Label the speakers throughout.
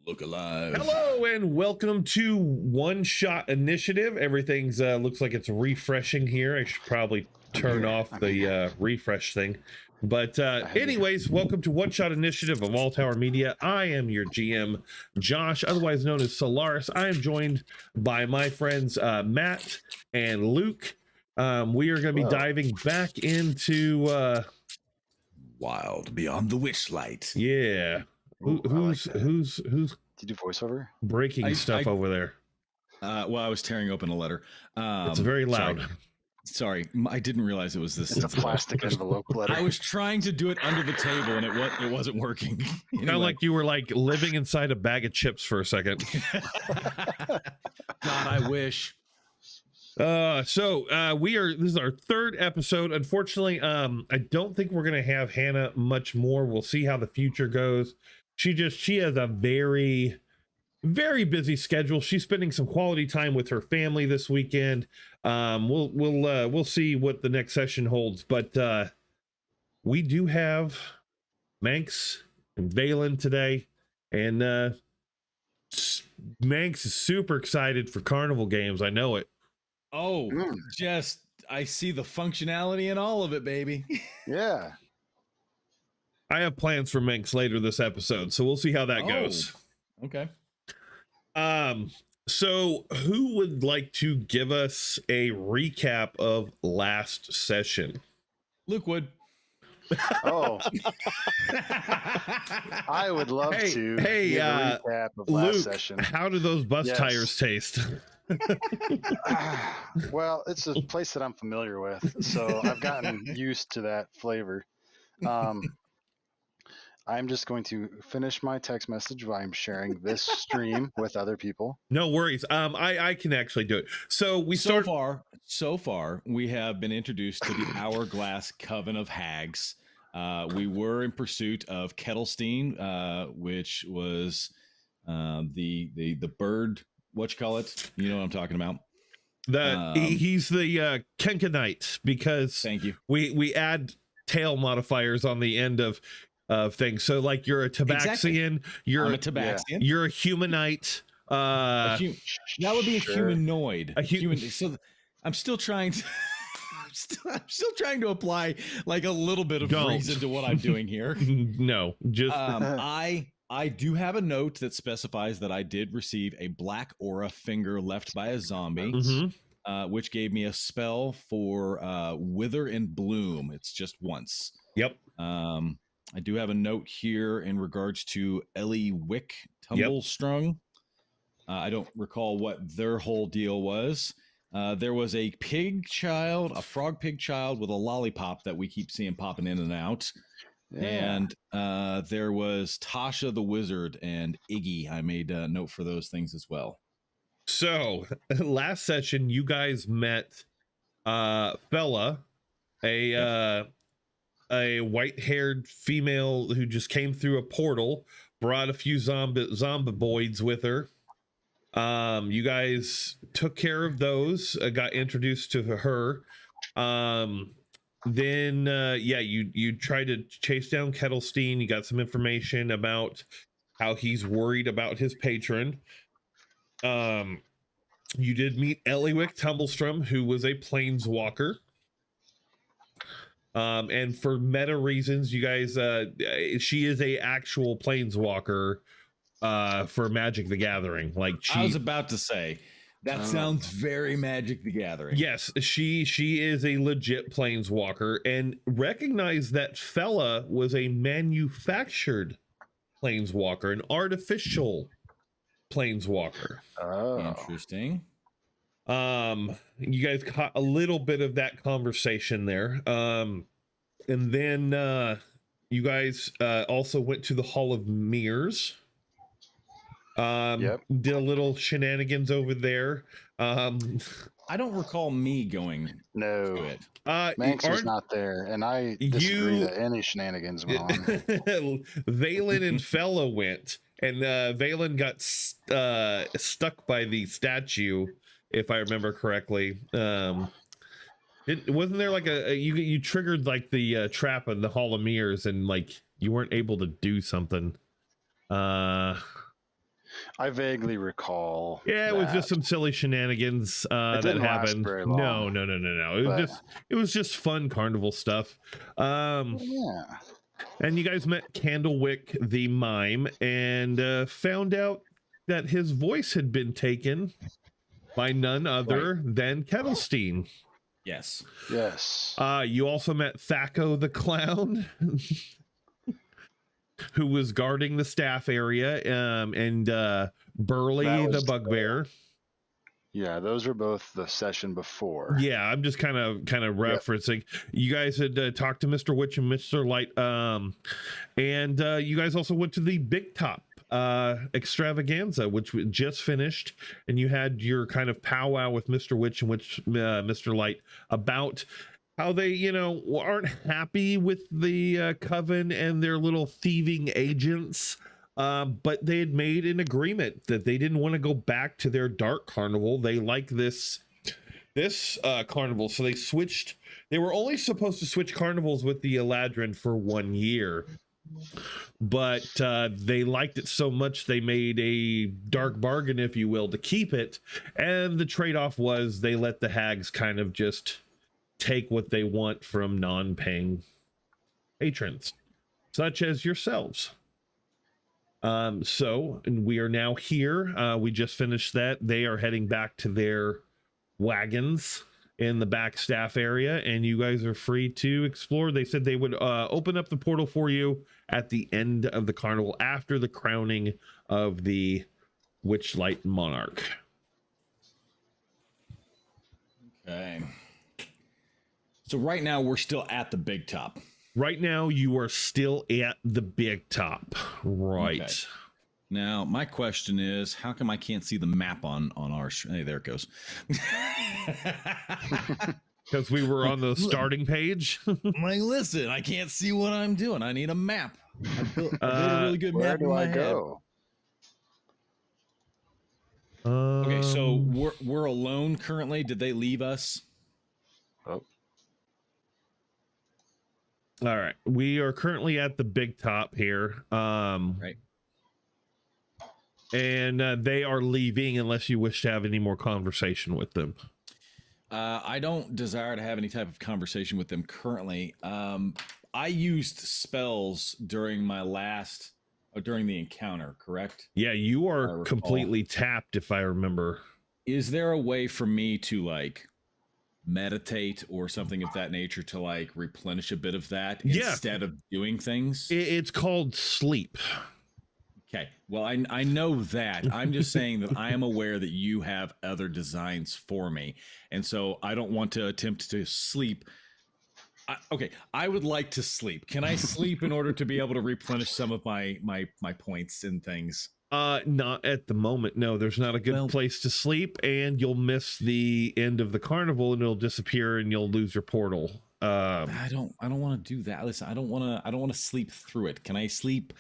Speaker 1: Look alive.
Speaker 2: Hello and welcome to One Shot Initiative. Everything's looks like it's refreshing here. I should probably turn off the refresh thing. But anyways, welcome to One Shot Initiative of All Tower Media. I am your GM, Josh, otherwise known as Solaris. I am joined by my friends Matt and Luke. We are going to be diving back into
Speaker 1: Wild Beyond the Witchlight.
Speaker 2: Yeah. Who's
Speaker 3: Do you do voiceover?
Speaker 2: breaking stuff over there?
Speaker 1: Well, I was tearing open a letter.
Speaker 2: It's very loud.
Speaker 1: Sorry, I didn't realize it was this.
Speaker 3: It's a plastic envelope letter.
Speaker 1: I was trying to do it under the table, and it wasn't working.
Speaker 2: Kind of like you were like living inside a bag of chips for a second.
Speaker 1: God, I wish.
Speaker 2: This is our third episode. Unfortunately, I don't think we're gonna have Hannah much more. We'll see how the future goes. She has a very, very busy schedule. She's spending some quality time with her family this weekend. We'll see what the next session holds, but we do have Manx and Valen today, and Manx is super excited for carnival games. I know it.
Speaker 1: Oh, I see the functionality in all of it, baby.
Speaker 3: Yeah.
Speaker 2: I have plans for Manx later this episode, so we'll see how that goes.
Speaker 1: Okay.
Speaker 2: So who would like to give us a recap of last session?
Speaker 1: Luke would.
Speaker 3: Oh, I would love to.
Speaker 2: Hey,
Speaker 3: give a recap of last
Speaker 2: Luke,
Speaker 3: session.
Speaker 2: how do those bus tires taste?
Speaker 3: Well, it's a place that I'm familiar with, so I've gotten used to that flavor. I'm just going to finish my text message while I'm sharing this stream with other people.
Speaker 2: No worries. I can actually do it. So
Speaker 1: So far, we have been introduced to the Hourglass Coven of Hags. We were in pursuit of Kettlestein, which was the bird. What you call it? You know what I'm talking about.
Speaker 2: He's the Kenkanite, because
Speaker 1: thank you.
Speaker 2: We add tail modifiers on the end of things. So like you're a Tabaxian,
Speaker 1: I'm a Tabaxian.
Speaker 2: You're a humanite.
Speaker 1: That would be a humanoid. So I'm still trying to. I'm still trying to apply like a little bit of reason to what I'm doing here.
Speaker 2: No, just
Speaker 1: I do have a note that specifies that I did receive a black aura finger left by a zombie, which gave me a spell for Wither and Bloom. It's just once.
Speaker 2: Yep.
Speaker 1: I do have a note here in regards to Ellie Wick Tumblestrung. I don't recall what their whole deal was. There was a frog pig child with a lollipop that we keep seeing popping in and out. Yeah. And there was Tasha the Wizard and Iggy. I made a note for those things as well.
Speaker 2: So last session, you guys met Fella, a white-haired female who just came through a portal, brought a few zombiboids with her. You guys took care of those, got introduced to her. Then you tried to chase down Kettlestein. You got some information about how he's worried about his patron. You did meet Eliwick Tumblestrom, who was a planeswalker. And for meta reasons, you guys, she is a actual planeswalker for Magic the Gathering. Like
Speaker 1: I was about to say, that sounds very Magic the Gathering.
Speaker 2: Yes, she is a legit planeswalker, and recognize that Fella was a manufactured planeswalker, an artificial planeswalker.
Speaker 3: Oh,
Speaker 1: interesting.
Speaker 2: You guys caught a little bit of that conversation there. And then you guys also went to the Hall of Mirrors. Did a little shenanigans over there.
Speaker 1: I don't recall me going to it.
Speaker 3: Manx was not there, and I disagree that any shenanigans went on.
Speaker 2: Valen and Fella went, and Valen got stuck by the statue, if I remember correctly. Wasn't there like you triggered like the trap in the Hall of Mirrors, and like you weren't able to do something?
Speaker 3: I vaguely recall.
Speaker 2: Yeah, it was
Speaker 3: that.
Speaker 2: just some silly shenanigans that
Speaker 3: didn't last
Speaker 2: happened.
Speaker 3: very
Speaker 2: No,
Speaker 3: long,
Speaker 2: it was just fun carnival stuff.
Speaker 3: Yeah.
Speaker 2: And you guys met Candlewick the mime and found out that his voice had been taken by none other than Kettlestein.
Speaker 1: Yes.
Speaker 3: Yes.
Speaker 2: You also met Thaco the clown, who was guarding the staff area, and Burley the bugbear.
Speaker 3: Yeah, those were both the session before.
Speaker 2: Yeah, I'm just kind of referencing. You guys had talked to Mr. Witch and Mr. Light, and you guys also went to the Big Top extravaganza, which we just finished, and you had your kind of powwow with Mr. Witch and Mr. Light about how they, aren't happy with the coven and their little thieving agents. But they had made an agreement that they didn't want to go back to their dark carnival. They like this carnival, so they switched. They were only supposed to switch carnivals with the Eladrin for 1 year, but they liked it so much they made a dark bargain, if you will, to keep it. And the trade-off was they let the hags kind of just take what they want from non-paying patrons, such as yourselves. So we are now here. We just finished that. They are heading back to their wagons in the back staff area, and you guys are free to explore. They said they would open up the portal for you at the end of the carnival after the crowning of the Witchlight Monarch.
Speaker 1: Okay. So right now we're still at the Big Top.
Speaker 2: Right now, you are still at the Big Top. Right.
Speaker 1: Okay. Now, my question is, how come I can't see the map on our... Hey, there it goes.
Speaker 2: Because we were on the starting page.
Speaker 1: I'm like, listen, I can't see what I'm doing. I need a map. I built a really good
Speaker 3: Where
Speaker 1: map
Speaker 3: do
Speaker 1: in my
Speaker 3: I
Speaker 1: head.
Speaker 3: go?
Speaker 1: Okay, so we're alone currently. Did they leave us?
Speaker 3: Oh.
Speaker 2: All right. We are currently at the Big Top here.
Speaker 1: Right.
Speaker 2: And they are leaving unless you wish to have any more conversation with them.
Speaker 1: I don't desire to have any type of conversation with them currently. I used spells during during the encounter, correct?
Speaker 2: Yeah, you are completely tapped, if I remember.
Speaker 1: Is there a way for me to meditate or something of that nature to replenish a bit of that instead of doing things?
Speaker 2: It's called sleep.
Speaker 1: Okay. Well, I know that. I'm just saying that I am aware that you have other designs for me. And so I don't want to attempt to sleep. Okay. I would like to sleep. Can I sleep in order to be able to replenish some of my points and things?
Speaker 2: Not at the moment. No, there's not a good place to sleep, and you'll miss the end of the carnival and it'll disappear and you'll lose your portal.
Speaker 1: I don't want to do that. Listen, I don't want to sleep through it. Can I sleep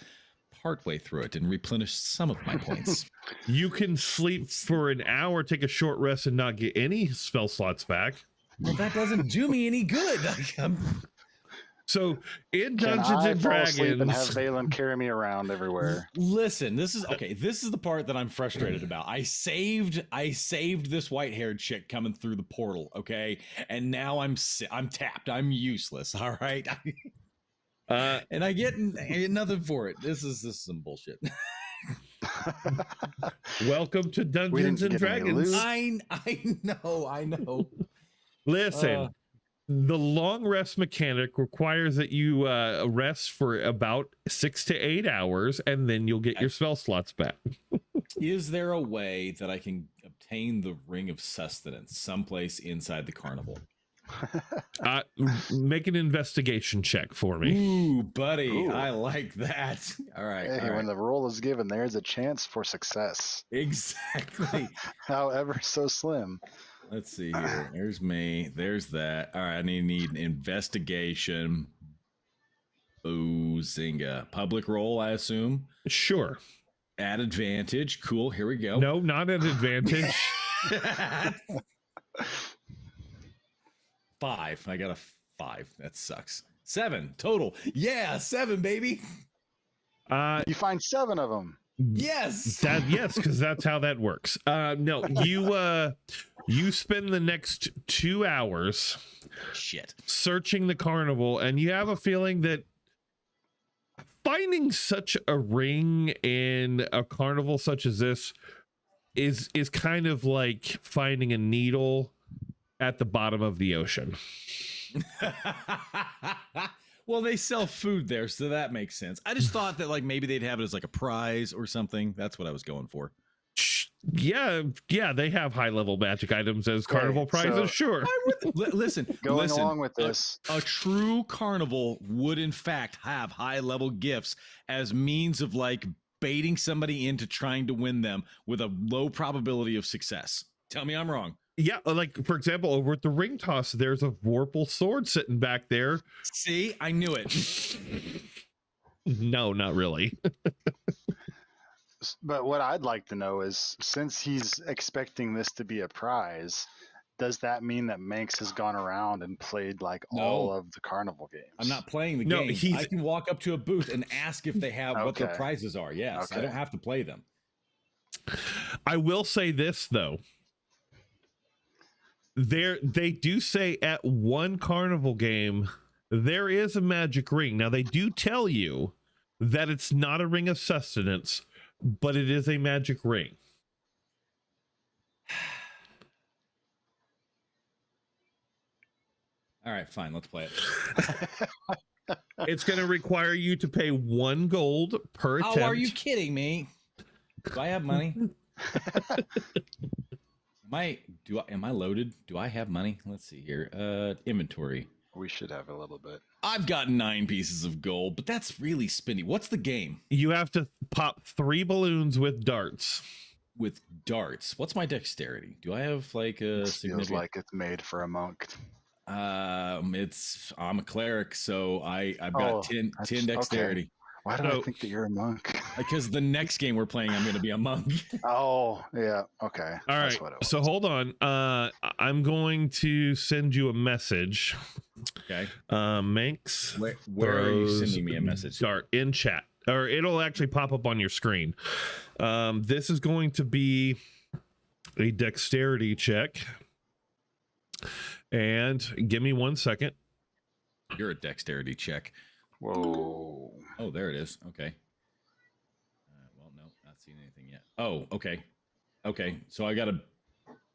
Speaker 1: partway through it and replenish some of my points?
Speaker 2: You can sleep for an hour, take a short rest, and not get any spell slots back.
Speaker 1: Well, that doesn't do me any good.
Speaker 2: So in Dungeons and Dragons,
Speaker 3: and have Valen carry me around everywhere.
Speaker 1: Listen, this is okay. This is the part that I'm frustrated about. I saved this white-haired chick coming through the portal, okay, and now I'm tapped. I'm useless. All right. And I get nothing for it. This is some bullshit.
Speaker 2: Welcome to Dungeons and Dragons.
Speaker 1: I know.
Speaker 2: Listen, the long rest mechanic requires that you rest for about 6 to 8 hours, and then you'll get your spell slots back.
Speaker 1: Is there a way that I can obtain the Ring of Sustenance someplace inside the carnival?
Speaker 2: Make an investigation check for me.
Speaker 1: Ooh, buddy. Ooh. I like that. All right.
Speaker 3: Hey, when the roll is given, there's a chance for success.
Speaker 1: Exactly.
Speaker 3: However so slim.
Speaker 1: Let's see here. There's me. There's that. All right. I need investigation. Ooh, Zinga. Public roll, I assume.
Speaker 2: Sure.
Speaker 1: At advantage. Cool. Here we go.
Speaker 2: No, not at advantage.
Speaker 1: 5. I got a 5. That sucks. 7 total. Yeah, 7, baby.
Speaker 3: You find 7 of them.
Speaker 1: Yes.
Speaker 2: Yes, because that's how that works. No, you spend the next 2 hours
Speaker 1: Shit.
Speaker 2: searching the carnival, and you have a feeling that finding such a ring in a carnival such as this is kind of like finding a needle at the bottom of the ocean.
Speaker 1: Well, they sell food there, so that makes sense. I just thought that like maybe they'd have it as like a prize or something. That's what I was going for.
Speaker 2: Yeah, they have high level magic items as carnival prizes.
Speaker 3: so-
Speaker 2: Sure.
Speaker 1: Listen,
Speaker 3: Going along with this,
Speaker 1: a true carnival would in fact have high level gifts as means of like baiting somebody into trying to win them with a low probability of success. Tell me I'm wrong.
Speaker 2: Yeah, like for example, over at the ring toss, there's a Vorpal sword sitting back there.
Speaker 1: See, I knew it.
Speaker 2: No, not really.
Speaker 3: but what I'd like to know is, since he's expecting this to be a prize, does that mean that Manx has gone around and played like all of the carnival games?
Speaker 1: I'm not playing the
Speaker 2: No,
Speaker 1: game. I can walk up to a booth and ask if they have what their
Speaker 3: Okay.
Speaker 1: prizes are. Yes, I
Speaker 3: Okay.
Speaker 1: don't have to play them.
Speaker 2: I will say this though. They do say at one carnival game there is a magic ring. Now they do tell you that it's not a ring of sustenance, but it is a magic ring.
Speaker 1: All right, fine. Let's play it.
Speaker 2: It's going to require you to pay 1 gold per attempt.
Speaker 1: Oh, are you kidding me? Do I have money? Am I loaded? Do I have money? Let's see here. Inventory.
Speaker 3: We should have a little bit.
Speaker 1: I've got 9 pieces of gold, but that's really spinny. What's the game?
Speaker 2: You have to pop 3 balloons with darts.
Speaker 1: With darts. What's my dexterity? Do I have like a
Speaker 3: This feels
Speaker 1: significant?
Speaker 3: like it's made for a monk.
Speaker 1: I'm a cleric, so I've
Speaker 3: Oh,
Speaker 1: got 10
Speaker 3: that's-
Speaker 1: 10 dexterity.
Speaker 3: Why did
Speaker 2: So-
Speaker 3: I think that you're a monk?
Speaker 1: Because the next game we're playing, I'm going to be a monk.
Speaker 3: Oh, yeah. Okay.
Speaker 2: All
Speaker 3: That's
Speaker 2: right.
Speaker 3: what it was.
Speaker 2: So hold on. I'm going to send you a message.
Speaker 1: Okay.
Speaker 2: Manx.
Speaker 1: Where are you
Speaker 2: throws
Speaker 1: sending me a message?
Speaker 2: Dart in chat, or it'll actually pop up on your screen. This is going to be a dexterity check. And give me 1 second.
Speaker 1: You're a dexterity check.
Speaker 3: Whoa.
Speaker 1: Oh, there it is. Okay. Well, no, not seeing anything yet. Oh, okay. Okay. So I got to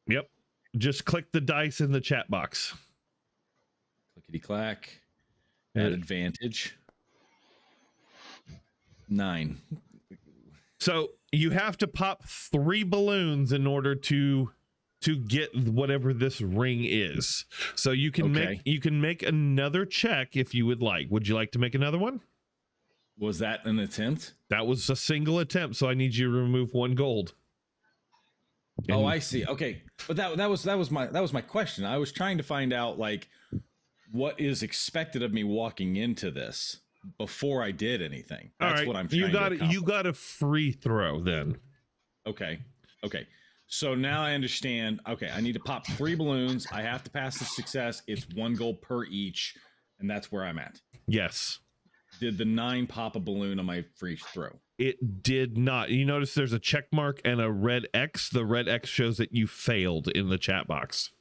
Speaker 2: Yep. Just click the dice in the chat box.
Speaker 1: clickety clack. Add advantage. 9.
Speaker 2: So you have to pop 3 balloons in order to get whatever this ring is. So you can
Speaker 1: Okay.
Speaker 2: make another check if you would like. Would you like to make another one?
Speaker 1: Was that an attempt?
Speaker 2: That was a single attempt, so I need you to remove 1 gold.
Speaker 1: Oh,
Speaker 2: And-
Speaker 1: I see. Okay. But that was my question. I was trying to find out like what is expected of me walking into this before I did anything.
Speaker 2: All
Speaker 1: That's
Speaker 2: right,
Speaker 1: what I'm trying
Speaker 2: you got a free throw then.
Speaker 1: Okay. Okay. So now I understand. Okay, I need to pop 3 balloons. I have to pass the success. It's 1 gold per each, and that's where I'm at.
Speaker 2: Yes.
Speaker 1: Did the 9 pop a balloon on my free throw?
Speaker 2: It did not. You notice there's a check mark and a red X. The red X shows that you failed in the chat box.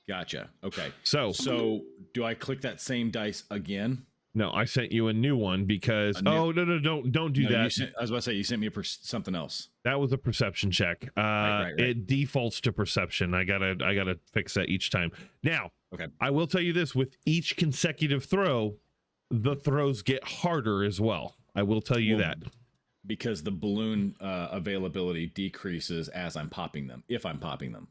Speaker 1: Gotcha. Okay.
Speaker 2: So
Speaker 1: So do I click that same dice again?
Speaker 2: no, I sent you a new one because
Speaker 1: A new-
Speaker 2: don't do
Speaker 1: No,
Speaker 2: that.
Speaker 1: I was about to say you sent me something else.
Speaker 2: That was a perception check.
Speaker 1: Right.
Speaker 2: It defaults to perception. I gotta fix that each time. Now,
Speaker 1: Okay.
Speaker 2: I will tell you this: with each consecutive throw, the throws get harder as well. I will tell you
Speaker 1: Well,
Speaker 2: that.
Speaker 1: Because the balloon availability decreases as I'm popping them, if I'm popping them.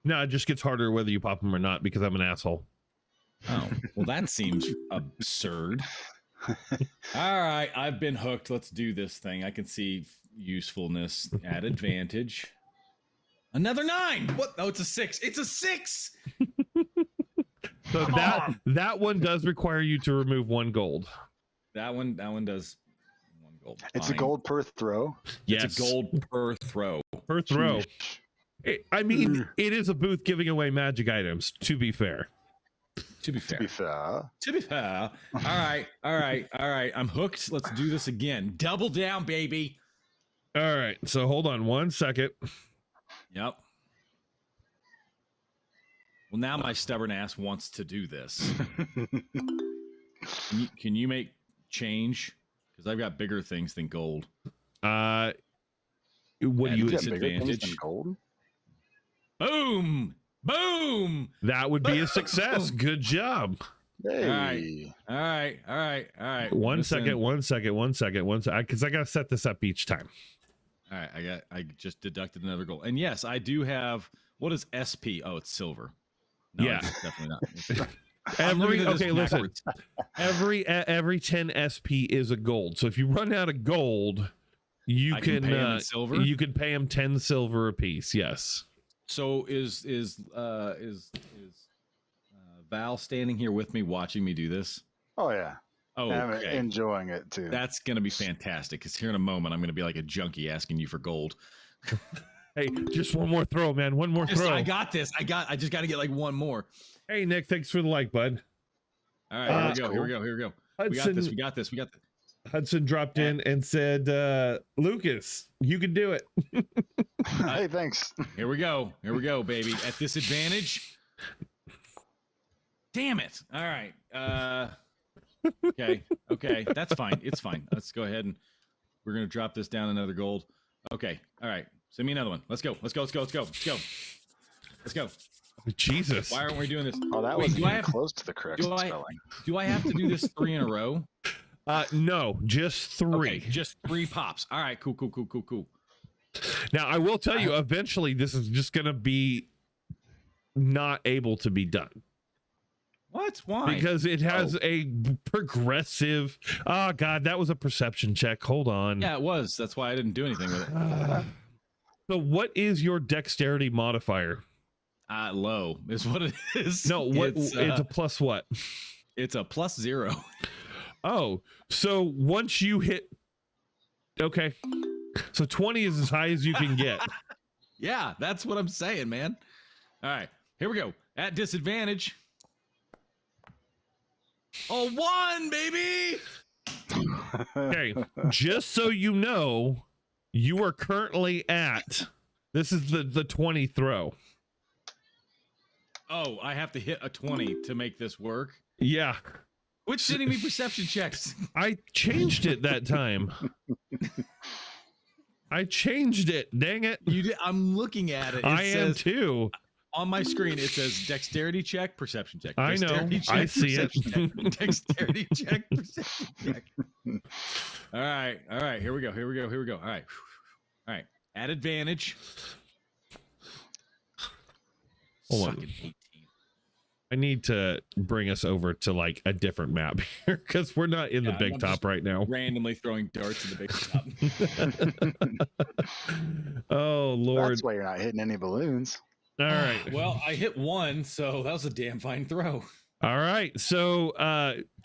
Speaker 2: No, it just gets harder whether you pop them or not because I'm an asshole.
Speaker 1: Oh, well, that seems absurd. All right, I've been hooked. Let's do this thing. I can see usefulness at advantage. Another 9. What? Oh, it's a 6. It's a 6.
Speaker 2: So that one does require you to remove 1 gold.
Speaker 1: That one does 1 gold.
Speaker 3: It's a
Speaker 1: Fine.
Speaker 3: gold per throw.
Speaker 2: Yes,
Speaker 1: It's a gold per throw.
Speaker 2: per throw.
Speaker 3: Sheesh.
Speaker 2: I mean, it is a booth giving away magic items. To be fair,
Speaker 1: To be fair.
Speaker 3: To be fair.
Speaker 1: All right. I'm hooked. Let's do this again. Double down, baby.
Speaker 2: All right. So hold on 1 second.
Speaker 1: Yep. Well, now my stubborn ass wants to do this. Can you make change? Because I've got bigger things than gold.
Speaker 2: What do you
Speaker 1: disadvantage?
Speaker 3: Gold?
Speaker 1: Boom! Boom!
Speaker 2: That would be a success. Good job.
Speaker 3: Hey.
Speaker 1: All right.
Speaker 2: One second. Because I got to set this up each time.
Speaker 1: All right, I just deducted another gold. And yes, I do have, what is SP? Oh, it's silver. No,
Speaker 2: Yeah.
Speaker 1: it's definitely not.
Speaker 2: Listen. Every 10 SP is a gold. So if you run out of gold, you
Speaker 1: I can pay him in silver?
Speaker 2: You can pay them 10 silver a piece. Yes.
Speaker 1: So is Val standing here with me, watching me do this?
Speaker 3: Oh yeah.
Speaker 1: Oh,
Speaker 3: I'm
Speaker 1: okay.
Speaker 3: enjoying it too.
Speaker 1: That's gonna be fantastic. Because here in a moment, I'm gonna be like a junkie asking you for gold.
Speaker 2: Hey, just one more throw, man. One more throw.
Speaker 1: I got this. I just got to get like one more.
Speaker 2: Hey, Nick, thanks for the like, bud.
Speaker 1: All right, here we go.
Speaker 2: Hudson,
Speaker 1: we got this.
Speaker 2: Hudson dropped in and said, Lucas, you can do it.
Speaker 3: Hey, thanks.
Speaker 1: Here we go, baby. At disadvantage. Damn it. All right. Okay. That's fine. It's fine. Let's go ahead and we're going to drop this down another gold. Okay. All right. Send me another one. Let's go.
Speaker 2: Jesus.
Speaker 1: Why aren't we doing this?
Speaker 3: Oh, that was close to the correct spelling.
Speaker 1: Do I have to do this 3 in a row?
Speaker 2: No, just 3.
Speaker 1: Okay, just 3 pops. All right, cool.
Speaker 2: Now, I will tell you, eventually, this is just going to be not able to be done.
Speaker 1: What? Why?
Speaker 2: Because it has a progressive... Oh, God, that was a perception check. Hold on.
Speaker 1: Yeah, it was. That's why I didn't do anything with it.
Speaker 2: So what is your dexterity modifier?
Speaker 1: Low is what it is.
Speaker 2: No, what it's a plus what?
Speaker 1: It's a +0.
Speaker 2: Oh, so once you hit... Okay. So 20 is as high as you can get.
Speaker 1: Yeah, that's what I'm saying, man. All right, here we go. At disadvantage. Oh, 1, baby!
Speaker 2: Okay, just so you know, you are currently at... This is the 20 throw.
Speaker 1: Oh, I have to hit a 20 to make this work?
Speaker 2: Yeah.
Speaker 1: Quit sending me perception checks.
Speaker 2: I changed it that time. I changed it. Dang it.
Speaker 1: You did. I'm looking at it.
Speaker 2: I am too.
Speaker 1: On my screen, it says dexterity check, perception check.
Speaker 2: I know. I see it.
Speaker 1: Check, dexterity check, perception check. All right. Here we go. All right. At advantage.
Speaker 2: Hold on.
Speaker 1: 18.
Speaker 2: I need to bring us over to like a different map here because we're not in the big top right now.
Speaker 1: Randomly throwing darts in the big top.
Speaker 2: Oh, Lord.
Speaker 3: That's why you're not hitting any balloons.
Speaker 2: All right.
Speaker 1: Well, I hit 1, so that was a damn fine throw.
Speaker 2: All right. So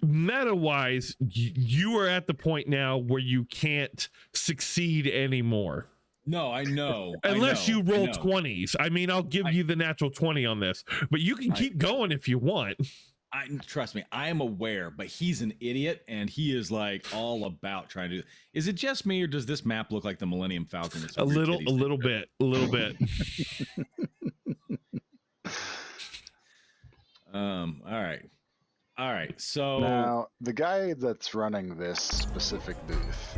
Speaker 2: meta wise, you are at the point now where you can't succeed anymore.
Speaker 1: No, I know.
Speaker 2: Unless you roll 20s. I mean, I'll give you the natural 20 on this, but you can keep going if you want.
Speaker 1: Trust me, I am aware, but he's an idiot and he is like all about trying to. Is it just me or does this map look like the Millennium Falcon?
Speaker 2: A little bit.
Speaker 1: All right. So
Speaker 3: now the guy that's running this specific booth.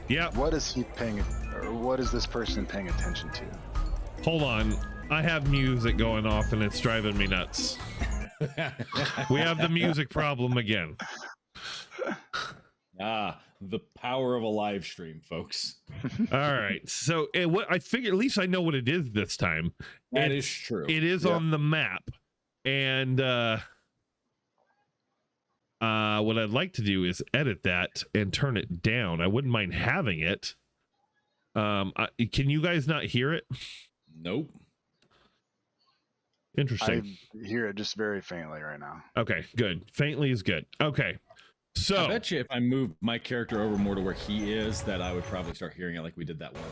Speaker 2: Yeah.
Speaker 3: What is he paying, or what is this person paying attention to?
Speaker 2: Hold on. I have music going off and it's driving me nuts. We have the music problem again.
Speaker 1: The power of a live stream, folks.
Speaker 2: All right. So what I figure, at least I know what it is this time.
Speaker 1: That is true.
Speaker 2: It is on the map. And what I'd like to do is edit that and turn it down. I wouldn't mind having it. Can you guys not hear it?
Speaker 1: Nope.
Speaker 2: Interesting.
Speaker 3: I hear it just very faintly right now.
Speaker 2: Okay, good. Faintly is good. Okay. So
Speaker 1: I bet you if I move my character over more to where he is, that I would probably start hearing it like we did that one.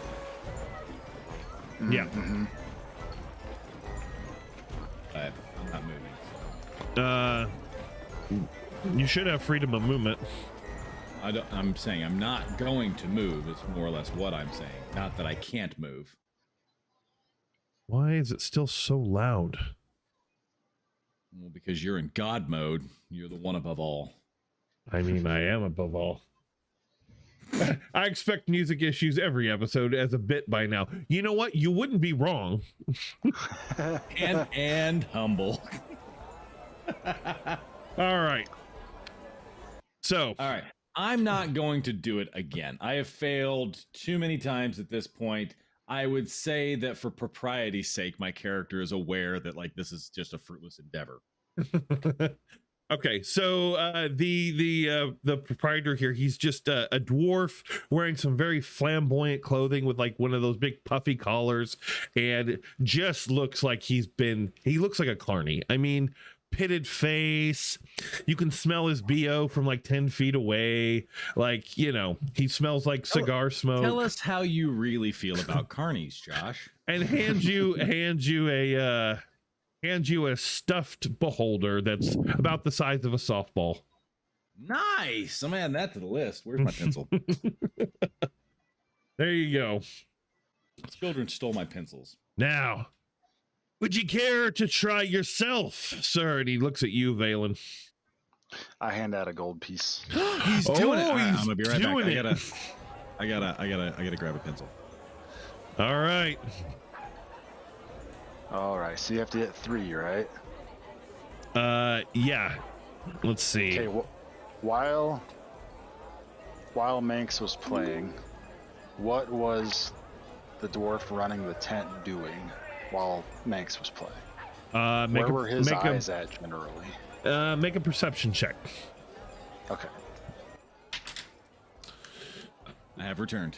Speaker 2: Yeah.
Speaker 3: Mm-hmm.
Speaker 1: But I'm not moving. So.
Speaker 2: You should have freedom of movement.
Speaker 1: I'm saying I'm not going to move. It's more or less what I'm saying. Not that I can't move.
Speaker 2: Why is it still so loud?
Speaker 1: Well, because you're in God mode. You're the one above all.
Speaker 2: I mean, I am above all. I expect music issues every episode as a bit by now. You know what? You wouldn't be wrong.
Speaker 1: and humble.
Speaker 2: All right. So.
Speaker 1: All right. I'm not going to do it again. I have failed too many times at this point. I would say that for propriety's sake, my character is aware that like this is just a fruitless endeavor.
Speaker 2: Okay, so the proprietor here, he's just a dwarf wearing some very flamboyant clothing with like one of those big puffy collars, and just looks like he looks like a carny. I mean, pitted face, you can smell his BO from like 10 feet away. Like, you know, he smells like cigar smoke.
Speaker 1: Tell us how you really feel about carnies, Josh.
Speaker 2: And hands you a stuffed beholder that's about the size of a softball.
Speaker 1: Nice. I'm adding that to the list. Where's my pencil?
Speaker 2: There you go.
Speaker 1: Children stole my pencils.
Speaker 2: Now, would you care to try yourself, sir? And he looks at you, Valen.
Speaker 3: I hand out a gold piece.
Speaker 2: He's doing it.
Speaker 1: I'm gonna be right back.
Speaker 2: Doing
Speaker 1: I gotta grab a pencil.
Speaker 2: All right.
Speaker 3: All right. So you have to get 3, right?
Speaker 2: Yeah. Let's see.
Speaker 3: Okay. While Manx was playing, what was the dwarf running the tent doing while Manx was playing? Where were his eyes at generally?
Speaker 2: Make a perception check.
Speaker 3: Okay.
Speaker 1: I have returned.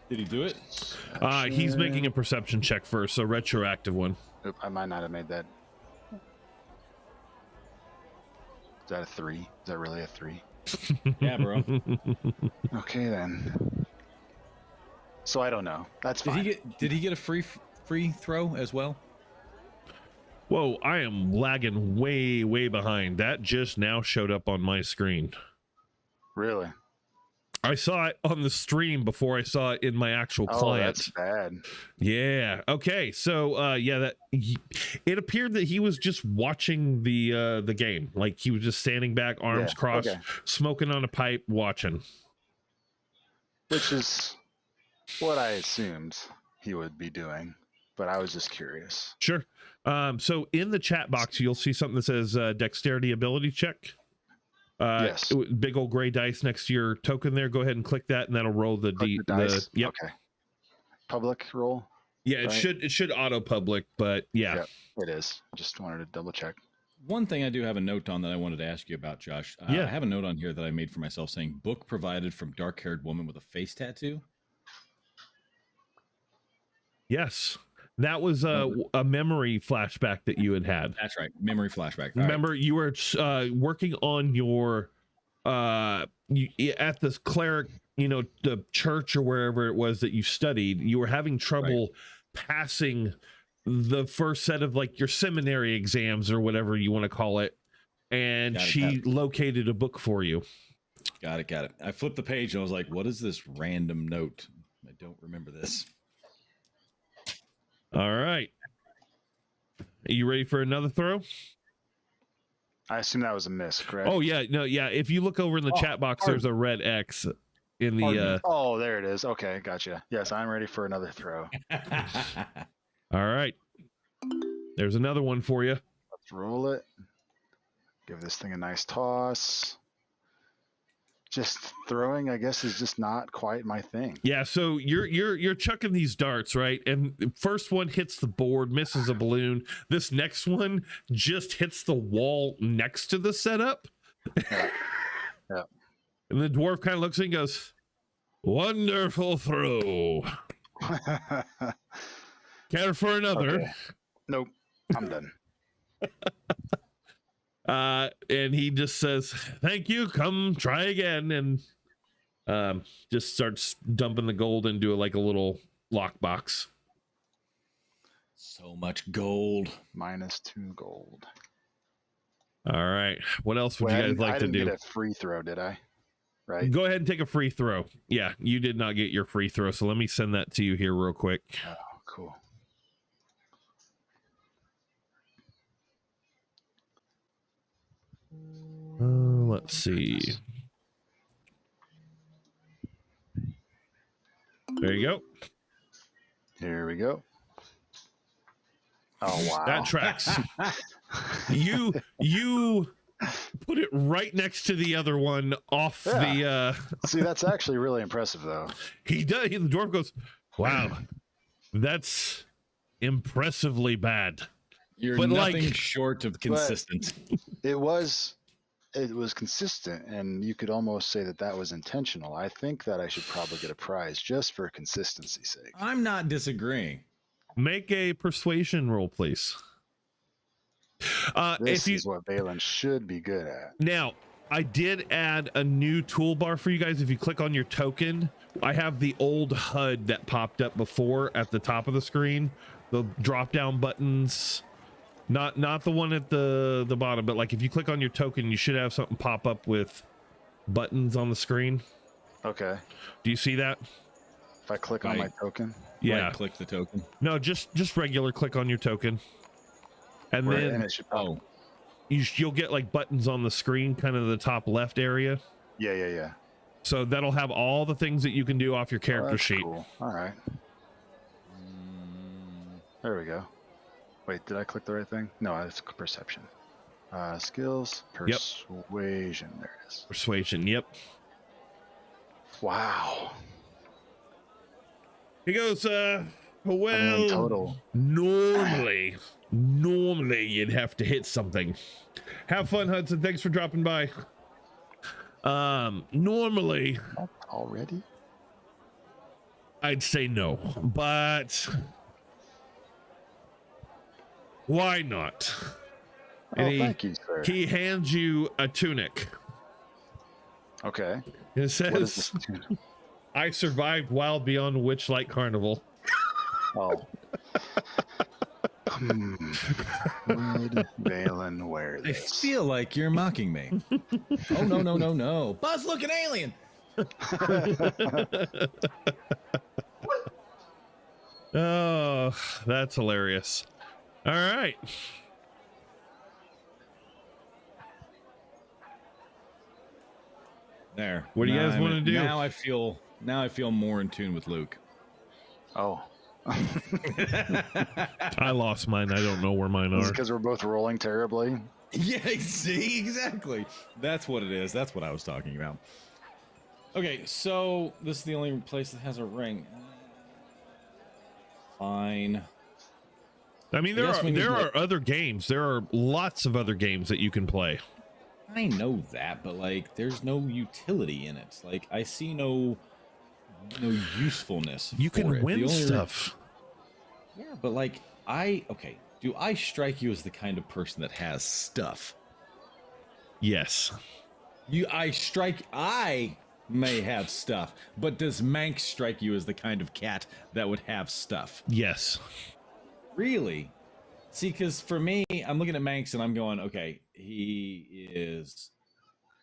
Speaker 1: Did he do it?
Speaker 2: He's making a perception check first, so retroactive one.
Speaker 3: Oop, I might not have made that. Is that a 3? Is that really a 3?
Speaker 1: Yeah, bro.
Speaker 3: Okay then. So I don't know. That's fine.
Speaker 1: Did he get a free throw as well?
Speaker 2: Whoa, I am lagging way behind. That just now showed up on my screen.
Speaker 3: Really?
Speaker 2: I saw it on the stream before I saw it in my actual client.
Speaker 3: That's bad.
Speaker 2: Yeah. Okay. So it appeared that he was just watching the game. Like he was just standing back, arms crossed, smoking on a pipe, watching.
Speaker 3: Which is what I assumed he would be doing, but I was just curious.
Speaker 2: Sure. So in the chat box, you'll see something that says dexterity ability check.
Speaker 3: Yes.
Speaker 2: Big old gray dice next to your token there. Go ahead and click that, and that'll roll the
Speaker 3: dice.
Speaker 2: Yep.
Speaker 3: Okay. Public roll.
Speaker 2: Yeah,
Speaker 3: right?
Speaker 2: it should auto public, but yeah.
Speaker 3: Yep, it is. Just wanted to double check.
Speaker 1: One thing I do have a note on that I wanted to ask you about, Josh.
Speaker 2: Yeah.
Speaker 1: I have a note on here that I made for myself saying book provided from dark-haired woman with a face tattoo.
Speaker 2: Yes. That was a memory flashback that you had.
Speaker 1: That's right. Memory flashback.
Speaker 2: Remember, you were working on your at this cleric, the church or wherever it was that you studied. You were having trouble passing the first set of like your seminary exams or whatever you want to call it. And she located a book for you.
Speaker 1: Got it. I flipped the page and I was like, what is this random note? I don't remember this.
Speaker 2: All right. Are you ready for another throw?
Speaker 3: I assume that was a miss, correct?
Speaker 2: Oh, yeah. No, yeah. If you look over in the chat box, there's a red X in the...
Speaker 3: Oh, there it is. Okay, gotcha. Yes, I'm ready for another throw.
Speaker 2: All right. There's another one for you.
Speaker 3: Let's roll it. Give this thing a nice toss. Just throwing, I guess, is just not quite my thing.
Speaker 2: Yeah, so you're chucking these darts, right? And the first one hits the board, misses a balloon. This next one just hits the wall next to the setup.
Speaker 3: Yeah.
Speaker 2: And the dwarf kind of looks at it and goes, "Wonderful throw. Care for another?"
Speaker 3: Okay. Nope, I'm done.
Speaker 2: And he just says, "Thank you, come try again," and just starts dumping the gold into like a little lockbox.
Speaker 1: So much gold.
Speaker 3: -2 gold.
Speaker 2: All right. What else would
Speaker 3: Wait,
Speaker 2: you guys like
Speaker 3: I
Speaker 2: to
Speaker 3: didn't
Speaker 2: do?
Speaker 3: get a free throw, did I? Right.
Speaker 2: Go ahead and take a free throw. Yeah, you did not get your free throw, so let me send that to you here real quick.
Speaker 3: Oh, cool.
Speaker 2: Let's see. There you go.
Speaker 3: Here we go. Oh wow.
Speaker 2: That tracks. you put it right next to the other one off the
Speaker 3: See, that's actually really impressive though.
Speaker 2: he does. The dwarf goes, wow, that's impressively bad.
Speaker 1: You're
Speaker 2: But,
Speaker 1: nothing
Speaker 2: like-
Speaker 1: short of consistent.
Speaker 3: It was consistent, and you could almost say that was intentional. I think that I should probably get a prize just for consistency's sake.
Speaker 1: I'm not disagreeing.
Speaker 2: Make a persuasion roll, please.
Speaker 3: This is what Balin should be good at.
Speaker 2: Now, I did add a new toolbar for you guys. If you click on your token, I have the old HUD that popped up before at the top of the screen. The drop down buttons, not the one at the bottom, but like if you click on your token, you should have something pop up with buttons on the screen.
Speaker 3: Okay.
Speaker 2: Do you see that?
Speaker 3: If I click on my token,
Speaker 2: Yeah.
Speaker 1: Right, click the token.
Speaker 2: No, just regular click on your token. And
Speaker 3: and
Speaker 2: then
Speaker 3: it should pop.
Speaker 2: you'll get like buttons on the screen, kind of the top left area.
Speaker 3: Yeah.
Speaker 2: So that'll have all the things that you can do off your character
Speaker 3: That's
Speaker 2: sheet.
Speaker 3: Cool. All right. There we go. Wait, did I click the right thing? No, it's perception. Skills, persuasion. There it is.
Speaker 2: Persuasion, yep.
Speaker 3: Wow.
Speaker 2: He goes, well,
Speaker 3: Total.
Speaker 2: normally you'd have to hit something. Have fun, Hudson. Thanks for dropping by. Normally
Speaker 3: Already?
Speaker 2: I'd say no, but why not?
Speaker 3: Oh,
Speaker 2: And
Speaker 3: thank you, sir.
Speaker 2: he hands you a tunic.
Speaker 3: Okay.
Speaker 2: It
Speaker 3: What is
Speaker 2: says,
Speaker 3: this?
Speaker 2: I survived Wild Beyond the Witchlight Carnival.
Speaker 3: Oh. Would Balin wear
Speaker 1: I
Speaker 3: this?
Speaker 1: feel like you're mocking me. Oh, no. Buzz looking alien.
Speaker 2: Oh, that's hilarious. All right.
Speaker 1: There.
Speaker 2: What do you guys wanna do?
Speaker 1: Now I feel more in tune with Luke.
Speaker 3: Oh.
Speaker 2: I lost mine. I don't know where mine are.
Speaker 3: Because we're both rolling terribly.
Speaker 1: Yeah, see, exactly. That's what it is. That's what I was talking about. Okay, so this is the only place that has a ring. Fine.
Speaker 2: I mean,
Speaker 1: I guess we need
Speaker 2: there
Speaker 1: to-
Speaker 2: are other games. There are lots of other games that you can play.
Speaker 1: I know that, but like, there's no utility in it. Like, I see no usefulness.
Speaker 2: You
Speaker 1: for
Speaker 2: can
Speaker 1: it.
Speaker 2: win
Speaker 1: The only-
Speaker 2: stuff.
Speaker 1: Yeah, but like, okay. Do I strike you as the kind of person that has stuff?
Speaker 2: Yes.
Speaker 1: I may have stuff, but does Manx strike you as the kind of cat that would have stuff?
Speaker 2: Yes.
Speaker 1: Really? See, because for me, I'm looking at Manx and I'm going, okay, he is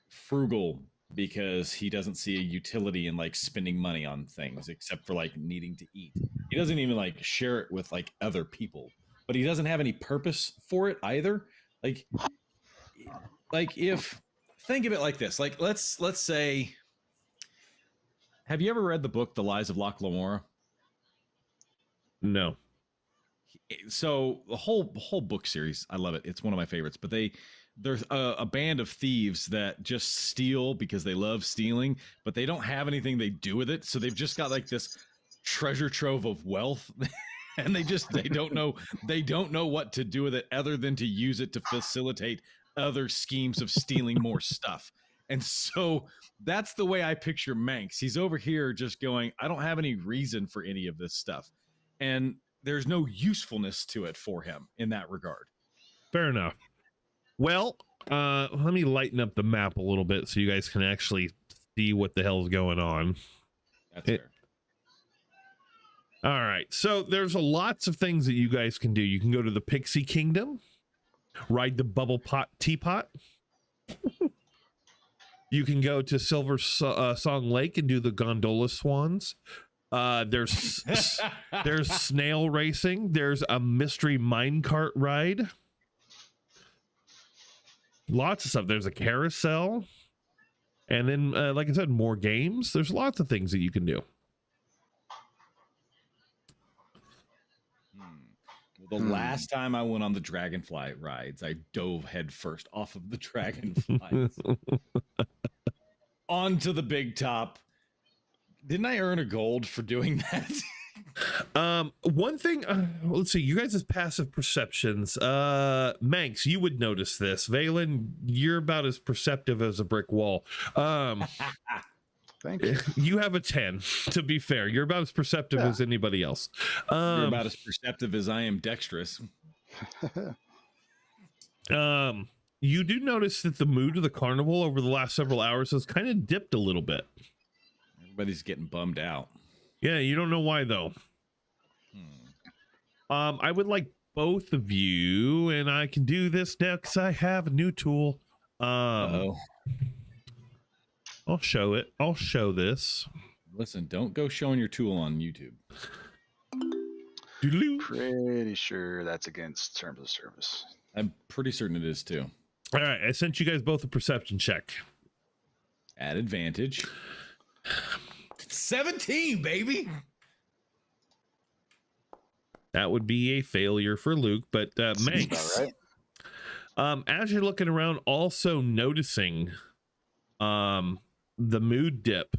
Speaker 1: frugal because he doesn't see a utility in like spending money on things except for like needing to eat. He doesn't even like share it with like other people, but he doesn't have any purpose for it either. Like if think of it like this, like let's say, have you ever read the book The Lies of Locke Lamora?
Speaker 2: No.
Speaker 1: So the whole book series, I love it. It's one of my favorites. But there's a band of thieves that just steal because they love stealing, but they don't have anything they do with it. So they've just got like this treasure trove of wealth, and they don't know what to do with it other than to use it to facilitate other schemes of stealing more stuff. And so that's the way I picture Manx. He's over here just going, I don't have any reason for any of this stuff. And there's no usefulness to it for him in that regard.
Speaker 2: Fair enough. Well, let me lighten up the map a little bit so you guys can actually see what the hell's going on.
Speaker 1: That's
Speaker 2: It-
Speaker 1: fair.
Speaker 2: All right. So there's lots of things that you guys can do. You can go to the Pixie Kingdom, ride the bubble pot teapot. You can go to Silver Song Lake and do the gondola swans. There's snail racing. There's a mystery minecart ride. Lots of stuff. There's a carousel. And then, like I said, more games. There's lots of things that you can do.
Speaker 1: The last time I went on the Dragonfly rides, I dove headfirst off of the Dragonflies onto the big top. Didn't I earn a gold for doing that?
Speaker 2: One thing, let's see, you guys' passive perceptions. Manx, you would notice this. Valen, you're about as perceptive as a brick wall.
Speaker 3: Thank you.
Speaker 2: You have a 10, to be fair. You're about as perceptive as anybody else.
Speaker 1: You're about as perceptive as I am dexterous.
Speaker 2: You do notice that the mood of the carnival over the last several hours has kind of dipped a little bit.
Speaker 1: Everybody's getting bummed out.
Speaker 2: Yeah, you don't know why, though. I would like both of you, and I can do this now because I have a new tool. I'll show it. I'll show this.
Speaker 1: Listen, don't go showing your tool on YouTube.
Speaker 3: Pretty sure that's against terms of service.
Speaker 1: I'm pretty certain it is too.
Speaker 2: All right, I sent you guys both a perception check.
Speaker 1: At advantage. 17, baby.
Speaker 2: That would be a failure for Luke, but Manx.
Speaker 3: Right.
Speaker 2: As you're looking around, also noticing the mood dip,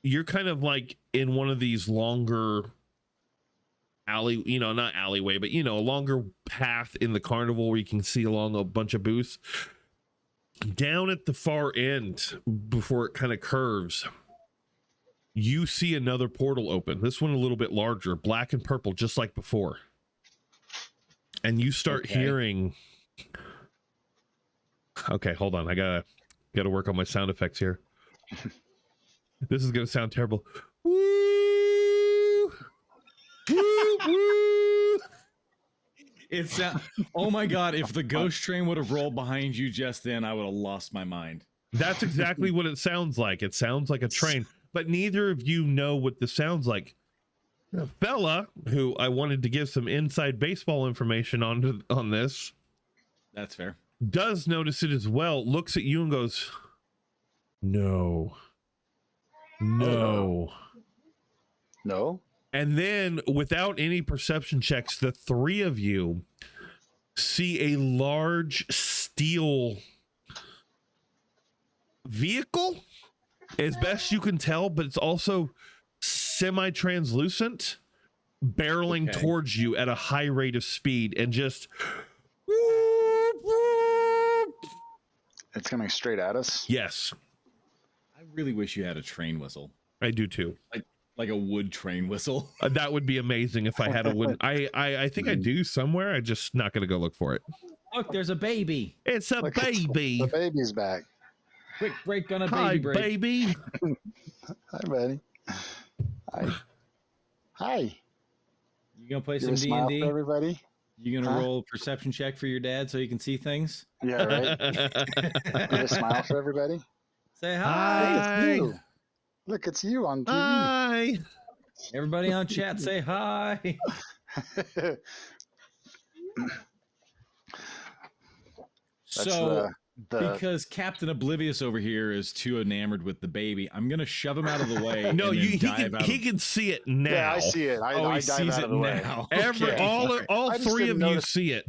Speaker 2: you're kind of like in one of these longer not alleyway, but a longer path in the carnival where you can see along a bunch of booths. Down at the far end, before it kind of curves, you see another portal open. This one a little bit larger, black and purple, just like before. And you start hearing. Okay, hold on. I gotta work on my sound effects here. This is gonna sound terrible. Woo! Woo! Woo!
Speaker 1: It's oh my god, if the ghost train would have rolled behind you just then, I would have lost my mind.
Speaker 2: That's exactly what it sounds like. It sounds like a train, but neither of you know what this sounds like. The fella who I wanted to give some inside baseball information on this.
Speaker 1: That's fair.
Speaker 2: Does notice it as well, looks at you and goes, no.
Speaker 3: No.
Speaker 2: And then without any perception checks, the three of you see a large steel vehicle, as best you can tell, but it's also semi-translucent, barreling towards you at a high rate of speed and just
Speaker 3: It's coming straight at us.
Speaker 2: yes.
Speaker 1: I really wish you had a train whistle.
Speaker 2: I do too.
Speaker 1: Like a wood train whistle.
Speaker 2: That would be amazing if I had a wooden. I think I do somewhere. I'm just not gonna go look for it.
Speaker 1: Look, there's a baby.
Speaker 2: It's a
Speaker 3: Look,
Speaker 2: baby.
Speaker 3: The baby's back.
Speaker 1: Quick break on a baby
Speaker 2: Hi,
Speaker 1: break.
Speaker 2: baby.
Speaker 3: Hi, buddy. Hi.
Speaker 1: You gonna play
Speaker 3: You
Speaker 1: some
Speaker 3: gonna smile
Speaker 1: D&D?
Speaker 3: for everybody?
Speaker 1: You gonna roll a perception check for your dad so you can see things?
Speaker 3: Yeah, right. You gonna smile for everybody?
Speaker 1: Say
Speaker 2: Hi.
Speaker 1: hi.
Speaker 3: Look, it's you on TV.
Speaker 2: Hi.
Speaker 1: Everybody on chat, say hi. So, because Captain Oblivious over here is too enamored with the baby, I'm gonna shove him out of the way.
Speaker 2: No,
Speaker 1: and then
Speaker 2: he can see it now.
Speaker 3: Yeah, I see it. I
Speaker 1: he
Speaker 3: dive
Speaker 1: sees
Speaker 3: out
Speaker 1: it
Speaker 3: of the way.
Speaker 1: now.
Speaker 2: All
Speaker 3: I just
Speaker 2: three of
Speaker 3: didn't
Speaker 2: you
Speaker 3: notice-
Speaker 2: see it.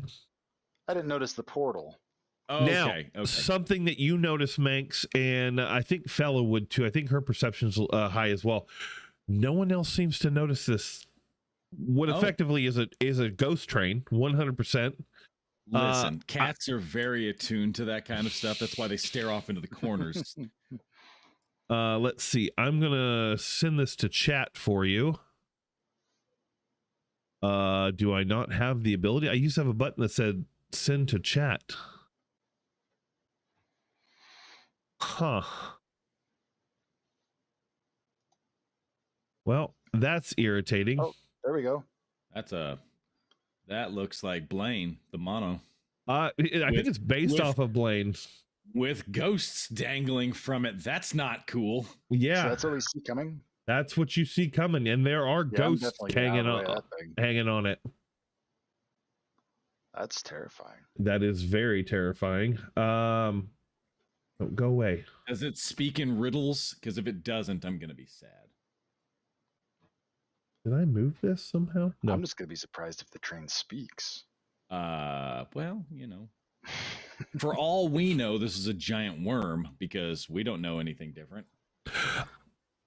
Speaker 3: I didn't notice the portal.
Speaker 2: Now,
Speaker 1: Okay.
Speaker 2: something that you notice, Manx, and I think Fella would too. I think her perception's high as well. No one else seems to notice this. What effectively is a ghost train, 100%.
Speaker 1: Listen, cats are very attuned to that kind of stuff. That's why they stare off into the corners.
Speaker 2: Let's see. I'm gonna send this to chat for you. Do I not have the ability? I used to have a button that said send to chat. Huh. Well, that's irritating.
Speaker 3: Oh, there we go.
Speaker 1: That looks like Blaine, the mono.
Speaker 2: I think it's based off of Blaine.
Speaker 1: With ghosts dangling from it. That's not cool.
Speaker 2: Yeah.
Speaker 3: So that's what we see coming.
Speaker 2: That's what you see coming, and there are ghosts hanging on it.
Speaker 3: That's terrifying.
Speaker 2: That is very terrifying. Don't go away.
Speaker 1: Does it speak in riddles? Because if it doesn't, I'm gonna be sad.
Speaker 2: Did I move this somehow? No.
Speaker 3: I'm just gonna be surprised if the train speaks.
Speaker 1: Well, you know. For all we know, this is a giant worm because we don't know anything different.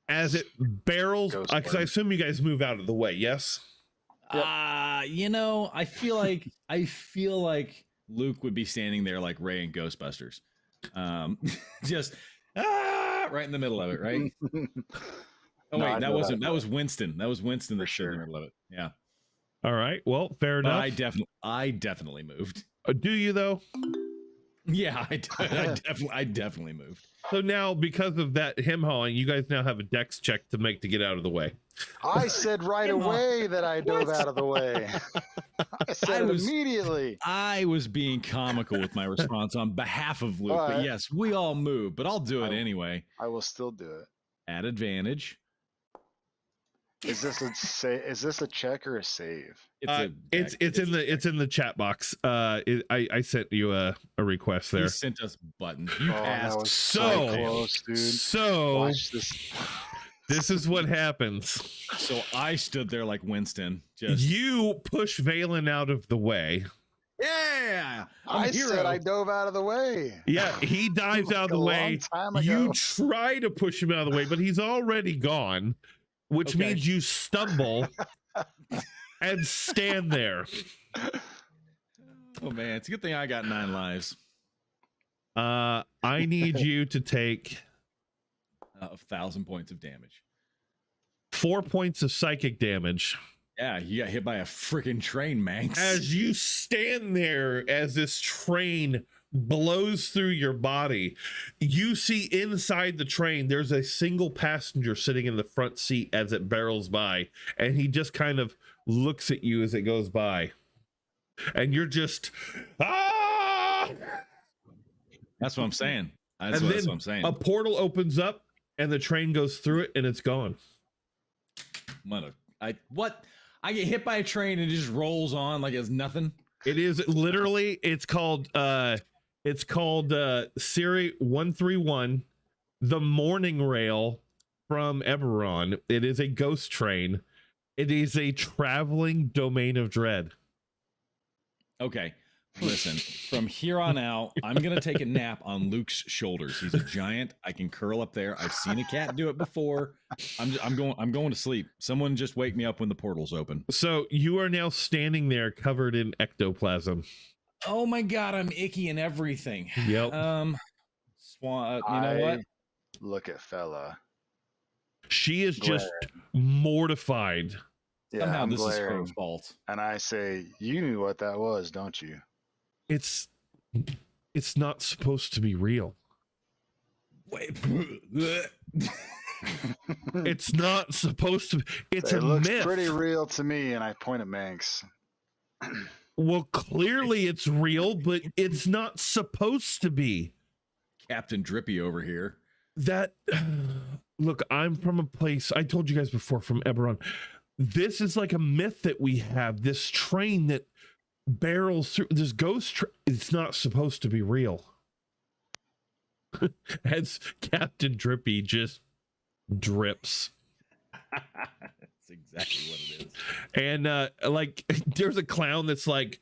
Speaker 2: As it barrels, because I assume you guys move out of the way, yes?
Speaker 1: You know, I feel like Luke would be standing there like Ray in Ghostbusters. Just right in the middle of it, right? Oh wait, that was Winston. That was Winston that stood in the middle of it. Yeah.
Speaker 2: All right. Well, fair enough.
Speaker 1: I definitely moved.
Speaker 2: Do you though?
Speaker 1: Yeah, I definitely moved.
Speaker 2: So now, because of that him hauling, you guys now have a dex check to make to get out of the way.
Speaker 3: I said right away that I dove out of the way. I said it immediately.
Speaker 1: I was being comical with my response on behalf of Luke, but yes, we all move, but I'll do it anyway.
Speaker 3: I will still do it.
Speaker 1: At advantage.
Speaker 3: Is this a check or a save?
Speaker 2: It's in the chat box. I sent you a request there.
Speaker 1: He sent us buttons. You asked
Speaker 2: so
Speaker 3: close, dude.
Speaker 2: So
Speaker 3: watch this.
Speaker 2: This is what happens.
Speaker 1: So I stood there like Winston.
Speaker 2: You push Valen out of the way.
Speaker 1: Yeah,
Speaker 3: I said I dove out of the way.
Speaker 2: Yeah, he dives out of the way. You try to push him out of the way, but he's already gone. Which means you stumble and stand there.
Speaker 1: Oh man, it's a good thing I got 9 lives.
Speaker 2: I need you to take
Speaker 1: 1,000 points of damage.
Speaker 2: 4 points of psychic damage.
Speaker 1: Yeah, you got hit by a freaking train, Manx.
Speaker 2: As you stand there, as this train blows through your body, you see inside the train there's a single passenger sitting in the front seat as it barrels by, and he just kind of looks at you as it goes by, and you're just
Speaker 1: That's what I'm saying. That's what I'm saying.
Speaker 2: A portal opens up and the train goes through it and it's gone.
Speaker 1: I get hit by a train and it just rolls on like it's nothing.
Speaker 2: It is literally, it's called Siri 131, the morning rail from Eberron. It is a ghost train. It is a traveling domain of dread. Okay.
Speaker 1: Listen, from here on out, I'm going to take a nap on Luke's shoulders. He's a giant. I can curl up there. I've seen a cat do it before. I'm going to sleep. Someone just wake me up when the portal's open.
Speaker 2: So you are now standing there covered in ectoplasm.
Speaker 1: Oh my God, I'm icky and everything.
Speaker 2: Yep.
Speaker 1: You know what?
Speaker 3: Look at fella.
Speaker 2: She is just mortified.
Speaker 3: Yeah,
Speaker 1: somehow this is her fault.
Speaker 3: And I say, you knew what that was, don't you?
Speaker 2: It's not supposed to be real.
Speaker 1: Wait.
Speaker 2: It's not supposed to. It's
Speaker 3: it
Speaker 2: a
Speaker 3: looks
Speaker 2: myth.
Speaker 3: Pretty real to me, and I point at Manx.
Speaker 2: Well, clearly it's real, but it's not supposed to be.
Speaker 1: Captain Drippy over here.
Speaker 2: Look, I'm from a place, I told you guys before, from Eberron. This is like a myth that we have. This train that barrels through, this ghost train, it's not supposed to be real. As Captain Drippy just drips.
Speaker 1: That's exactly what it is.
Speaker 2: And like there's a clown that's like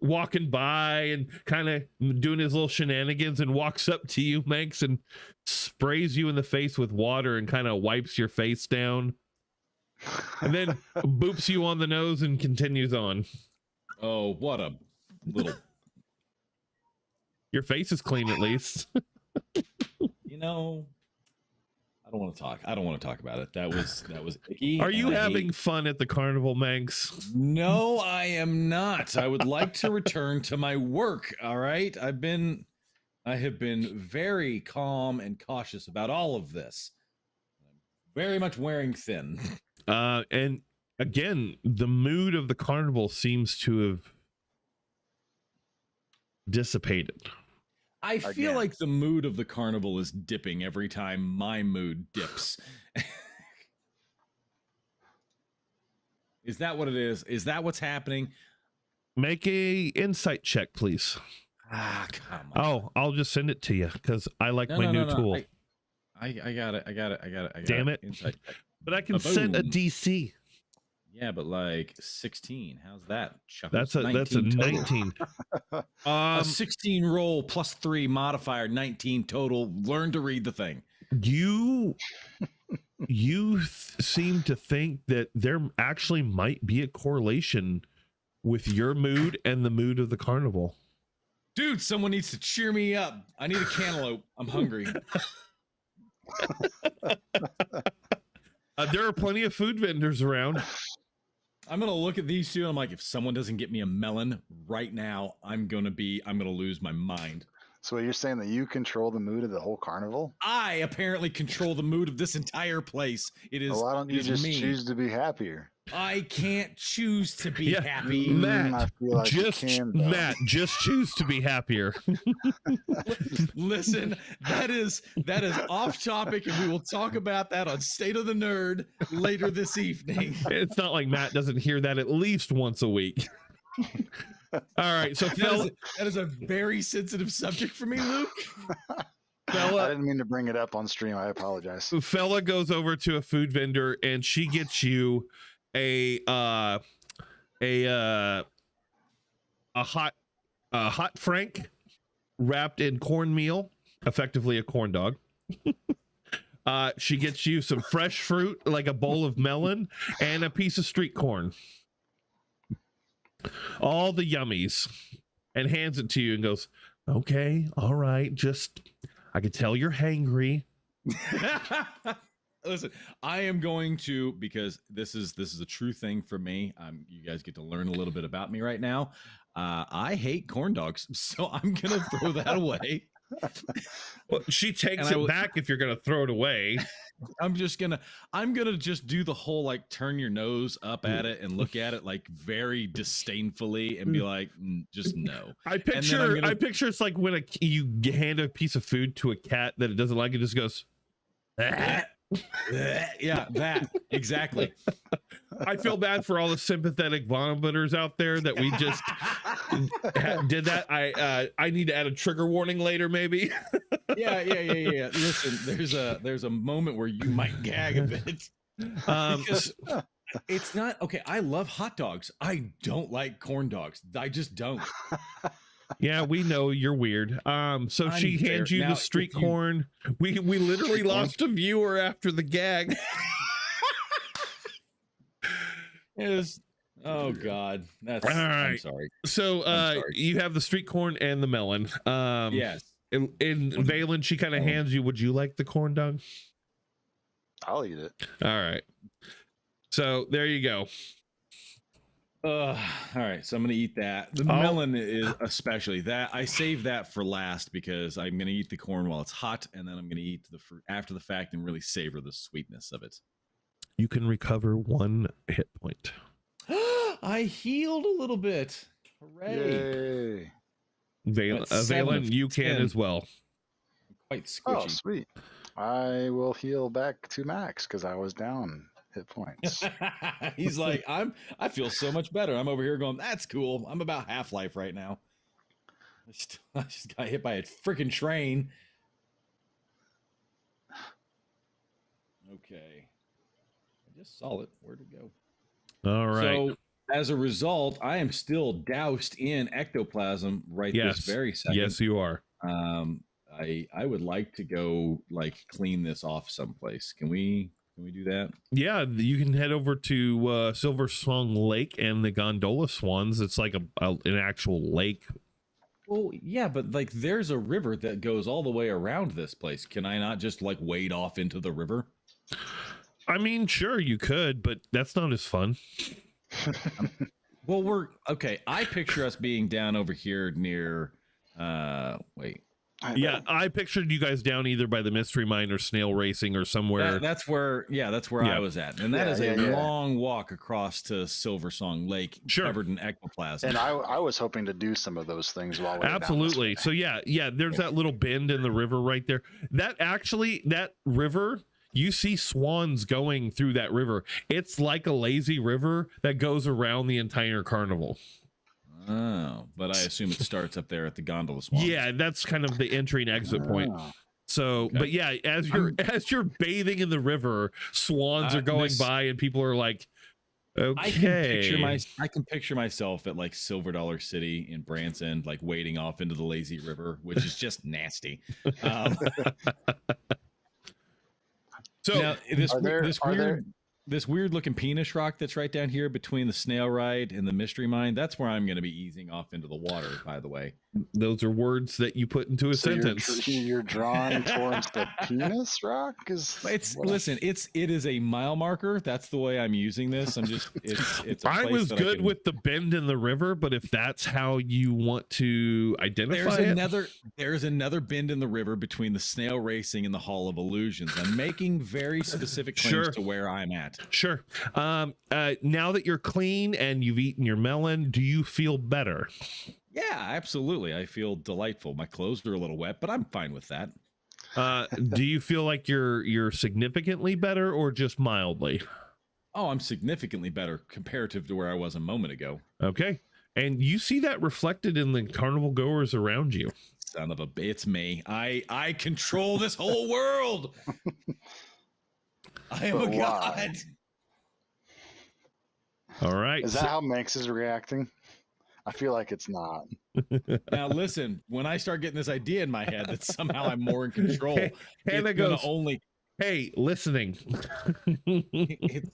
Speaker 2: walking by and kind of doing his little shenanigans and walks up to you, Manx, and sprays you in the face with water and kind of wipes your face down. And then boops you on the nose and continues on.
Speaker 1: Oh, what a little.
Speaker 2: Your face is clean, at least.
Speaker 1: You know, I don't want to talk about it. That was icky.
Speaker 2: Are you having fun at the carnival, Manx?
Speaker 1: No, I am not. I would like to return to my work. All right. I have been very calm and cautious about all of this. I'm Very much wearing thin.
Speaker 2: And again, the mood of the carnival seems to have dissipated.
Speaker 1: I feel
Speaker 3: Again.
Speaker 1: like the mood of the carnival is dipping every time my mood dips. Is that what it is? Is that what's happening?
Speaker 2: Make a insight check, please.
Speaker 1: Ah, come on.
Speaker 2: Oh, I'll just send it to you because I like my new tool.
Speaker 1: I got it.
Speaker 2: Damn it.
Speaker 1: Insight.
Speaker 2: But I can set a
Speaker 1: Boom.
Speaker 2: DC.
Speaker 1: Yeah, but like 16. How's that?
Speaker 2: That's a 19.
Speaker 1: A 16 roll plus 3 modifier, 19 total. Learn to read the thing.
Speaker 2: You seem to think that there actually might be a correlation with your mood and the mood of the carnival.
Speaker 1: Dude, someone needs to cheer me up. I need a cantaloupe. I'm hungry.
Speaker 2: There are plenty of food vendors around.
Speaker 1: I'm gonna look at these two and I'm like, if someone doesn't get me a melon right now, I'm gonna lose my mind.
Speaker 3: So you're saying that you control the mood of the whole carnival?
Speaker 1: I apparently control the mood of this entire place. It is.
Speaker 3: Well, why don't you just
Speaker 1: me.
Speaker 3: choose to be happier?
Speaker 1: I can't choose to be happy.
Speaker 2: Matt,
Speaker 3: I feel like you can, though.
Speaker 2: Matt, just choose to be happier.
Speaker 1: Listen, that is off topic, and we will talk about that on State of the Nerd later this evening.
Speaker 2: It's not like Matt doesn't hear that at least once a week. All right, so
Speaker 1: that is a very sensitive subject for me, Luke.
Speaker 3: I didn't mean to bring it up on stream. I apologize.
Speaker 2: Fella goes over to a food vendor and she gets you a hot frank wrapped in cornmeal, effectively a corn dog. She gets you some fresh fruit, like a bowl of melon, and a piece of street corn. All the yummies, and hands it to you and goes, okay, all right, just I can tell you're hangry.
Speaker 1: Listen, I am going to, because this is a true thing for me. You guys get to learn a little bit about me right now. I hate corn dogs, so I'm gonna throw that away.
Speaker 2: Well, she takes it back if you're gonna throw it away.
Speaker 1: I'm gonna just do the whole like turn your nose up at it and look at it like very disdainfully and be like, just no.
Speaker 2: I picture it's like when you hand a piece of food to a cat that it doesn't like, it just goes.
Speaker 1: Yeah, that exactly.
Speaker 2: I feel bad for all the sympathetic vomiters out there that we just did that. I need to add a trigger warning later, maybe.
Speaker 1: Yeah. Listen, there's a moment where you might gag a bit. Because it's not okay. I love hot dogs. I don't like corn dogs. I just don't.
Speaker 2: Yeah, we know you're weird. So she hands you the street corn. We literally lost a viewer after the gag.
Speaker 1: Oh God, that's
Speaker 2: all right.
Speaker 1: I'm sorry.
Speaker 2: So you have the street corn and the melon.
Speaker 1: Yes.
Speaker 2: In Valen, she kind of hands you. Would you like the corn dog?
Speaker 3: I'll eat it.
Speaker 2: All right. So there you go.
Speaker 1: All right, so I'm gonna eat that. The melon is especially that. I save that for last because I'm gonna eat the corn while it's hot, and then I'm gonna eat the fruit after the fact and really savor the sweetness of it.
Speaker 2: You can recover 1 hit point.
Speaker 1: I healed a little bit. Hooray!
Speaker 2: Valen, you can as well.
Speaker 1: Quite squishy.
Speaker 3: Oh, sweet. I will heal back to max because I was down hit points.
Speaker 1: He's like, I feel so much better. I'm over here going, that's cool. I'm about Half-Life right now. I just got hit by a freaking train. Okay. I just saw it. Where'd it go?
Speaker 2: All right.
Speaker 1: So as a result, I am still doused in ectoplasm this very second.
Speaker 2: Yes, you are.
Speaker 1: I would like to go like clean this off someplace. Can we do that? Yeah,
Speaker 2: you can head over to Silver Swan Lake and the Gondola Swans. It's like an actual lake.
Speaker 1: Well, yeah, but like there's a river that goes all the way around this place. Can I not just like wade off into the river?
Speaker 2: I mean, sure you could, but that's not as fun.
Speaker 1: Well, we're okay. I picture us being down over here near
Speaker 2: Yeah, I pictured you guys down either by the Mystery Mine or snail racing or somewhere.
Speaker 1: That's where I was at, and that is a long walk across to Silver Song Lake, covered in ectoplasm.
Speaker 3: And I was hoping to do some of those things while we were
Speaker 2: absolutely. So yeah, there's that little bend in the river right there. That river, you see swans going through that river. It's like a lazy river that goes around the entire carnival.
Speaker 1: Oh, but I assume it starts up there at the gondola swamps.
Speaker 2: Yeah, that's kind of the entry and exit point. So, okay. But yeah, as you're bathing in the river, swans are going by, and people are like, "Okay."
Speaker 1: I can picture myself at like Silver Dollar City in Branson, like wading off into the lazy river, which is just nasty. So now, this weird looking penis rock that's right down here between the snail ride and the mystery mine, that's where I'm going to be easing off into the water, by the way.
Speaker 2: Those are words that you put into a sentence.
Speaker 3: You're drawing towards the penis rock?
Speaker 1: It is a mile marker. That's the way I'm using this. It's
Speaker 2: I was good with the bend in the river, but if that's how you want to identify
Speaker 1: there's another bend in the river between the snail racing and the Hall of Illusions. I'm making very specific claims to where I'm at.
Speaker 2: Sure. Now that you're clean and you've eaten your melon, do you feel better?
Speaker 1: Yeah, absolutely. I feel delightful. My clothes are a little wet, but I'm fine with that.
Speaker 2: Do you feel like you're significantly better or just mildly?
Speaker 1: Oh, I'm significantly better comparative to where I was a moment ago.
Speaker 2: Okay. And you see that reflected in the carnival goers around you.
Speaker 1: Son of a bitch, it's me. I control this whole world. I am a god.
Speaker 2: All right.
Speaker 3: Is that how Manx is reacting? I feel like it's not.
Speaker 1: Now listen, when I start getting this idea in my head that somehow I'm more in control,
Speaker 2: Hannah goes, hey, listening.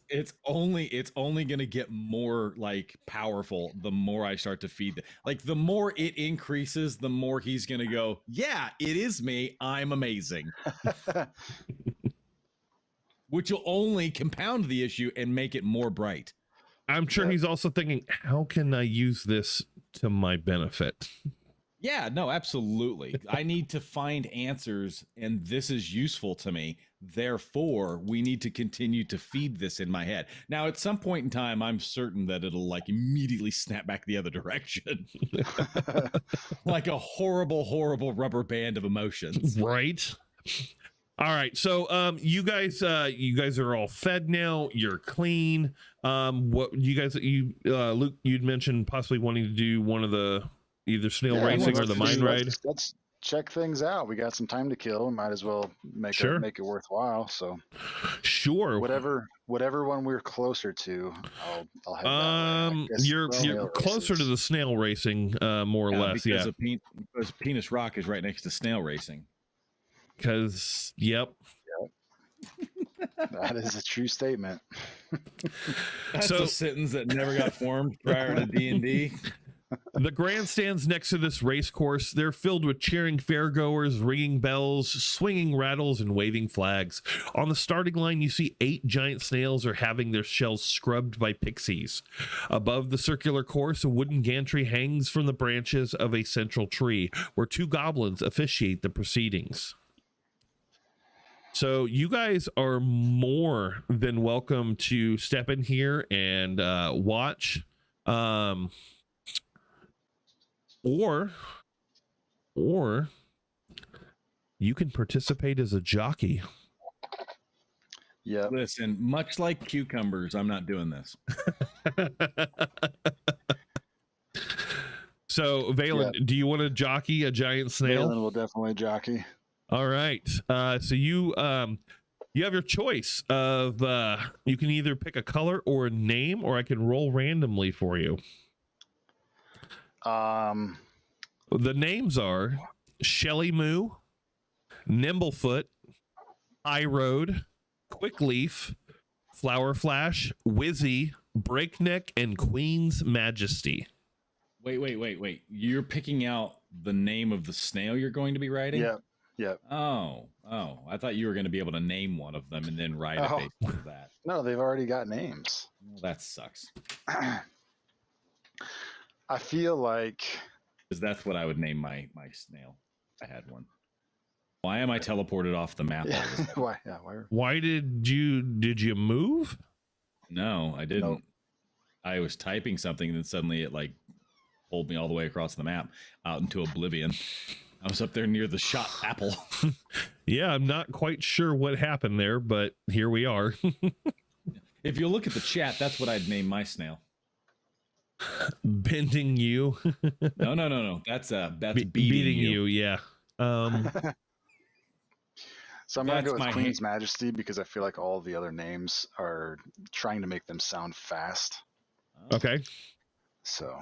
Speaker 1: it's only gonna get more like powerful the more I start to feed it. Like the more it increases, the more he's gonna go, yeah, it is me. I'm amazing. Which will only compound the issue and make it more bright.
Speaker 2: I'm sure he's also thinking, how can I use this to my benefit?
Speaker 1: Yeah, no, absolutely. I need to find answers, and this is useful to me. Therefore, we need to continue to feed this in my head. Now, at some point in time, I'm certain that it'll like immediately snap back the other direction. Like a horrible, horrible rubber band of emotions.
Speaker 2: Right. All right, so you guys are all fed now. You're clean. What Luke, you'd mentioned possibly wanting to do one of the either snail racing or the mine ride.
Speaker 3: Let's check things out. We got some time to kill. Might as well make it worthwhile. So
Speaker 2: sure,
Speaker 3: whatever one we're closer to, I'll have
Speaker 2: you're closer to the snail racing, more or less.
Speaker 1: Because penis rock is right next to snail racing.
Speaker 2: Because yep.
Speaker 3: That is a true statement.
Speaker 1: That's a sentence that never got formed prior to D&D.
Speaker 2: The grandstands next to this race course, they're filled with cheering fairgoers, ringing bells, swinging rattles, and waving flags. On the starting line, you see 8 giant snails are having their shells scrubbed by pixies. Above the circular course, a wooden gantry hangs from the branches of a central tree, where 2 goblins officiate the proceedings. So you guys are more than welcome to step in here and watch, or you can participate as a jockey.
Speaker 3: Yeah.
Speaker 1: Listen, much like cucumbers, I'm not doing this.
Speaker 2: So, Valen, do you want to jockey a giant snail?
Speaker 3: Valen will definitely jockey.
Speaker 2: All right. So you have your choice of you can either pick a color or a name, or I can roll randomly for you. The names are Shelly Moo, Nimblefoot, High Road, Quickleaf, Flower Flash, Wizzy, Breakneck, and Queen's Majesty.
Speaker 1: Wait. You're picking out the name of the snail you're going to be riding?
Speaker 3: Yep.
Speaker 1: Oh, I thought you were going to be able to name one of them and then ride it based on that.
Speaker 3: No, they've already got names.
Speaker 1: Well, that sucks.
Speaker 3: I feel like...
Speaker 1: Because that's what I would name my snail. I had one. Why am I teleported off the map?
Speaker 3: Yeah.
Speaker 1: all of a sudden?
Speaker 3: Why? Yeah. Why?
Speaker 2: Why did you move?
Speaker 1: No, I didn't.
Speaker 3: Nope.
Speaker 1: I was typing something, and then suddenly it like pulled me all the way across the map out into oblivion. I was up there near the shot apple.
Speaker 2: Yeah, I'm not quite sure what happened there, but here we are.
Speaker 1: If you look at the chat, that's what I'd name my snail.
Speaker 2: Bending you.
Speaker 1: No. That's beating
Speaker 2: Beating
Speaker 1: you.
Speaker 2: yeah.
Speaker 3: So I'm gonna
Speaker 1: That's
Speaker 3: go
Speaker 1: my
Speaker 3: with Queen's Majesty because I feel like all the other names are trying to make them sound fast.
Speaker 2: Okay.
Speaker 3: So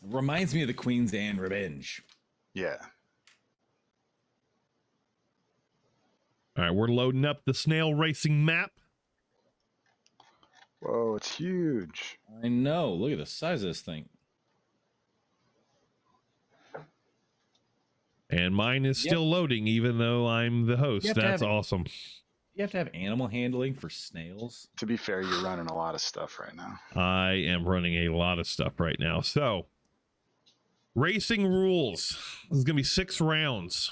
Speaker 1: Reminds me of the Queen's Anne Revenge.
Speaker 3: yeah.
Speaker 2: All right, we're loading up the snail racing map.
Speaker 3: Whoa, it's huge.
Speaker 1: I know. Look at the size of this thing.
Speaker 2: And mine is still loading, even though I'm the host.
Speaker 1: You have to
Speaker 2: That's
Speaker 1: have-
Speaker 2: awesome.
Speaker 1: You have to have animal handling for snails.
Speaker 3: To be fair, you're running a lot of stuff right now.
Speaker 2: I am running a lot of stuff right now. So, racing rules. This is going to be 6 rounds.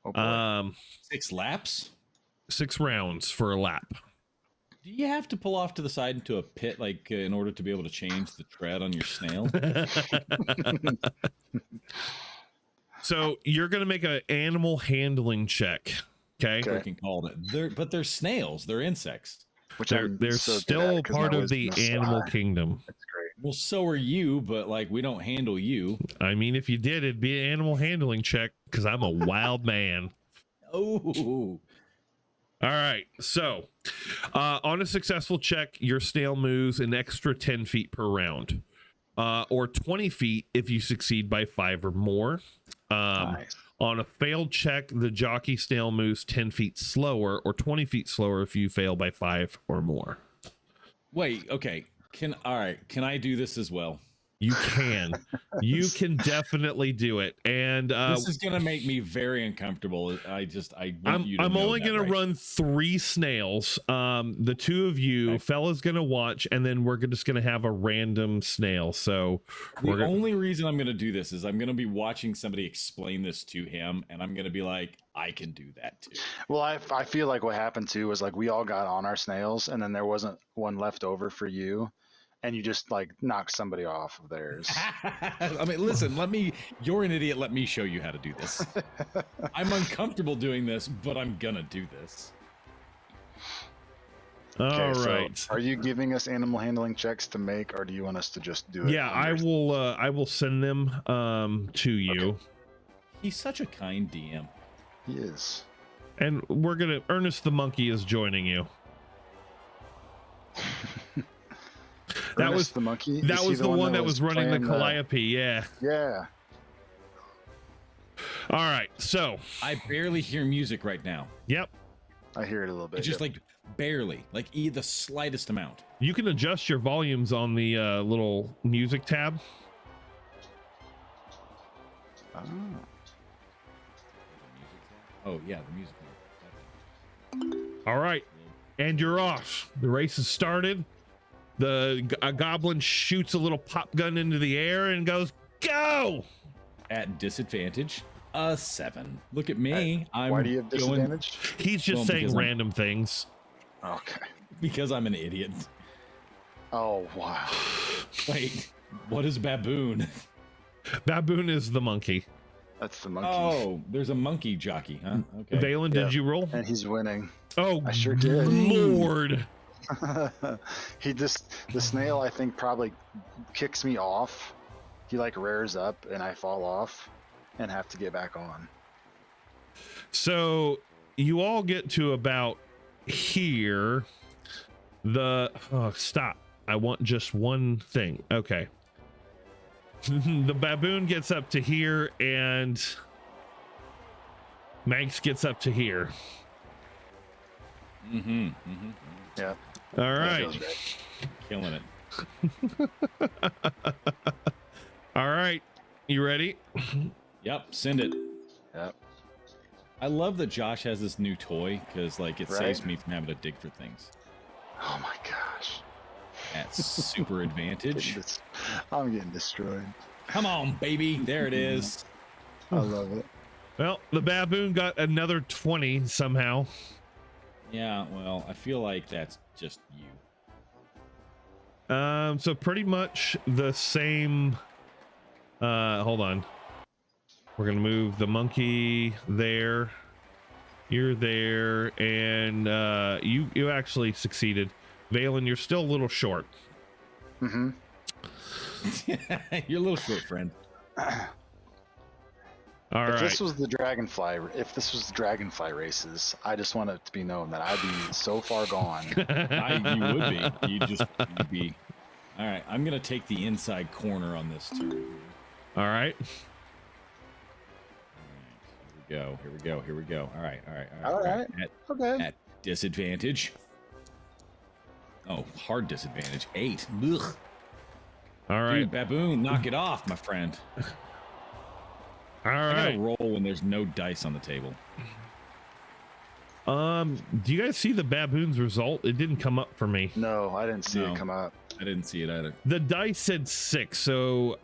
Speaker 3: Oh boy.
Speaker 1: 6 laps?
Speaker 2: 6 rounds for a lap.
Speaker 1: Do you have to pull off to the side into a pit, like in order to be able to change the tread on your snail?
Speaker 2: So, you're going to make an animal handling check. Okay.
Speaker 1: Freaking called it. They're snails. They're insects.
Speaker 3: Which
Speaker 2: They're
Speaker 3: I'm so good
Speaker 2: still
Speaker 3: at 'cause
Speaker 2: part
Speaker 3: my
Speaker 2: of the
Speaker 3: wisdom is so
Speaker 2: animal
Speaker 3: high.
Speaker 2: kingdom.
Speaker 3: That's great.
Speaker 1: Well, so are you, but like we don't handle you.
Speaker 2: I mean, if you did, it'd be an animal handling check because I'm a wild man.
Speaker 1: Oh.
Speaker 2: All right. So, on a successful check, your snail moves an extra 10 feet per round, or 20 feet if you succeed by 5 or more.
Speaker 3: Nice.
Speaker 2: On a failed check, the jockey snail moves 10 feet slower or 20 feet slower if you fail by 5 or more.
Speaker 1: Wait, okay. Can I do this as well?
Speaker 2: You can. You can definitely do it. And
Speaker 1: This is gonna make me very uncomfortable.
Speaker 2: I'm only gonna run 3 snails. The 2 of you,
Speaker 1: Okay.
Speaker 2: fella's gonna watch, and then we're just gonna have a random snail. So
Speaker 1: The only reason I'm gonna do this is I'm gonna be watching somebody explain this to him, and I'm gonna be like, I can do that too.
Speaker 3: Well, I feel like what happened too was like we all got on our snails, and then there wasn't one left over for you, and you just like knocked somebody off of theirs.
Speaker 1: I mean, listen, you're an idiot. Let me show you how to do this. I'm uncomfortable doing this, but I'm gonna do this.
Speaker 2: all
Speaker 3: Okay,
Speaker 2: right.
Speaker 3: So are you giving us animal handling checks to make, or do you want us to just do it?
Speaker 2: Yeah, I will. I will send them to you,
Speaker 3: Okay.
Speaker 1: He's such a kind DM.
Speaker 3: He is.
Speaker 2: and we're gonna. Ernest the monkey is joining you. That
Speaker 3: Ernest
Speaker 2: was
Speaker 3: the monkey.
Speaker 2: That
Speaker 3: Is he
Speaker 2: was the one that was running the
Speaker 3: playing
Speaker 2: Calliope. Yeah.
Speaker 3: Yeah.
Speaker 2: All right. So,
Speaker 1: I barely hear music right now.
Speaker 2: yep.
Speaker 3: I hear it a little bit.
Speaker 1: It's just
Speaker 3: yep.
Speaker 1: like barely, like the slightest amount.
Speaker 2: You can adjust your volumes on the little music tab.
Speaker 3: Oh.
Speaker 1: Oh yeah, the music.
Speaker 2: All right. And you're off. The race has started. A goblin shoots a little pop gun into the air and goes, go!
Speaker 1: At disadvantage, a 7. Look at me. I'm
Speaker 3: Why do you have
Speaker 1: going-
Speaker 3: disadvantage?
Speaker 2: He's just
Speaker 1: Well,
Speaker 2: saying
Speaker 1: because I'm-
Speaker 2: random things.
Speaker 3: Okay.
Speaker 1: Because I'm an idiot.
Speaker 3: Oh wow.
Speaker 1: Wait, what is baboon?
Speaker 2: Baboon is the monkey.
Speaker 3: That's the monkey.
Speaker 1: Oh, there's a monkey jockey, huh? Okay.
Speaker 2: Valen,
Speaker 3: Yeah.
Speaker 2: did you roll?
Speaker 3: And he's winning.
Speaker 2: Oh,
Speaker 3: I sure did.
Speaker 2: Lord.
Speaker 3: The snail I think probably kicks me off. He like rears up and I fall off and have to get back on.
Speaker 2: So you all get to about here. Stop. I want just one thing. Okay. The baboon gets up to here and Manx gets up to here.
Speaker 1: Mm-hmm.
Speaker 3: Yeah.
Speaker 2: All
Speaker 3: that
Speaker 2: right.
Speaker 3: feels right.
Speaker 1: Killing it.
Speaker 2: All right. You ready?
Speaker 1: Yep, send it.
Speaker 3: Yep.
Speaker 1: I love that Josh has this new toy because like it
Speaker 3: Right?
Speaker 1: saves me from having to dig for things.
Speaker 3: Oh my gosh.
Speaker 1: At super advantage.
Speaker 3: I'm getting destroyed.
Speaker 1: Come on, baby. There it is.
Speaker 3: I love it.
Speaker 2: Well, the baboon got another 20 somehow.
Speaker 1: Yeah, well, I feel like that's just you.
Speaker 2: So pretty much the same. Hold on. We're gonna move the monkey there. You're there, and you actually succeeded. Valen, you're still a little short.
Speaker 3: Mm-hmm.
Speaker 1: You're a little short, friend.
Speaker 2: All
Speaker 3: If
Speaker 2: right.
Speaker 3: this was the dragonfly races, I just want it to be known that I'd be so far gone.
Speaker 1: You would be. You'd be. All right, I'm gonna take the inside corner on this turn.
Speaker 2: All right.
Speaker 1: Here we go. All right.
Speaker 3: All right. Okay.
Speaker 1: At disadvantage. Oh, hard disadvantage. 8. Ugh.
Speaker 2: All right.
Speaker 1: Dude, baboon, knock it off, my friend.
Speaker 2: All
Speaker 1: I
Speaker 2: right.
Speaker 1: gotta roll when there's no dice on the table.
Speaker 2: Do you guys see the baboon's result? It didn't come up for me.
Speaker 3: No, I didn't see
Speaker 1: No.
Speaker 3: it come up.
Speaker 1: I didn't see it either.
Speaker 2: The dice said 6, so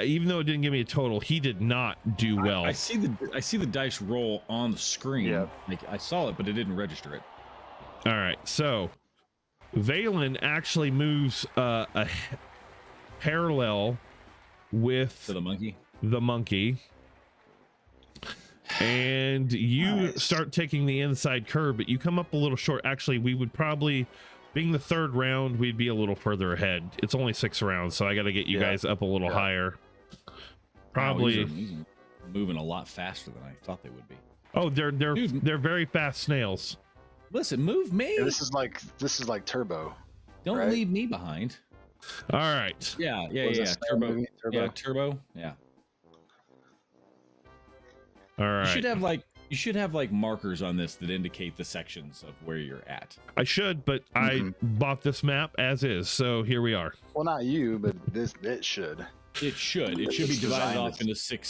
Speaker 2: even though it didn't give me a total, he did not do well.
Speaker 1: I see the dice roll on the screen.
Speaker 3: Yep.
Speaker 1: Like I saw it, but it didn't register it.
Speaker 2: All right, so Valen actually moves parallel with
Speaker 1: To the monkey.
Speaker 2: the monkey, and you
Speaker 3: Nice.
Speaker 2: start taking the inside curve, but you come up a little short. Actually, we would probably, being the third round, we'd be a little further ahead. It's only 6 rounds, so I got to get you
Speaker 3: Yeah.
Speaker 2: guys up a little
Speaker 3: Yeah.
Speaker 2: higher.
Speaker 1: Wow,
Speaker 2: Probably.
Speaker 1: these are moving a lot faster than I thought they would be.
Speaker 2: Oh, they're
Speaker 1: Dude.
Speaker 2: very fast snails.
Speaker 1: Listen, move me.
Speaker 3: Yeah, this is like Turbo.
Speaker 1: Don't
Speaker 3: right?
Speaker 1: leave me behind.
Speaker 2: All right.
Speaker 1: Yeah.
Speaker 3: What was that snail
Speaker 1: Turbo.
Speaker 3: movie? Turbo.
Speaker 1: Yeah, turbo. Yeah.
Speaker 2: All right.
Speaker 1: You should have like markers on this that indicate the sections of where you're at.
Speaker 2: I should, but I bought this map as is, so here we are.
Speaker 3: Well, not you, but it should.
Speaker 1: It should. It should be
Speaker 3: It's
Speaker 1: divided
Speaker 3: designed
Speaker 1: off
Speaker 3: as-
Speaker 1: into six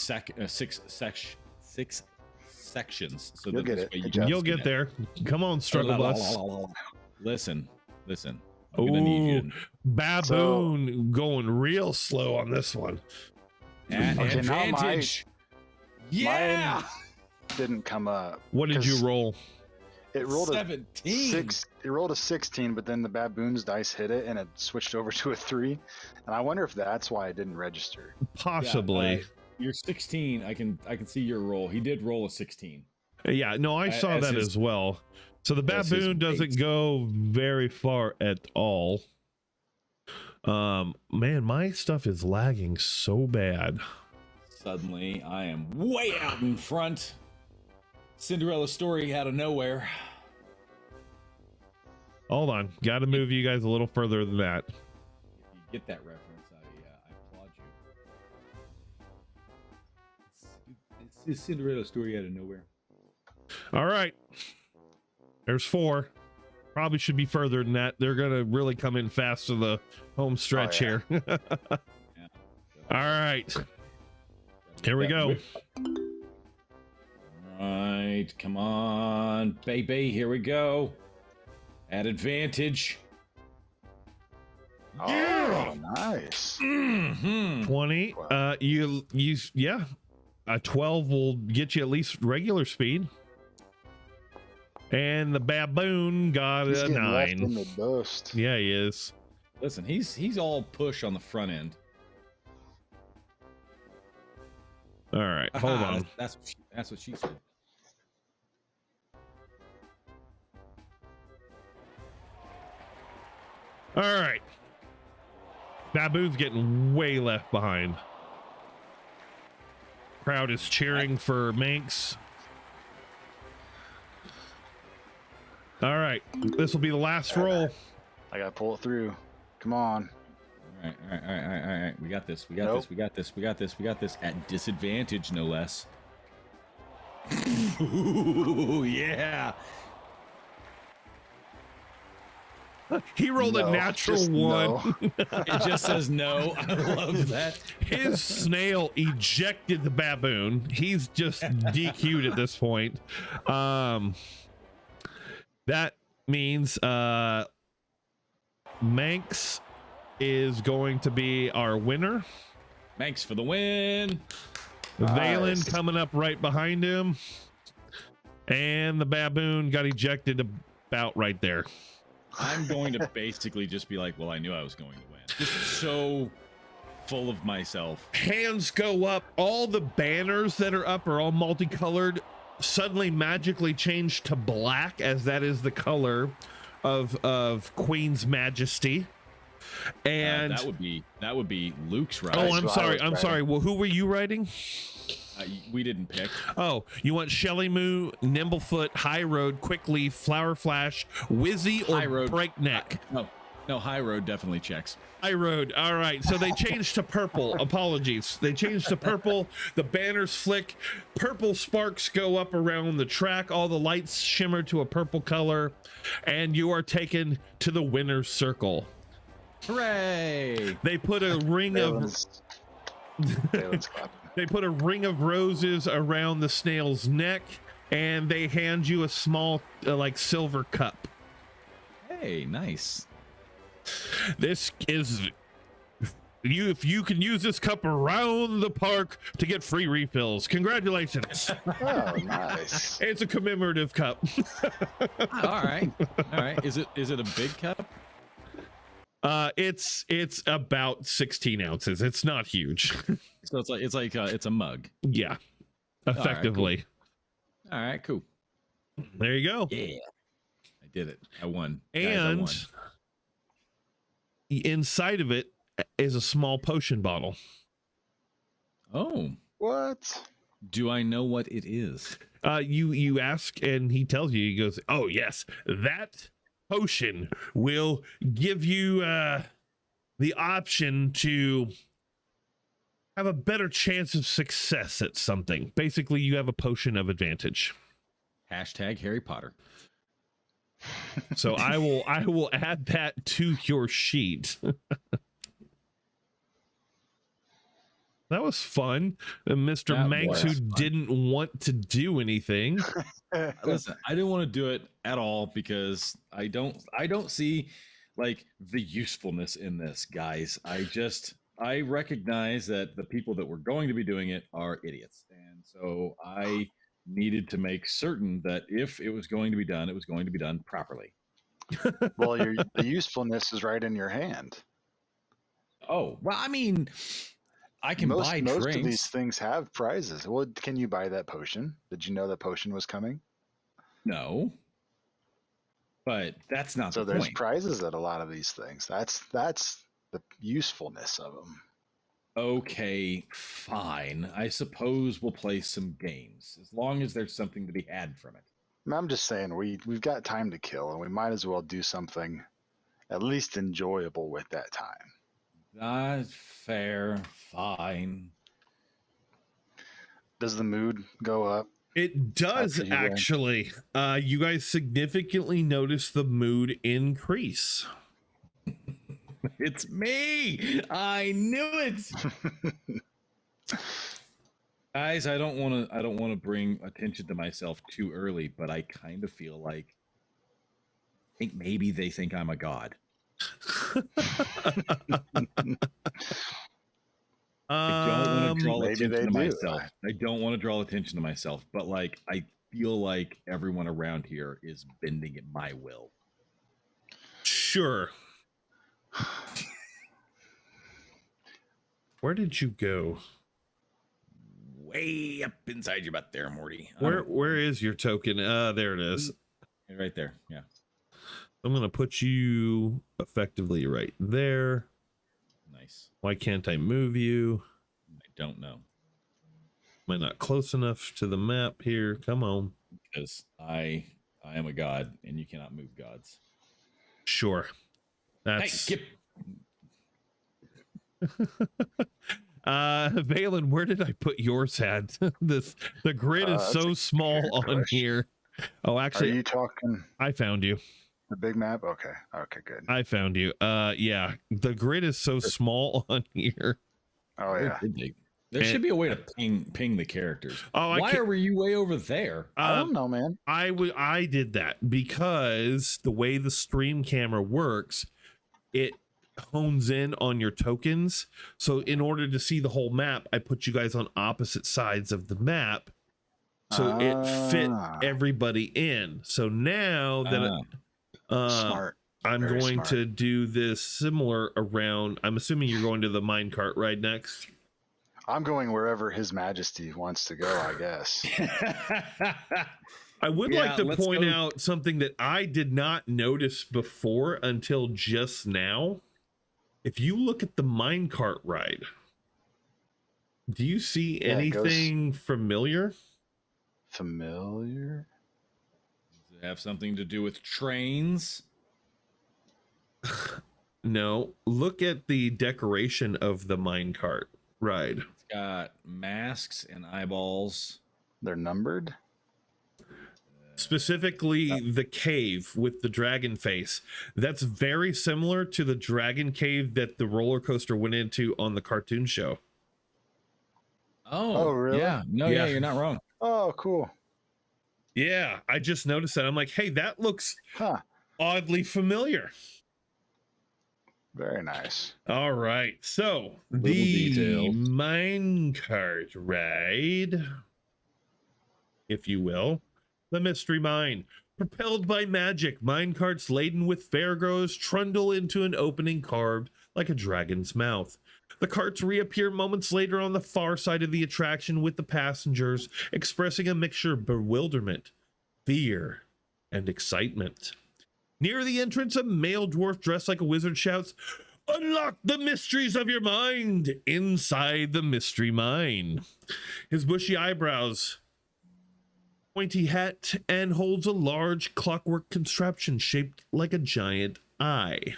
Speaker 1: sections. So
Speaker 3: You'll
Speaker 1: that
Speaker 3: get
Speaker 1: this
Speaker 3: it.
Speaker 1: way
Speaker 3: Good
Speaker 1: you
Speaker 3: job.
Speaker 1: can
Speaker 2: You'll
Speaker 1: see
Speaker 2: get
Speaker 1: that.
Speaker 2: there. Come on, struggle bus.
Speaker 1: Listen. I'm gonna need you.
Speaker 2: Baboon going real slow on this one.
Speaker 1: At
Speaker 3: Okay, now
Speaker 1: advantage. Yeah.
Speaker 3: Didn't come up.
Speaker 2: What did you
Speaker 3: 'Cause
Speaker 2: roll?
Speaker 3: It rolled a
Speaker 1: 17.
Speaker 3: 6. It rolled a 16, but then the baboon's dice hit it, and it switched over to a 3. And I wonder if that's why it didn't register.
Speaker 2: Possibly.
Speaker 1: Yeah, you're 16. I can see your roll. He did roll a 16.
Speaker 2: Yeah, no, I saw
Speaker 1: as
Speaker 2: that
Speaker 1: his-
Speaker 2: as well. So the
Speaker 1: as his
Speaker 2: baboon doesn't
Speaker 1: base.
Speaker 2: go very far at all. Man, my stuff is lagging so bad.
Speaker 1: Suddenly, I am way out in front. Cinderella story out of nowhere.
Speaker 2: Hold on, got to move you guys a little further than that.
Speaker 1: If you get that reference, I applaud you. It's a Cinderella story out of nowhere.
Speaker 2: All right, there's 4. Probably should be further than that. They're gonna really come in fast to the home stretch
Speaker 3: yeah.
Speaker 2: here. All right, here we go.
Speaker 1: Right, come on, baby. Here we go. At advantage.
Speaker 3: Oh, nice.
Speaker 1: Mm-hmm.
Speaker 2: 20.
Speaker 3: Wow.
Speaker 2: Yeah. A 12 will get you at least regular speed. And the baboon got
Speaker 3: He's
Speaker 2: a
Speaker 3: getting left
Speaker 2: 9.
Speaker 3: in the dust.
Speaker 2: Yeah, he is.
Speaker 1: Listen, he's all push on the front end.
Speaker 2: All right, hold
Speaker 1: Aha,
Speaker 2: on.
Speaker 1: That's what she said.
Speaker 2: All right. Baboon's getting way left behind. Crowd is cheering for Manx. All right, this will be the last roll.
Speaker 3: I gotta pull it through. Come on.
Speaker 1: All right. We got this.
Speaker 3: Nope.
Speaker 1: We got this. At disadvantage, no less. Ooh, yeah.
Speaker 2: He rolled a
Speaker 3: No,
Speaker 2: natural
Speaker 3: just
Speaker 2: 1.
Speaker 3: no.
Speaker 1: It just says no. I love that.
Speaker 2: His snail ejected the baboon. He's just DQ'd at this point. That means Manx is going to be our winner.
Speaker 1: Thanks for the win.
Speaker 2: Valen coming up right behind him. And the baboon got ejected about right there.
Speaker 1: I'm going to basically just be like, well, I knew I was going to win. Just so full of myself.
Speaker 2: Hands go up. All the banners that are up are all multicolored. Suddenly magically change to black, as that is the color of Queen's Majesty. And
Speaker 1: that would be Luke's ride.
Speaker 2: Oh, I'm sorry. Well, who were you riding?
Speaker 1: We didn't pick.
Speaker 2: Oh, you want Shelly Moo, Nimblefoot, High Road, Quickleaf, Flower Flash, Wizzy, or Breakneck?
Speaker 1: No, High Road definitely checks.
Speaker 2: High Road. All right. So they changed to purple. Apologies. They changed to purple. The banners flick. Purple sparks go up around the track. All the lights shimmer to a purple color. And you are taken to the winner's circle.
Speaker 1: Hooray!
Speaker 2: They put a ring They put a ring of roses around the snail's neck, and they hand you a small, like, silver cup.
Speaker 1: Hey, nice.
Speaker 2: This is if you can use this cup around the park to get free refills. Congratulations.
Speaker 3: Oh, nice.
Speaker 2: It's a commemorative cup.
Speaker 1: All right. Is it a big cup?
Speaker 2: It's about 16 ounces. It's not huge.
Speaker 1: So it's a mug.
Speaker 2: Yeah, effectively.
Speaker 1: All right, cool.
Speaker 2: There you go.
Speaker 1: Yeah, I did it. I won.
Speaker 2: And
Speaker 1: Guys, I won.
Speaker 2: Inside of it is a small potion bottle.
Speaker 1: Oh,
Speaker 3: what?
Speaker 2: Do I know what it is? You ask, and he tells you. He goes, "Oh yes, that potion will give you the option to have a better chance of success at something. Basically, you have a potion of advantage."
Speaker 1: Hashtag Harry Potter.
Speaker 2: So I will add that to your sheet. That was fun. Mr. Manx, who didn't want to do anything.
Speaker 1: Listen, I didn't want to do it at all because I don't see like the usefulness in this, guys. I recognize that the people that were going to be doing it are idiots. And so I needed to make certain that if it was going to be done, it was going to be done properly.
Speaker 3: Well, the usefulness is right in your hand.
Speaker 1: Oh, well, I mean, I can buy
Speaker 3: most
Speaker 1: drinks.
Speaker 3: of these things have prizes. Well, can you buy that potion? Did you know that potion was coming?
Speaker 1: No. But that's not
Speaker 3: so
Speaker 1: the
Speaker 3: there's
Speaker 1: point.
Speaker 3: Prizes at a lot of these things. That's the usefulness of them.
Speaker 1: Okay, fine. I suppose we'll play some games as long as there's something to be had from it.
Speaker 3: I'm just saying we've got time to kill, and we might as well do something at least enjoyable with that time.
Speaker 1: That's fair. Fine.
Speaker 3: Does the mood go up?
Speaker 2: It does, actually. You guys significantly notice the mood increase.
Speaker 1: It's me. I knew it. Guys, I don't want to bring attention to myself too early, but I kind of feel like I think maybe they think I'm a god. I don't want to draw attention to myself. I don't want to draw attention to myself, but like I feel like everyone around here is bending at my will.
Speaker 2: Sure. Where did you go?
Speaker 1: Way up inside your butt there, Morty.
Speaker 2: Where is your token? There it is.
Speaker 1: Right there. Yeah.
Speaker 2: I'm going to put you effectively right there.
Speaker 1: Nice.
Speaker 2: Why can't I move you?
Speaker 1: I don't know.
Speaker 2: Am I not close enough to the map here? Come on.
Speaker 1: Because I am a god and you cannot move gods.
Speaker 2: Sure. That's
Speaker 1: hey,
Speaker 2: Valen, where did I put yours at? The grid is so small on here. Oh, actually,
Speaker 3: are you talking?
Speaker 2: I found you.
Speaker 3: The big map? Okay, good.
Speaker 2: I found you. Yeah, the grid is so small on here.
Speaker 3: Oh yeah.
Speaker 1: There should be a way to ping the characters.
Speaker 2: Oh,
Speaker 1: why were you way over there?
Speaker 3: I don't know, man.
Speaker 2: I did that because the way the stream camera works, it hones in on your tokens. So in order to see the whole map, I put you guys on opposite sides of the map. So it fit everybody in. So now that
Speaker 3: smart.
Speaker 2: I'm
Speaker 3: Very
Speaker 2: going
Speaker 3: smart.
Speaker 2: to do this similar around. I'm assuming you're going to the minecart ride next.
Speaker 3: I'm going wherever His Majesty wants to go, I guess.
Speaker 2: I would like to
Speaker 1: let's
Speaker 2: point
Speaker 1: go.
Speaker 2: out something that I did not notice before until just now. If you look at the minecart ride, do you see
Speaker 3: Yeah, it goes-
Speaker 2: anything familiar?
Speaker 3: Familiar?
Speaker 1: Does it have something to do with trains?
Speaker 2: No. Look at the decoration of the minecart ride.
Speaker 1: It's got masks and eyeballs.
Speaker 3: They're numbered?
Speaker 2: Specifically the cave with the dragon face. That's very similar to the dragon cave that the roller coaster went into on the cartoon show.
Speaker 1: Oh,
Speaker 3: really?
Speaker 1: Yeah. No,
Speaker 2: Yeah.
Speaker 1: yeah, you're not wrong.
Speaker 3: Oh, cool.
Speaker 2: Yeah, I just noticed that. I'm like, hey, that looks
Speaker 3: Huh.
Speaker 2: oddly familiar.
Speaker 3: Very nice.
Speaker 2: All right. So
Speaker 1: Little
Speaker 2: the
Speaker 1: details.
Speaker 2: minecart ride, if you will, the mystery mine. Propelled by magic, minecarts laden with fairgoers trundle into an opening carved like a dragon's mouth. The carts reappear moments later on the far side of the attraction with the passengers expressing a mixture of bewilderment, fear, and excitement. Near the entrance, a male dwarf dressed like a wizard shouts, "Unlock the mysteries of your mind inside the mystery mine." His bushy eyebrows, pointy hat, and holds a large clockwork contraption shaped like a giant eye.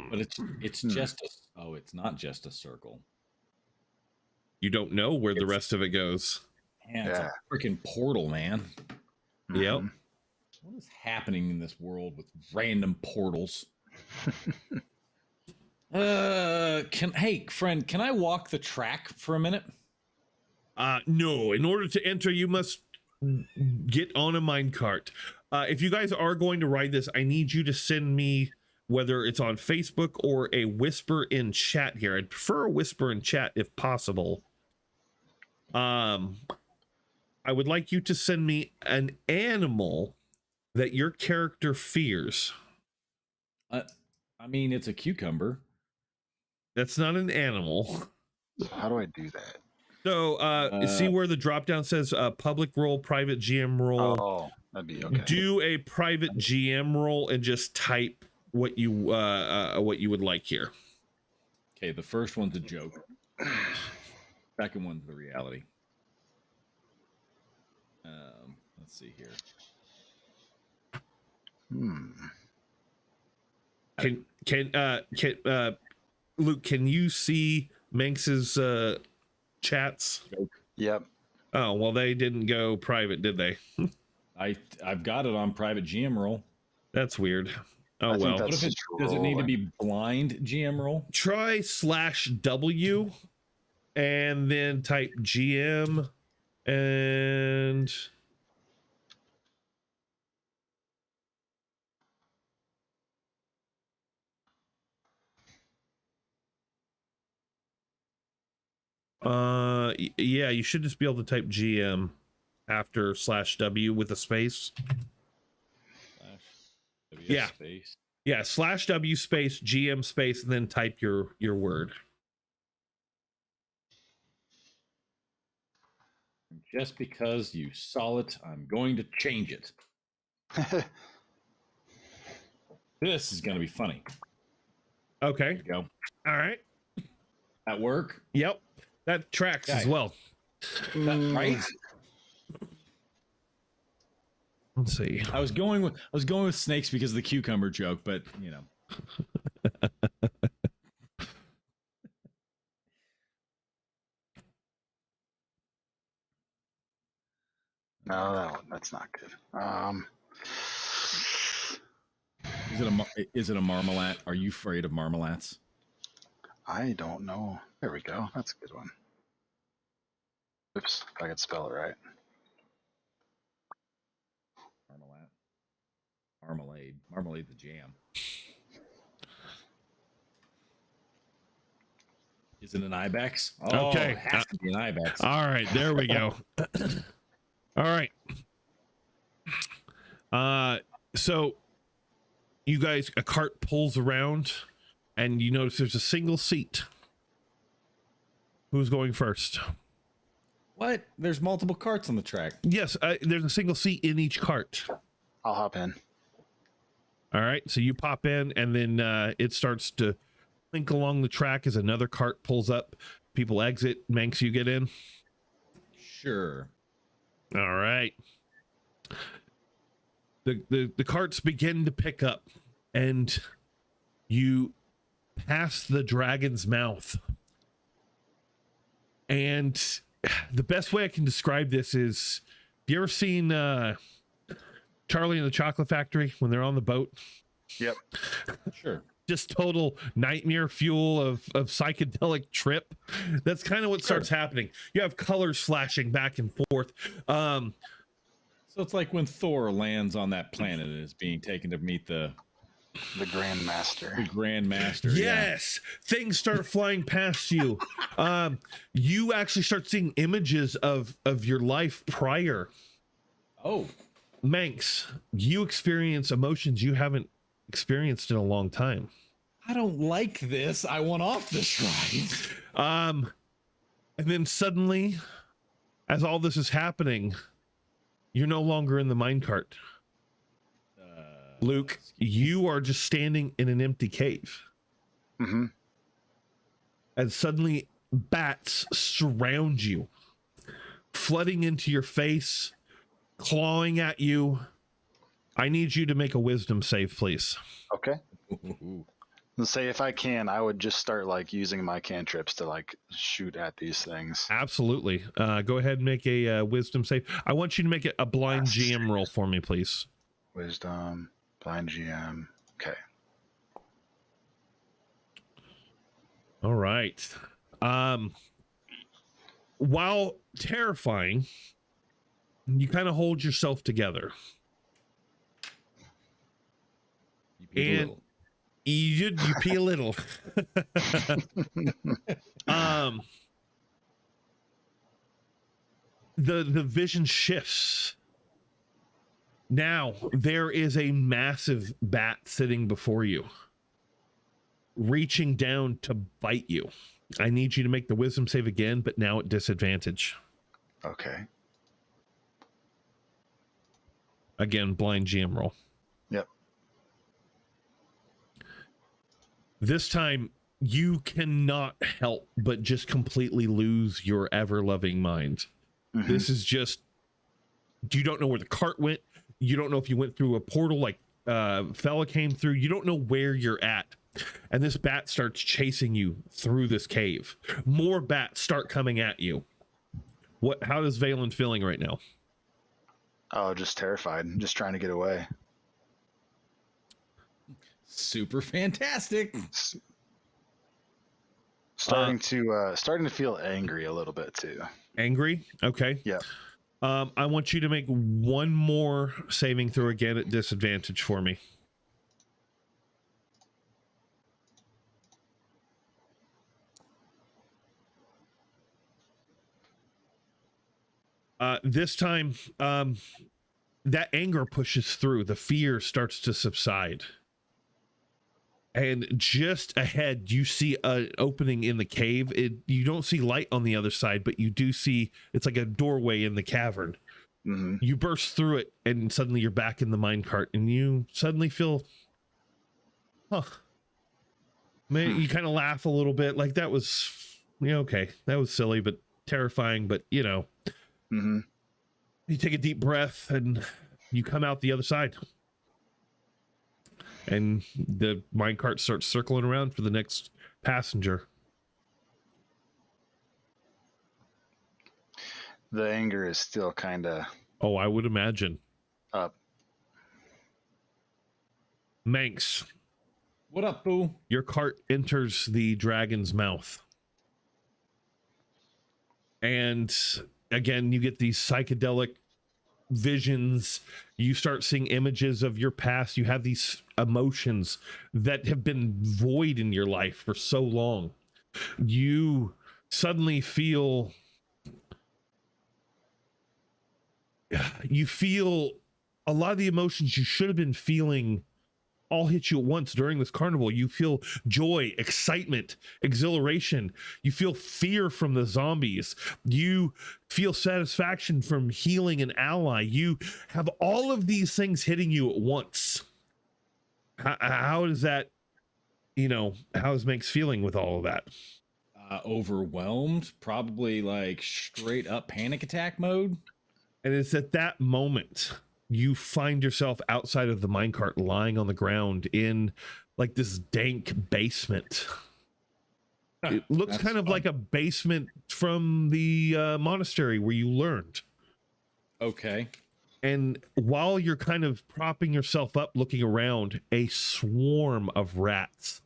Speaker 1: But it's just it's not just a circle.
Speaker 2: You don't know where the
Speaker 1: It's-
Speaker 2: rest of it goes.
Speaker 1: Man, it's
Speaker 3: Yeah.
Speaker 1: a freaking portal, man.
Speaker 2: Yep.
Speaker 3: Mhm.
Speaker 1: What is happening in this world with random portals? Hey, friend, can I walk the track for a minute?
Speaker 2: No, in order to enter, you must get on a minecart. If you guys are going to ride this, I need you to send me, whether it's on Facebook or a whisper in chat here. I'd prefer a whisper in chat if possible. I would like you to send me an animal that your character fears.
Speaker 1: I mean, it's a cucumber.
Speaker 2: That's not an animal.
Speaker 3: How do I do that?
Speaker 2: So see where the drop down says public role, private GM role.
Speaker 3: Oh, that'd be okay.
Speaker 2: Do a private GM role and just type what you would like here.
Speaker 1: Okay, the first one's a joke. Second one's the reality. Let's see here.
Speaker 2: Can Luke, can you see Manx's chats?
Speaker 3: Yep.
Speaker 2: Oh, well, they didn't go private, did they?
Speaker 1: I've got it on private GM roll.
Speaker 2: That's weird. Oh,
Speaker 3: I think
Speaker 2: well.
Speaker 1: What
Speaker 3: that's
Speaker 1: if it does it need to
Speaker 3: trolling.
Speaker 1: be blind GM roll?
Speaker 2: Try /W and then type GM and yeah, you should just be able to type GM after /W with a space. Yeah.
Speaker 1: Space.
Speaker 2: Yeah, /W space GM space and then type your word.
Speaker 1: Just because you saw it, I'm going to change it. This is going to be funny.
Speaker 2: Okay.
Speaker 1: There you go.
Speaker 2: All right.
Speaker 1: At work,
Speaker 2: Yep. That tracks as
Speaker 1: Yeah.
Speaker 2: well.
Speaker 1: right?
Speaker 2: Let's see.
Speaker 1: I was going with snakes because of the cucumber joke, but you know.
Speaker 3: No, that's not good.
Speaker 1: Is it a marmalade? Are you afraid of marmalades?
Speaker 3: I don't know. There we go. That's a good one. Oops, if I could spell it right.
Speaker 1: Marmalade. Marmalade the jam. Is it an ibex? Oh,
Speaker 2: Okay.
Speaker 1: it has to be an ibex.
Speaker 2: All right, there we go. All right. So you guys, a cart pulls around and you notice there's a single seat. Who's going first?
Speaker 1: What? There's multiple carts on the track.
Speaker 2: Yes, there's a single seat in each cart.
Speaker 3: I'll hop in.
Speaker 2: All right, so you pop in and then it starts to clink along the track as another cart pulls up. People exit. Manx, you get in?
Speaker 1: Sure.
Speaker 2: All right. The carts begin to pick up and you pass the dragon's mouth. And the best way I can describe this is, have you ever seen Charlie and the Chocolate Factory when they're on the boat?
Speaker 3: Yep.
Speaker 1: Sure.
Speaker 2: Just total nightmare fuel of psychedelic trip. That's kind of what starts happening. You have colors flashing back and forth.
Speaker 1: So it's like when Thor lands on that planet and is being taken to meet the
Speaker 3: Grand Master.
Speaker 1: Grand Master.
Speaker 2: Yes, things start flying past you. You actually start seeing images of your life prior.
Speaker 1: Oh,
Speaker 2: Manx, you experience emotions you haven't experienced in a long time.
Speaker 1: I don't like this. I want off this ride.
Speaker 2: And then suddenly, as all this is happening, you're no longer in the minecart. Luke, you are just standing in an empty cave.
Speaker 3: Mm-hmm.
Speaker 2: And suddenly bats surround you, flooding into your face, clawing at you. I need you to make a wisdom save, please.
Speaker 3: Okay. Let's say if I can, I would just start like using my cantrips to like shoot at these things.
Speaker 2: Absolutely. Go ahead and make a wisdom save. I want you to make it a blind GM roll for me, please.
Speaker 3: Wisdom, blind GM. Okay.
Speaker 2: All right. While terrifying, you kind of hold yourself together. And you pee a little. The vision shifts. Now there is a massive bat sitting before you, reaching down to bite you. I need you to make the wisdom save again, but now at disadvantage.
Speaker 3: Okay.
Speaker 2: Again, blind GM roll.
Speaker 3: Yep.
Speaker 2: This time, you cannot help but just completely lose your ever-loving mind. Mm-hmm. This is just, you don't know where the cart went. You don't know if you went through a portal like fella came through. You don't know where you're at. And this bat starts chasing you through this cave. More bats start coming at you. How is Valen feeling right now?
Speaker 3: Oh, just terrified. Just trying to get away.
Speaker 1: Super fantastic.
Speaker 3: Starting to feel angry a little bit too.
Speaker 2: Angry? Okay.
Speaker 3: Yeah.
Speaker 2: I want you to make one more saving throw again at disadvantage for me. This time, that anger pushes through. The fear starts to subside. And just ahead, you see an opening in the cave. You don't see light on the other side, but you do see it's like a doorway in the cavern. Mm-hmm. You burst through it, and suddenly you're back in the minecart, and you suddenly feel, man, you kind of laugh a little bit. Like that was, okay, that was silly, but terrifying, but
Speaker 3: Mm-hmm.
Speaker 2: You take a deep breath and you come out the other side. And the minecart starts circling around for the next passenger.
Speaker 3: The anger is still kind of...
Speaker 2: Oh, I would imagine.
Speaker 3: Up.
Speaker 2: Manx.
Speaker 1: What up, boo?
Speaker 2: Your cart enters the dragon's mouth. And again, you get these psychedelic visions. You start seeing images of your past. You have these emotions that have been void in your life for so long. You suddenly feel a lot of the emotions you should have been feeling all hit you at once during this carnival. You feel joy, excitement, exhilaration. You feel fear from the zombies. You feel satisfaction from healing an ally. You have all of these things hitting you at once. How is that, how is Manx feeling with all of that?
Speaker 1: Overwhelmed, probably like straight up panic attack mode.
Speaker 2: And it's at that moment you find yourself outside of the minecart, lying on the ground in like this dank basement. It looks kind of
Speaker 1: fun.
Speaker 2: like a basement from the monastery where you learned.
Speaker 1: Okay.
Speaker 2: And while you're kind of propping yourself up, looking around, a swarm of rats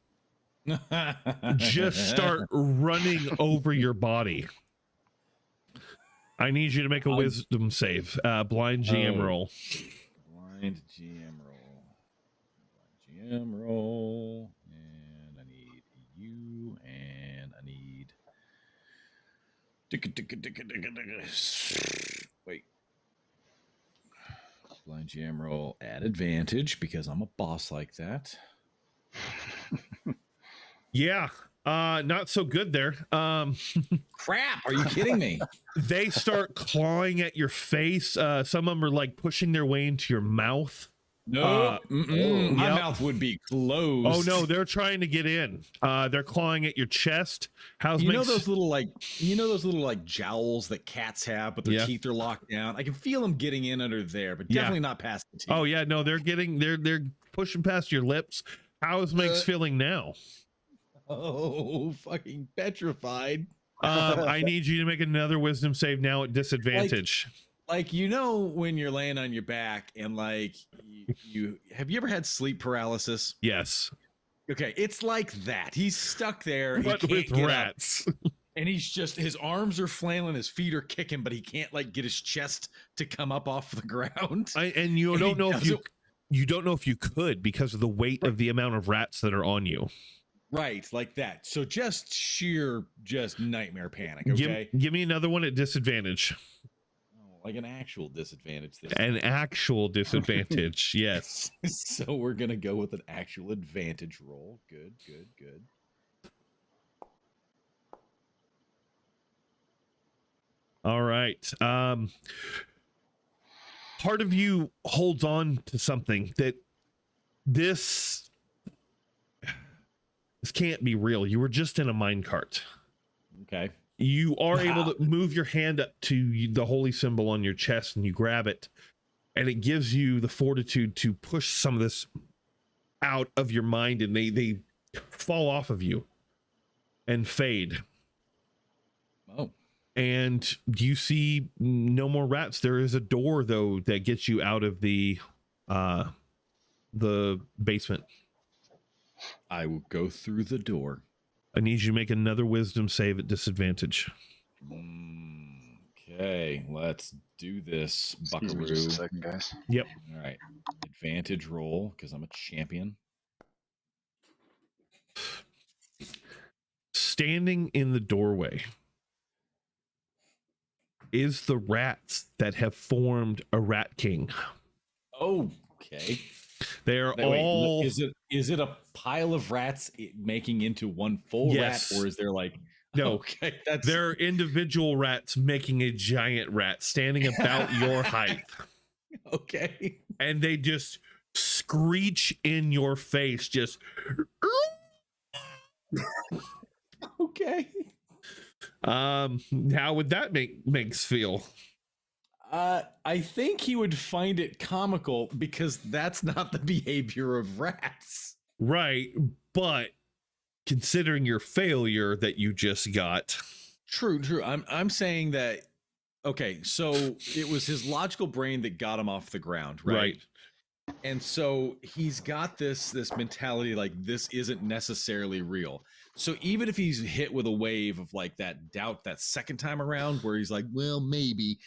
Speaker 2: just start running over your body. I need you to make a wisdom save. Blind GM roll.
Speaker 1: Blind GM roll. Blind GM roll. And I need you, and I need... Wait. Blind GM roll at advantage, because I'm a boss like that.
Speaker 2: Yeah. Not so good there.
Speaker 1: Crap, are you kidding me?
Speaker 2: They start clawing at your face. Some of them are like pushing their way into your mouth.
Speaker 1: No, my
Speaker 2: Yep.
Speaker 1: mouth would be closed.
Speaker 2: Oh no, they're trying to get in. They're clawing at your chest.
Speaker 1: You know those little like jowls that cats have, but their teeth are locked down. I can feel them getting in under there, but definitely not past the teeth.
Speaker 2: Oh yeah, no, they're pushing past your lips. How is Mike's feeling now?
Speaker 1: Oh, fucking petrified.
Speaker 2: I need you to make another wisdom save now at disadvantage.
Speaker 1: Like when you're laying on your back and like you have you ever had sleep paralysis?
Speaker 2: Yes.
Speaker 1: Okay, it's like that. He's stuck there,
Speaker 2: but with rats.
Speaker 1: And his arms are flailing, his feet are kicking, but he can't like get his chest to come up off the ground.
Speaker 2: You don't know if you could because of the weight of the amount of rats that are on you.
Speaker 1: Right, like that. So just sheer nightmare panic, okay?
Speaker 2: Give me another one at disadvantage.
Speaker 1: Oh, like an actual disadvantage.
Speaker 2: An actual disadvantage, yes.
Speaker 1: So we're going to go with an actual advantage roll. Good.
Speaker 2: All right. Part of you holds on to something that this can't be real. You were just in a minecart.
Speaker 1: Okay.
Speaker 2: You are able to move your hand up to the holy symbol on your chest and you grab it, and it gives you the fortitude to push some of this out of your mind, and they fall off of you and fade.
Speaker 1: Oh.
Speaker 2: And you see no more rats. There is a door though that gets you out of the basement.
Speaker 1: I will go through the door.
Speaker 2: I need you to make another wisdom save at disadvantage.
Speaker 1: Okay, let's do this, buckaroo.
Speaker 3: Just a second, guys.
Speaker 2: Yep.
Speaker 1: All right. Advantage roll, because I'm a champion.
Speaker 2: Standing in the doorway is the rats that have formed a rat king.
Speaker 1: Oh, okay.
Speaker 2: They're
Speaker 1: all. Is it a pile of rats making into one full rat, or is there like
Speaker 2: no?
Speaker 1: Okay,
Speaker 2: they're individual rats making a giant rat standing about your height.
Speaker 1: Okay,
Speaker 2: and they just screech in your face, just.
Speaker 1: Okay.
Speaker 2: How would that make Minx feel?
Speaker 1: I think he would find it comical because that's not the behavior of rats.
Speaker 2: Right, but considering your failure that you just got.
Speaker 1: True. I'm saying that, okay, so it was his logical brain that got him off the ground, right? And so he's got this mentality like this isn't necessarily real. So even if he's hit with a wave of like that doubt that second time around where he's like, well, maybe,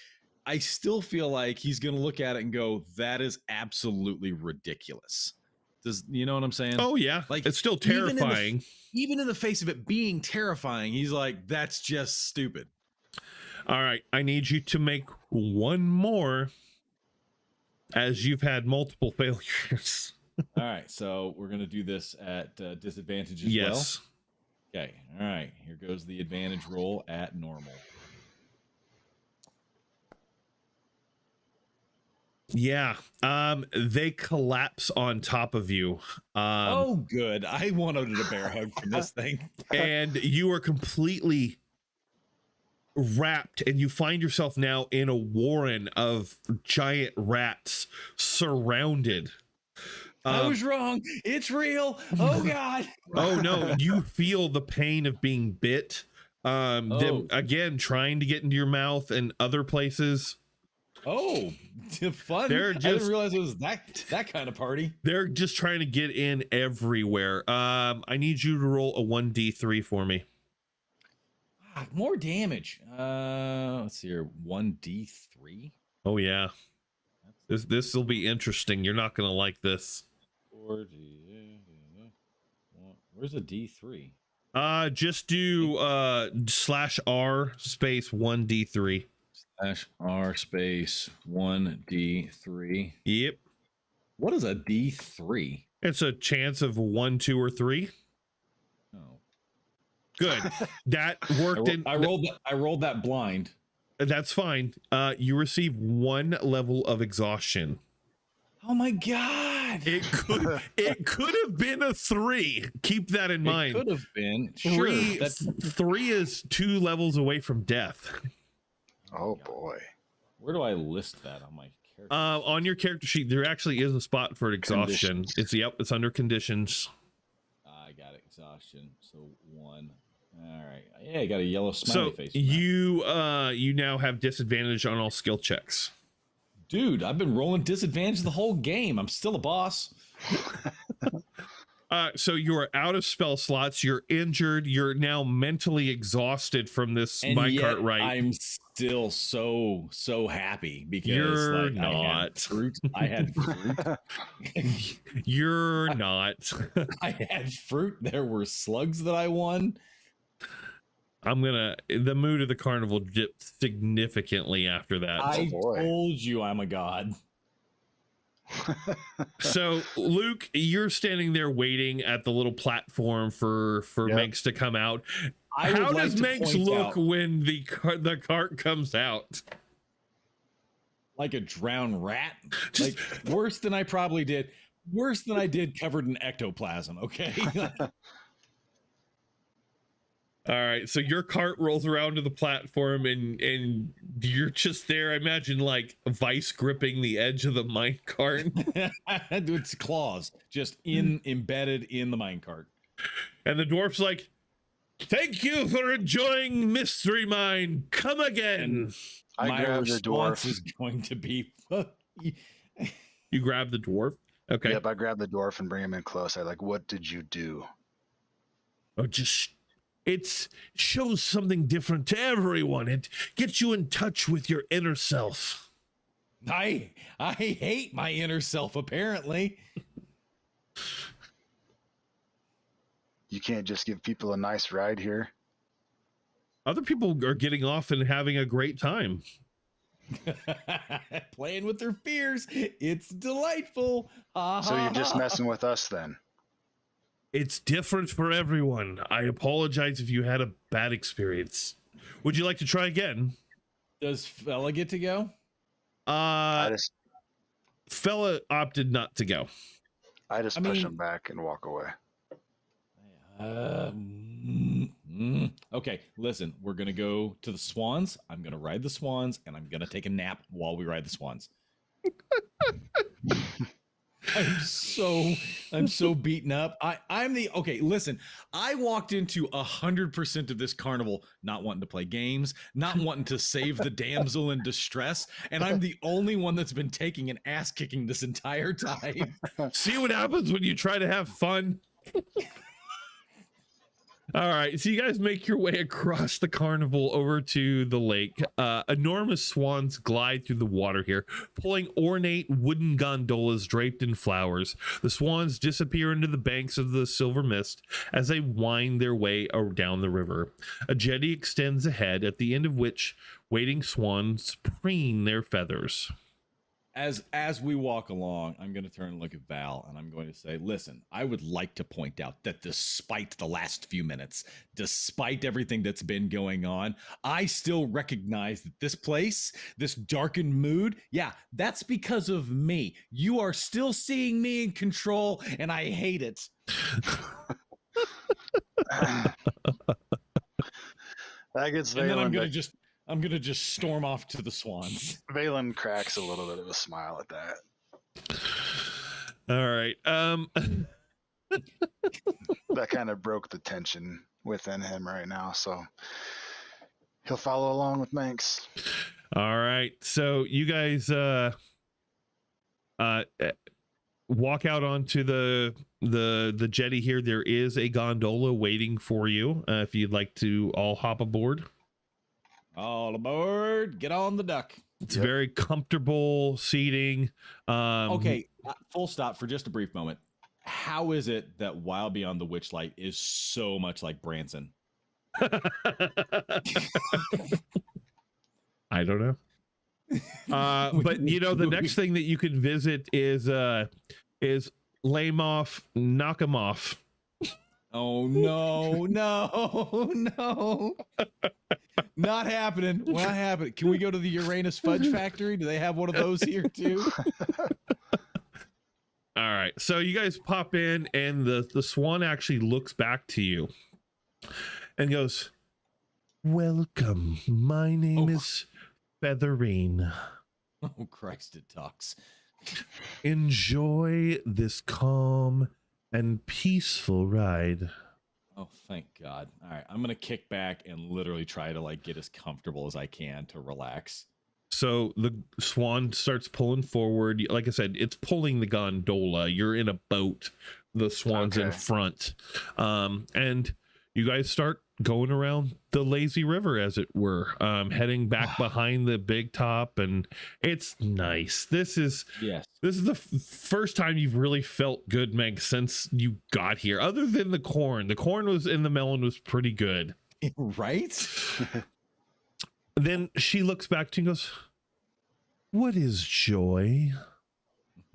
Speaker 1: I still feel like he's going to look at it and go, that is absolutely ridiculous. Does you know what I'm saying?
Speaker 2: Oh yeah,
Speaker 1: Like,
Speaker 2: it's still terrifying.
Speaker 1: Even in the face of it being terrifying, he's like, that's just stupid.
Speaker 2: All right, I need you to make one more, as you've had multiple failures.
Speaker 1: All right, so we're going to do this at disadvantage as
Speaker 2: Yes.
Speaker 1: well. Okay, all right, here goes the advantage roll at normal.
Speaker 2: Yeah, they collapse on top of you.
Speaker 1: Oh, good. I wanted a bear hug from this thing.
Speaker 2: And you are completely wrapped, and you find yourself now in a warren of giant rats surrounded.
Speaker 1: I was wrong. It's real. Oh God.
Speaker 2: Oh no, you feel the pain of being bit. Them again trying to get into your mouth and other places.
Speaker 1: Oh, fun.
Speaker 2: They're
Speaker 1: I didn't realize it was that kind of party.
Speaker 2: They're just trying to get in everywhere. I need you to roll a 1d3 for me.
Speaker 1: More damage. Let's see here. 1d3.
Speaker 2: Oh yeah. This will be interesting. You're not gonna like this.
Speaker 1: 4d. Where's a d3?
Speaker 2: Just do /r space 1d3.
Speaker 1: /r space 1d3.
Speaker 2: Yep.
Speaker 1: What is a d3?
Speaker 2: It's a chance of 1, 2, or 3.
Speaker 1: Oh,
Speaker 2: Good. That worked.
Speaker 1: I rolled that blind.
Speaker 2: That's fine. You receive 1 level of exhaustion.
Speaker 1: Oh my God!
Speaker 2: It could have been a 3. Keep that in mind.
Speaker 1: Could have been.
Speaker 2: Three,
Speaker 1: Sure.
Speaker 2: 3 is 2 levels away from death.
Speaker 3: Oh boy.
Speaker 1: Where do I list that on my character?
Speaker 2: On your character sheet, there actually is a spot for exhaustion.
Speaker 3: Conditions.
Speaker 2: It's under conditions.
Speaker 1: I got exhaustion. So 1. All right. Yeah, I got a yellow
Speaker 2: So
Speaker 1: smiley face.
Speaker 2: you now have disadvantage on all skill checks.
Speaker 1: Dude, I've been rolling disadvantage the whole game. I'm still a boss.
Speaker 2: So you're out of spell slots. You're injured. You're now mentally exhausted from this
Speaker 1: And
Speaker 2: minecart
Speaker 1: yet
Speaker 2: ride.
Speaker 1: I'm still so happy because
Speaker 2: You're
Speaker 1: like,
Speaker 2: not.
Speaker 1: I had fruit.
Speaker 2: You're not.
Speaker 1: I had fruit. There were slugs that I won.
Speaker 2: The mood of the carnival dipped significantly after that.
Speaker 1: I
Speaker 3: boy.
Speaker 1: told you I'm a god.
Speaker 2: So Luke, you're standing there waiting at the little platform for
Speaker 3: Yep.
Speaker 2: Manx to come out.
Speaker 1: I would
Speaker 2: How
Speaker 1: like
Speaker 2: does
Speaker 1: to
Speaker 2: Manx
Speaker 1: point
Speaker 2: look
Speaker 1: out,
Speaker 2: when the cart comes out?
Speaker 1: like a drowned rat? Like worse than I probably did. Worse than I did covered in ectoplasm, okay?
Speaker 2: All right, so your cart rolls around to the platform and you're just there. I imagine like vice gripping the edge of the mine cart.
Speaker 1: It's claws just embedded in the minecart.
Speaker 2: And the dwarf's like, "Thank you for enjoying Mystery Mine. Come again."
Speaker 3: I
Speaker 1: My
Speaker 3: grabbed the
Speaker 1: response
Speaker 3: dwarf.
Speaker 1: is going to be
Speaker 2: You grab the dwarf. Okay.
Speaker 3: Yep, I grab the dwarf and bring him in close. I like, what did you do?
Speaker 2: Oh, it shows something different to everyone. It gets you in touch with your inner self.
Speaker 1: I hate my inner self, apparently.
Speaker 3: You can't just give people a nice ride here.
Speaker 2: Other people are getting off and having a great time.
Speaker 1: Playing with their fears. It's delightful.
Speaker 3: So you're just messing with us then?
Speaker 2: It's different for everyone. I apologize if you had a bad experience. Would you like to try again?
Speaker 1: Does fella get to go?
Speaker 2: Fella opted not to go.
Speaker 3: I just push him back and walk away.
Speaker 1: Okay, listen, we're gonna go to the swans. I'm gonna ride the swans, and I'm gonna take a nap while we ride the swans. I'm so beaten up. Okay, listen, I walked into 100% of this carnival not wanting to play games, not wanting to save the damsel in distress, and I'm the only one that's been taking an ass kicking this entire time.
Speaker 2: See what happens when you try to have fun. All right, so you guys make your way across the carnival over to the lake. Enormous swans glide through the water here, pulling ornate wooden gondolas draped in flowers. The swans disappear into the banks of the silver mist as they wind their way down the river. A jetty extends ahead, at the end of which waiting swans preen their feathers.
Speaker 1: As we walk along, I'm going to turn and look at Val, and I'm going to say, listen, I would like to point out that despite the last few minutes, despite everything that's been going on, I still recognize that this place, this darkened mood, yeah, that's because of me. You are still seeing me in control, and I hate it.
Speaker 3: That gets
Speaker 1: And then
Speaker 3: Valen.
Speaker 1: I'm gonna just storm off to the swans.
Speaker 3: Valen cracks a little bit of a smile at that.
Speaker 2: All right.
Speaker 3: That kind of broke the tension within him right now, so he'll follow along with Manx.
Speaker 2: All right. So you guys walk out onto the jetty here. There is a gondola waiting for you if you'd like to all hop aboard.
Speaker 1: All aboard, get on the duck.
Speaker 2: It's very comfortable seating.
Speaker 1: Okay, full stop for just a brief moment. How is it that Wild Beyond the Witchlight is so much like Branson?
Speaker 2: I don't know. But you know, the next thing that you could visit is lame off, knock 'em off.
Speaker 1: Oh no, no. Not happening. Not happening. Can we go to the Uranus Fudge Factory? Do they have one of those here too?
Speaker 2: All right. So you guys pop in, and the swan actually looks back to you and goes, "Welcome. My name is Featherine.
Speaker 1: Oh Christ, it talks.
Speaker 2: Enjoy this calm and peaceful ride."
Speaker 1: Oh, thank God. All right. I'm going to kick back and literally try to like get as comfortable as I can to relax.
Speaker 2: So the swan starts pulling forward. Like I said, it's pulling the gondola. You're in a boat. The swan's in front. And you guys start going around the lazy river, as it were, heading back behind the big top. And it's nice. This is the first time you've really felt good, Meg, since you got here, other than the corn. The corn was in the melon was pretty good.
Speaker 1: Right?
Speaker 2: Then she looks back to you and goes, "What is joy?"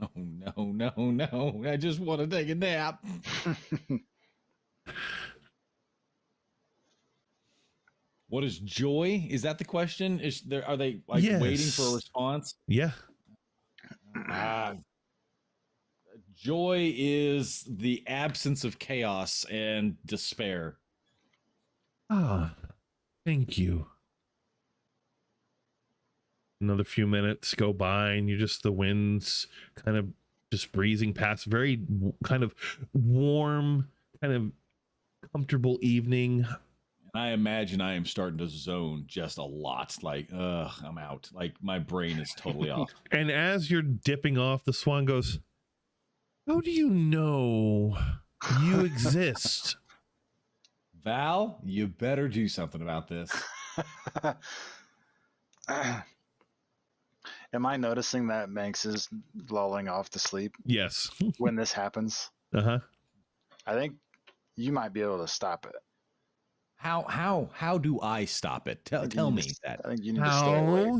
Speaker 1: Oh, no. I just want to take a nap. What is joy? Is that the question? Are they like waiting for a response?
Speaker 2: Yeah.
Speaker 1: Joy is the absence of chaos and despair.
Speaker 2: Ah, thank you. Another few minutes go by, and the wind's kind of just breezing past. Very kind of warm, kind of comfortable evening.
Speaker 1: And I imagine I am starting to zone just a lot. Like, I'm out. Like, my brain is totally off.
Speaker 2: And as you're dipping off, the swan goes, "How do you know you exist?"
Speaker 1: Val, you better do something about this.
Speaker 3: Am I noticing that Manx is lulling off to sleep?
Speaker 2: Yes.
Speaker 3: When this happens?
Speaker 2: Uh-huh.
Speaker 3: I think you might be able to stop it.
Speaker 1: How do I stop it? Tell me that.
Speaker 3: I think you need to stay awake.
Speaker 2: How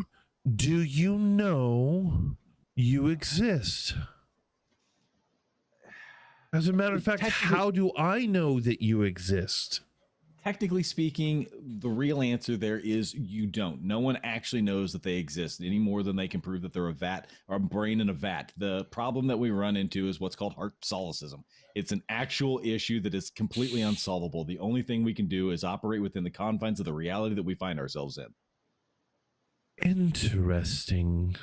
Speaker 2: do you know you exist? As a matter of fact, how do I know that you exist?
Speaker 1: Technically speaking, the real answer there is you don't. No one actually knows that they exist any more than they can prove that they're a vat or a brain in a vat. The problem that we run into is what's called heart solicism. It's an actual issue that is completely unsolvable. The only thing we can do is operate within the confines of the reality that we find ourselves in.
Speaker 2: Interesting.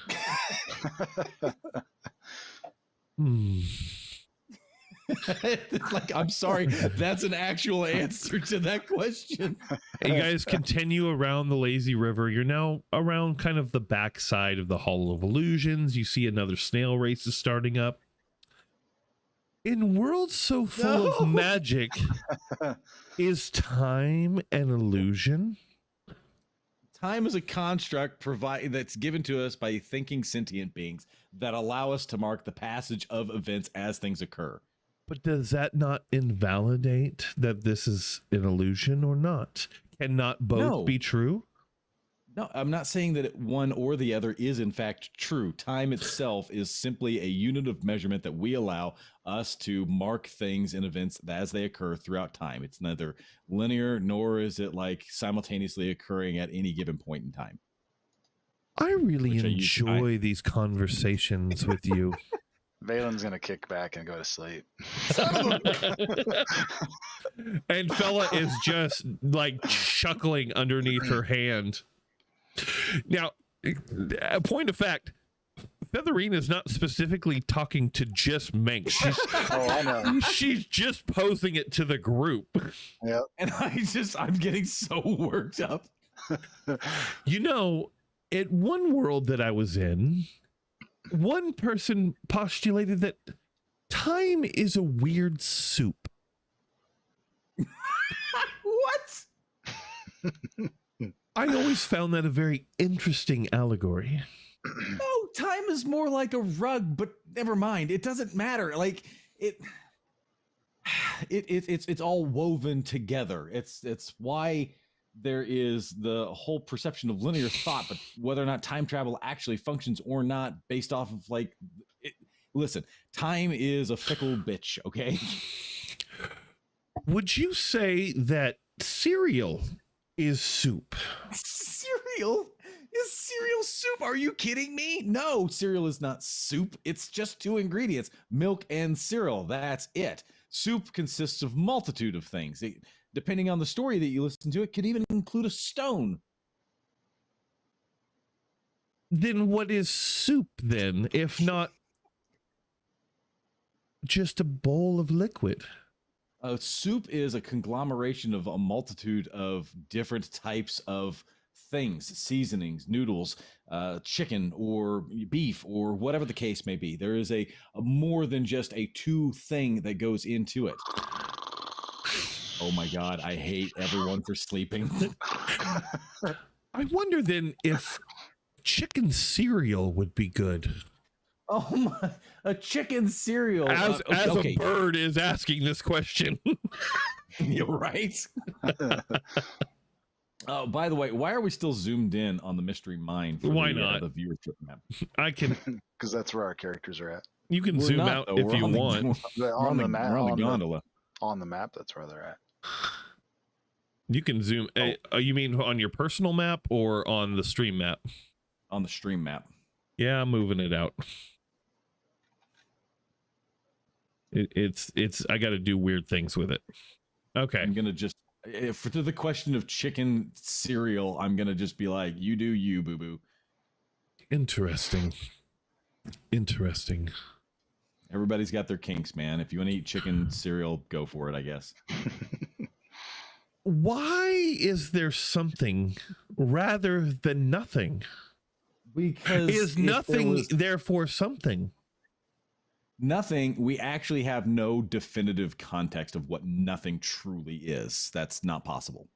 Speaker 1: Like, I'm sorry, that's an actual answer to that question.
Speaker 2: You guys continue around the lazy river. You're now around kind of the backside of the Hall of Illusions. You see another snail race is starting up. In worlds so full of magic, Is time an illusion?
Speaker 1: Time is a construct that's given to us by thinking sentient beings that allow us to mark the passage of events as things occur.
Speaker 2: But does that not invalidate that this is an illusion or not? Cannot both be true?
Speaker 1: No, I'm not saying that one or the other is in fact true. Time itself is simply a unit of measurement that we allow us to mark things and events as they occur throughout time. It's neither linear nor is it like simultaneously occurring at any given point in time.
Speaker 2: I really enjoy these conversations with you.
Speaker 3: Valen's gonna kick back and go to sleep.
Speaker 2: And Fella is just like chuckling underneath her hand. Now, a point of fact, Featherine is not specifically talking to just Manx.
Speaker 3: I know.
Speaker 2: She's just posing it to the group.
Speaker 3: Yep.
Speaker 1: And I'm getting so worked up.
Speaker 2: You know, at one world that I was in, one person postulated that time is a weird soup.
Speaker 1: What?
Speaker 2: I always found that a very interesting allegory.
Speaker 1: No, time is more like a rug, but never mind. It doesn't matter. Like it's all woven together. It's why there is the whole perception of linear thought, but whether or not time travel actually functions or not based off of listen, time is a fickle bitch, okay?
Speaker 2: Would you say that cereal is soup?
Speaker 1: Cereal? Is cereal soup? Are you kidding me? No, cereal is not soup. It's just two ingredients, milk and cereal. That's it. Soup consists of multitude of things. Depending on the story that you listen to, it could even include a stone.
Speaker 2: Then what is soup then, if not just a bowl of liquid?
Speaker 1: Soup is a conglomeration of a multitude of different types of things, seasonings, noodles, chicken or beef or whatever the case may be. There is a more than just a two thing that goes into it. Oh my God, I hate everyone for sleeping.
Speaker 2: I wonder then if chicken cereal would be good.
Speaker 1: Oh my, a chicken cereal.
Speaker 2: As a bird is asking this question.
Speaker 1: You're right. Oh, by the way, why are we still zoomed in on the mystery mine?
Speaker 2: Why not?
Speaker 1: The viewership map.
Speaker 2: I can,
Speaker 3: because that's where our characters are at.
Speaker 2: You can zoom out if you want.
Speaker 3: On the map,
Speaker 1: on the gondola.
Speaker 3: On the map, that's where they're at.
Speaker 2: You can zoom. You mean on your personal map or on the stream map?
Speaker 1: On the stream map.
Speaker 2: Yeah, I'm moving it out. It's. I got to do weird things with it. Okay.
Speaker 1: I'm gonna just to the question of chicken cereal. I'm gonna just be like, you do you, boo boo.
Speaker 2: Interesting.
Speaker 1: Everybody's got their kinks, man. If you want to eat chicken cereal, go for it, I guess.
Speaker 2: Why is there something rather than nothing?
Speaker 1: Because
Speaker 2: is nothing therefore something?
Speaker 1: Nothing. We actually have no definitive context of what nothing truly is. That's not possible.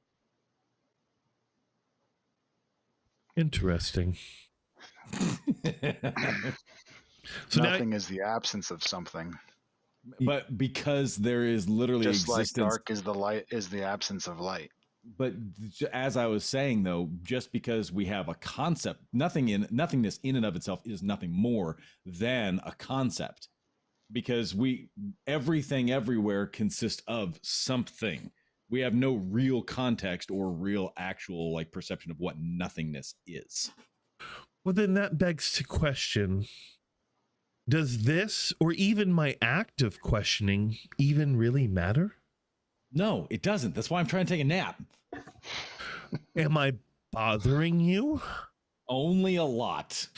Speaker 2: Interesting. So
Speaker 3: nothing is the absence of something.
Speaker 1: But because there is literally
Speaker 3: just
Speaker 1: existence,
Speaker 3: like dark is the light is the absence of light.
Speaker 1: But as I was saying, though, just because we have a concept, nothingness in and of itself is nothing more than a concept. Because everything everywhere consists of something. We have no real context or real actual perception of what nothingness is.
Speaker 2: Well, then that begs to question, does this or even my act of questioning even really matter?
Speaker 1: No, it doesn't. That's why I'm trying to take a nap.
Speaker 2: Am I bothering you?
Speaker 1: Only a lot.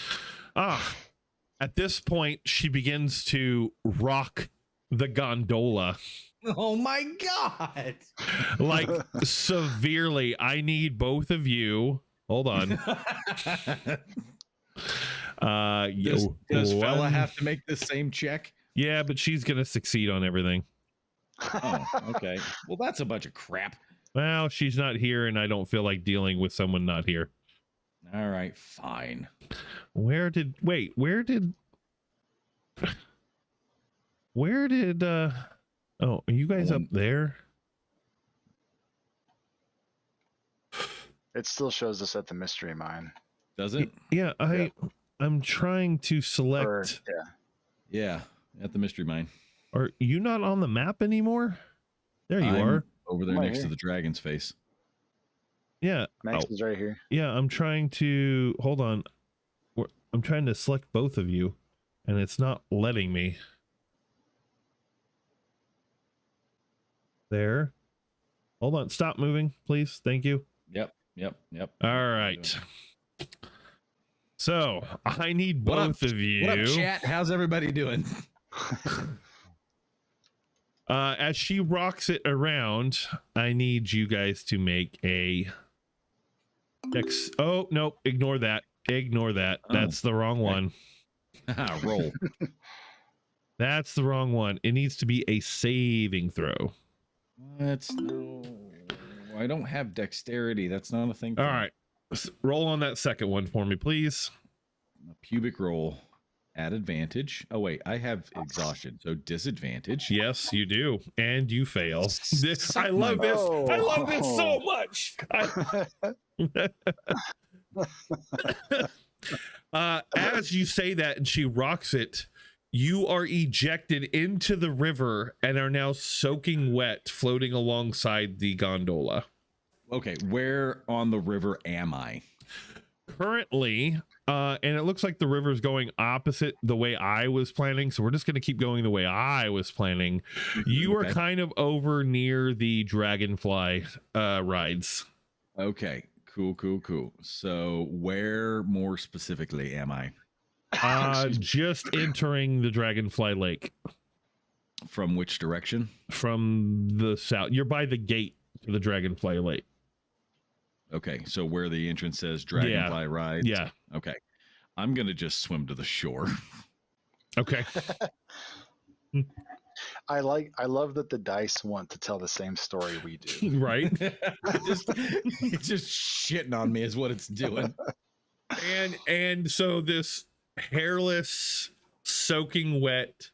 Speaker 2: At this point, she begins to rock the gondola.
Speaker 1: Oh my God.
Speaker 2: Like severely. I need both of you. Hold on.
Speaker 1: Does Fella have to make the same check?
Speaker 2: Yeah, but she's going to succeed on everything.
Speaker 1: Oh, okay. Well, that's a bunch of crap.
Speaker 2: Well, she's not here, and I don't feel like dealing with someone not here.
Speaker 1: All right, fine.
Speaker 2: Where did oh, are you guys up there?
Speaker 3: It still shows us at the mystery mine.
Speaker 1: Does it?
Speaker 2: Yeah, I'm trying to select.
Speaker 3: Or,
Speaker 1: Yeah, at the mystery mine.
Speaker 2: Are you not on the map anymore? There you
Speaker 1: I'm
Speaker 2: are.
Speaker 1: over there
Speaker 3: I'm right
Speaker 1: next to
Speaker 3: here.
Speaker 1: the dragon's face.
Speaker 2: Yeah.
Speaker 3: Max is right here.
Speaker 2: Yeah, I'm trying to hold on. I'm trying to select both of you, and it's not letting me. There. Hold on. Stop moving, please. Thank you.
Speaker 1: Yep.
Speaker 2: All right. So I need
Speaker 1: What up-
Speaker 2: both of you.
Speaker 1: What up, chat? How's everybody doing?
Speaker 2: As she rocks it around, I need you guys to make a oh no, ignore that.
Speaker 1: Oh,
Speaker 2: That's the wrong one.
Speaker 1: Roll.
Speaker 2: That's the wrong one. It needs to be a saving throw.
Speaker 1: No. I don't have dexterity. That's not a thing.
Speaker 2: All right. Roll on that second one for me, please.
Speaker 1: A pubic roll at advantage. Oh wait, I have exhaustion, so disadvantage.
Speaker 2: Yes, you do, and you fail. I love
Speaker 1: my-
Speaker 2: this. I love this so much. As you say that, and she rocks it, you are ejected into the river and are now soaking wet, floating alongside the gondola.
Speaker 1: Okay, where on the river am I?
Speaker 2: Currently, and it looks like the river's going opposite the way I was planning, so we're just going to keep going the way I was planning. You are
Speaker 1: Okay.
Speaker 2: kind of over near the dragonfly rides.
Speaker 1: Okay, cool. So where more specifically am I?
Speaker 2: Just entering the dragonfly lake
Speaker 1: From which direction?
Speaker 2: from the south. You're by the gate to the dragonfly lake.
Speaker 1: Okay, so where the entrance says Dragonfly Rides.
Speaker 2: Yeah.
Speaker 1: Okay, I'm gonna just swim to the shore.
Speaker 2: Okay.
Speaker 3: I love that the dice want to tell the same story we do.
Speaker 2: Right.
Speaker 1: It's just shitting on me is what it's doing.
Speaker 2: And so this hairless, soaking wet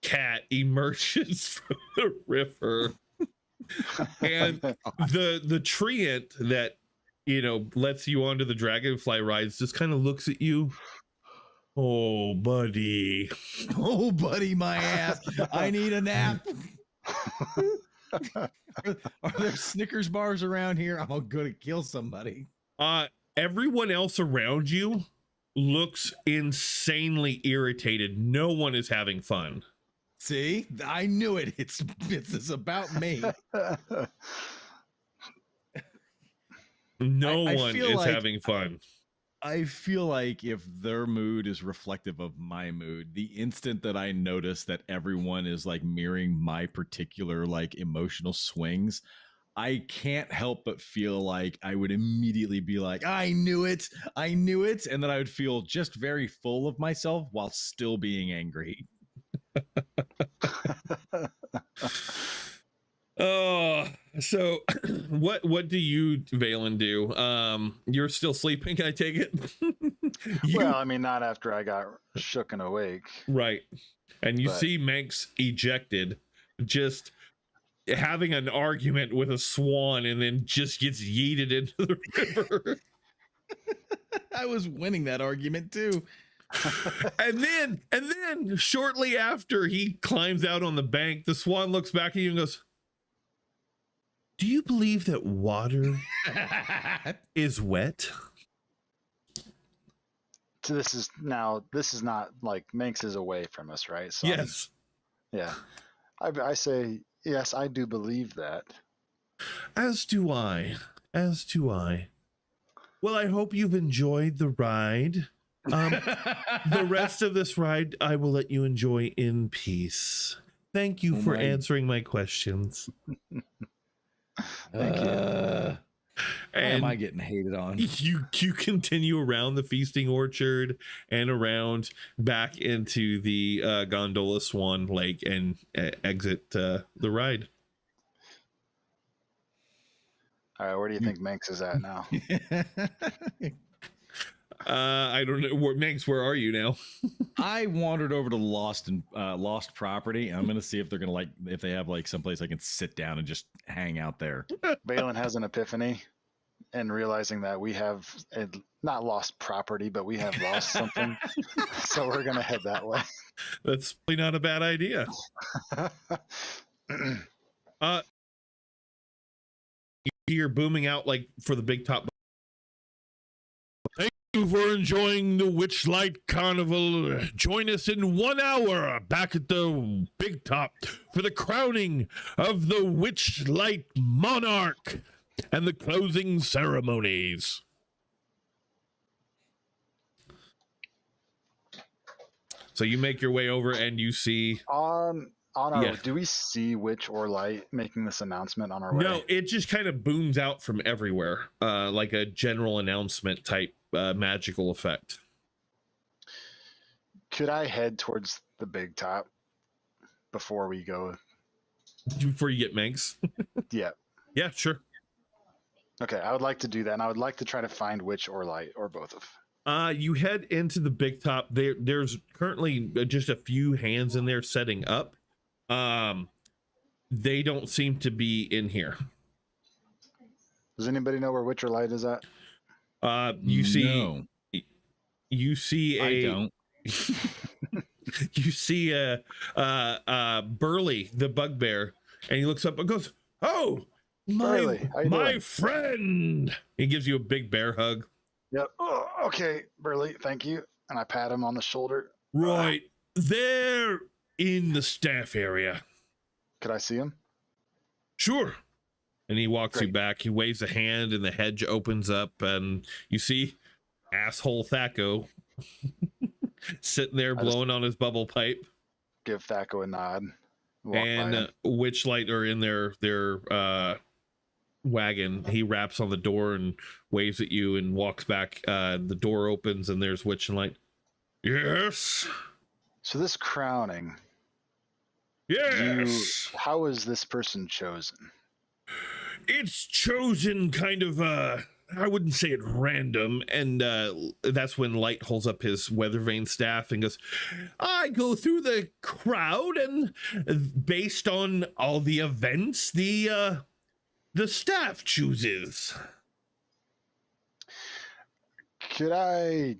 Speaker 2: cat emerges from the river, and the treant that lets you onto the dragonfly rides just kind of looks at you. Oh, buddy.
Speaker 1: Oh, buddy, my ass. I need a nap. Are there Snickers bars around here? I'm gonna kill somebody.
Speaker 2: Everyone else around you looks insanely irritated. No one is having fun.
Speaker 1: See, I knew it. It's about me.
Speaker 2: No
Speaker 1: I
Speaker 2: one
Speaker 1: feel
Speaker 2: is
Speaker 1: like-
Speaker 2: having fun.
Speaker 1: I feel like if their mood is reflective of my mood, the instant that I notice that everyone is like mirroring my particular like emotional swings, I can't help but feel like I would immediately be like, I knew it. And then I would feel just very full of myself while still being angry.
Speaker 2: Oh, so what do you, Valen, do? You're still sleeping, I take it.
Speaker 3: Well, I mean, not after I got shook and awake.
Speaker 2: Right. And you
Speaker 3: But-
Speaker 2: see Manx ejected, just having an argument with a swan, and then just gets yeeted into the river.
Speaker 1: I was winning that argument too.
Speaker 2: and then shortly after he climbs out on the bank, the swan looks back at you and goes, "Do you believe that water is wet?"
Speaker 3: So this is not like Manx is away from us, right? So
Speaker 2: Yes.
Speaker 3: yeah. I say yes, I do believe that.
Speaker 2: As do I. Well, I hope you've enjoyed the ride. The rest of this ride, I will let you enjoy in peace. Thank you for answering my questions.
Speaker 3: Thank you.
Speaker 1: Why am I
Speaker 2: And
Speaker 1: getting hated on?
Speaker 2: you continue around the feasting orchard and around back into the Gondola Swan Lake and exit the ride.
Speaker 3: All right, where do you think Manx is at now?
Speaker 2: I don't know. Manx, where are you now?
Speaker 1: I wandered over to Lost Property. And I'm gonna see if they're gonna if they have someplace I can sit down and just hang out there.
Speaker 3: Balin has an epiphany and realizing that we have not lost property, but we have lost something. So we're gonna head that way.
Speaker 2: That's probably not a bad idea. You're booming out for the big top. Thank you for enjoying the Witchlight Carnival. Join us in 1 hour back at the big top for the crowning of the Witchlight Monarch and the closing ceremonies. So you make your way over and you see
Speaker 3: do we see Witch or Light making this announcement on our way?
Speaker 2: No, it just kind of booms out from everywhere, like a general announcement type magical effect.
Speaker 3: Could I head towards the big top before we go?
Speaker 2: Before you get Manx?
Speaker 3: Yeah.
Speaker 2: Yeah, sure.
Speaker 3: Okay, I would like to do that, and I would like to try to find Witch or Light, or both of.
Speaker 2: You head into the big top. There's currently just a few hands in there setting up. They don't seem to be in here.
Speaker 3: Does anybody know where Witch or Light is at?
Speaker 2: You see,
Speaker 1: No.
Speaker 2: you see
Speaker 1: I don't.
Speaker 2: you see Burley, the bugbear, and he looks up and goes, "Oh,
Speaker 3: Burley, how you
Speaker 2: my
Speaker 3: doing?
Speaker 2: friend!" He gives you a big bear hug.
Speaker 3: Yep. Oh, okay, Burley, thank you. And I pat him on the shoulder.
Speaker 2: Right there in the staff area.
Speaker 3: Could I see him?
Speaker 2: Sure. And he walks you
Speaker 3: Great.
Speaker 2: back. He waves a hand, and the hedge opens up, and you see asshole Thaco sitting there blowing on his bubble pipe.
Speaker 3: Give Thaco a nod.
Speaker 2: And Witchlight are in their wagon. He raps on the door and waves at you and walks back. The door opens, and there's Witchlight. Yes.
Speaker 3: So this crowning.
Speaker 2: Yes.
Speaker 3: How is this person chosen?
Speaker 2: It's chosen kind of I wouldn't say it random, and that's when Light holds up his weather vane staff and goes, I go through the crowd, and based on all the events, the staff chooses.
Speaker 3: Could I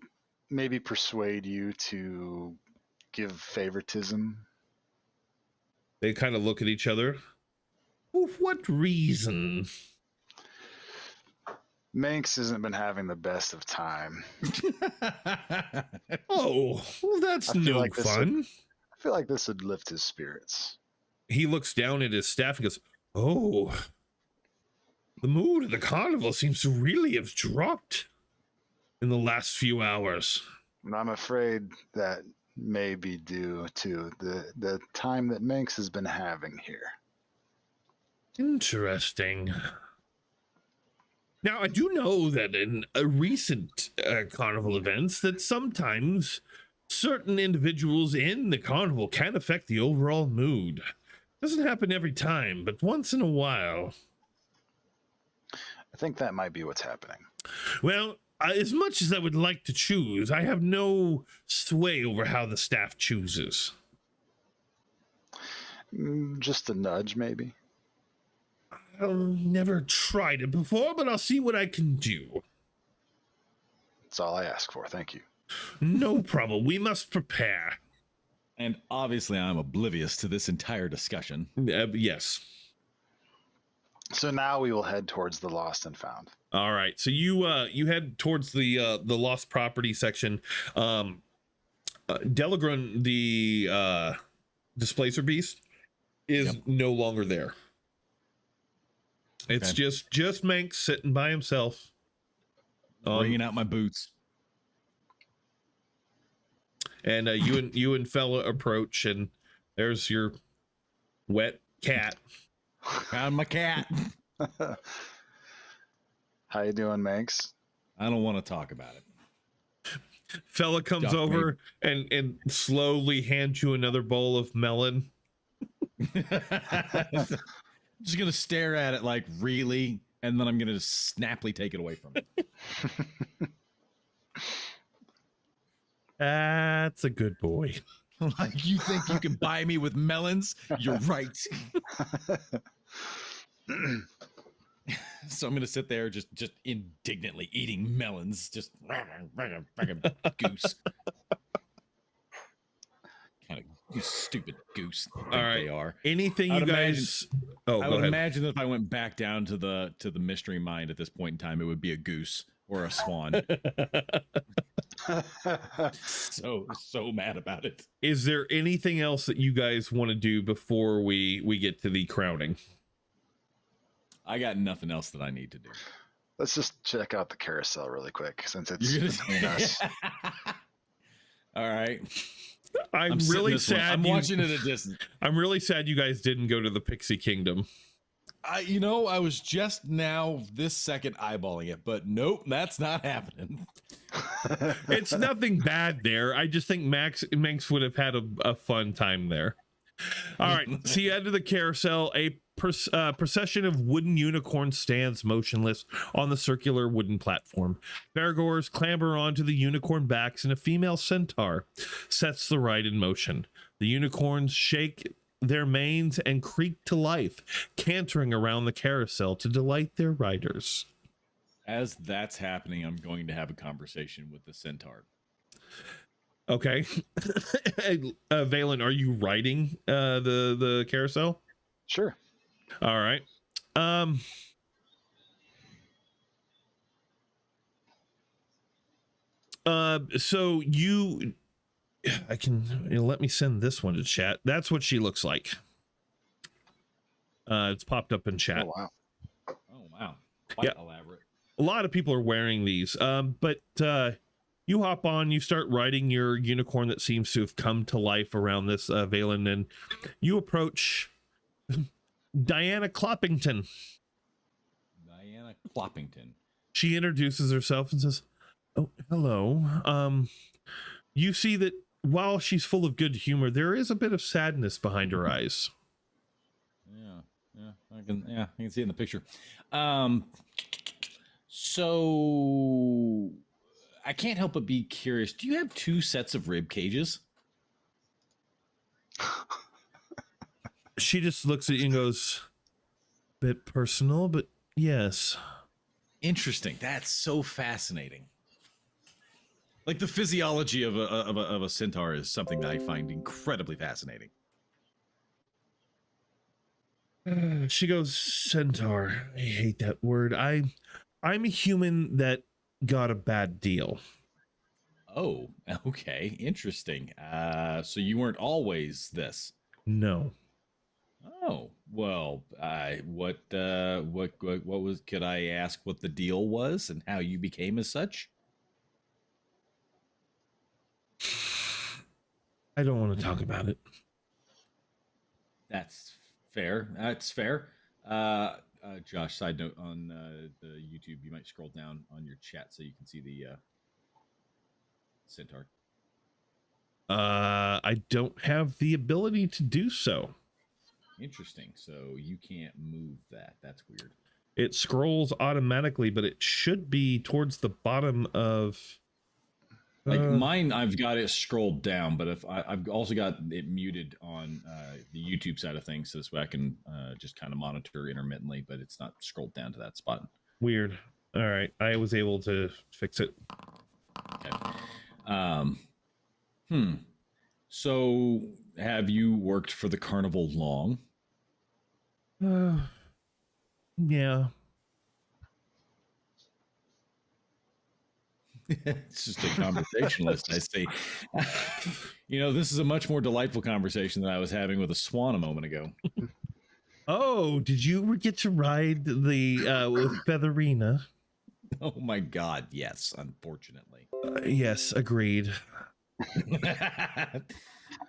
Speaker 3: maybe persuade you to give favoritism?
Speaker 2: They kind of look at each other. For what reason?
Speaker 3: Manx hasn't been having the best of time.
Speaker 2: Oh, well, that's
Speaker 3: I feel
Speaker 2: no
Speaker 3: like this
Speaker 2: fun.
Speaker 3: I feel like this would lift his spirits.
Speaker 2: He looks down at his staff and goes, oh, the mood of the carnival seems to really have dropped in the last few hours.
Speaker 3: And I'm afraid that may be due to the time that Manx has been having here.
Speaker 2: Interesting. Now, I do know that in recent carnival events that sometimes certain individuals in the carnival can affect the overall mood. Doesn't happen every time, but once in a while.
Speaker 3: I think that might be what's happening.
Speaker 2: Well, as much as I would like to choose, I have no sway over how the staff chooses.
Speaker 3: Just a nudge, maybe.
Speaker 2: I've never tried it before, but I'll see what I can do.
Speaker 3: That's all I ask for. Thank you.
Speaker 2: No problem. We must prepare.
Speaker 1: And obviously, I'm oblivious to this entire discussion.
Speaker 2: Yes.
Speaker 3: So now we will head towards the lost and found.
Speaker 2: All right. So you head towards the lost property section. Delagrun, the displacer beast, is no longer there. It's just Manx sitting by himself.
Speaker 1: Bringing out my boots.
Speaker 2: And you and fella approach, and there's your wet cat.
Speaker 1: Found my cat.
Speaker 3: How you doing, Manx?
Speaker 1: I don't want to talk about it.
Speaker 2: Fella comes
Speaker 1: Duck
Speaker 2: over and slowly hands you another bowl of melon.
Speaker 1: Just gonna stare at it like, really, and then I'm gonna just snaply take it away from it.
Speaker 2: That's a good boy.
Speaker 1: Like, you think you can buy me with melons? You're right. So I'm gonna sit there just indignantly eating melons, just like a goose. Kind of stupid goose. All
Speaker 2: right.
Speaker 1: They are.
Speaker 2: Anything you guys? Oh,
Speaker 1: I
Speaker 2: go
Speaker 1: would
Speaker 2: ahead.
Speaker 1: imagine that if I went back down to the mystery mine at this point in time, it would be a goose or a swan. so mad about it.
Speaker 2: Is there anything else that you guys want to do before we get to the crowning?
Speaker 1: I got nothing else that I need to do.
Speaker 3: Let's just check out the carousel really quick since it's between us.
Speaker 1: All right.
Speaker 2: I'm really sad.
Speaker 1: I'm watching it at a distance.
Speaker 2: I'm really sad you guys didn't go to the Pixie Kingdom.
Speaker 1: I was just now this second eyeballing it, but nope, that's not happening.
Speaker 2: It's nothing bad there. I just think Manx would have had a fun time there. All right. So you enter the carousel. A procession of wooden unicorns stands motionless on the circular wooden platform. Fairgoers clamber onto the unicorn backs, and a female centaur sets the ride in motion. The unicorns shake their manes and creak to life, cantering around the carousel to delight their riders.
Speaker 1: As that's happening, I'm going to have a conversation with the centaur.
Speaker 2: Okay. Valen, are you riding the carousel?
Speaker 3: Sure.
Speaker 2: All right. So let me send this one to chat. That's what she looks like. It's popped up in chat.
Speaker 3: Oh
Speaker 1: wow. Quite elaborate.
Speaker 2: A lot of people are wearing these. But you hop on, you start riding your unicorn that seems to have come to life around this Valen, and you approach Diana Cloppington.
Speaker 1: Diana Cloppington.
Speaker 2: She introduces herself and says, "Oh, hello. You see that while she's full of good humor, there is a bit of sadness behind her eyes."
Speaker 1: Yeah, I can see it in the picture. So I can't help but be curious. Do you have two sets of rib cages?
Speaker 2: She just looks at you and goes, "Bit personal, but yes."
Speaker 1: Interesting. That's so fascinating. Like, the physiology of a centaur is something that I find incredibly fascinating.
Speaker 2: She goes, "Centaur, I hate that word. I'm a human that got a bad deal."
Speaker 1: Oh, okay, interesting. So you weren't always this?
Speaker 2: No.
Speaker 1: Oh, well, what was? Could I ask what the deal was and how you became as such?
Speaker 2: I don't want to talk about it.
Speaker 1: That's fair. Josh, side note on the YouTube, you might scroll down on your chat so you can see the centaur.
Speaker 2: I don't have the ability to do so.
Speaker 1: Interesting. So you can't move that. That's weird.
Speaker 2: It scrolls automatically, but it should be towards the bottom of...
Speaker 1: Like mine, I've got it scrolled down, but if I've also got it muted on the YouTube side of things, so this way I can just kind of monitor intermittently, but it's not scrolled down to that spot.
Speaker 2: Weird. All right, I was able to fix it.
Speaker 1: Okay. So, have you worked for the carnival long?
Speaker 2: Yeah.
Speaker 1: It's just a conversationalist, I see. This is a much more delightful conversation than I was having with a swan a moment ago.
Speaker 2: Oh, did you get to ride the with Featherina?
Speaker 1: Oh my God, yes, unfortunately.
Speaker 2: Yes, agreed.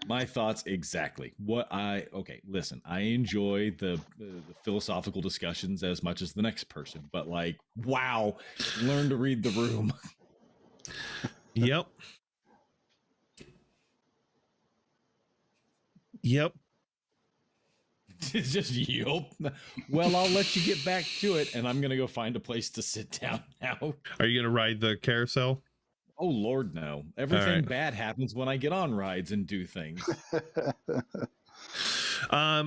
Speaker 1: My thoughts exactly. Listen, I enjoy the philosophical discussions as much as the next person, but like, wow, learn to read the room.
Speaker 2: Yep. Yep.
Speaker 1: It's just, yup. Well, I'll let you get back to it, and I'm going to go find a place to sit down now.
Speaker 2: Are you going to ride the carousel?
Speaker 1: Oh, Lord, no. Everything bad happens when I get on rides and do things.
Speaker 2: I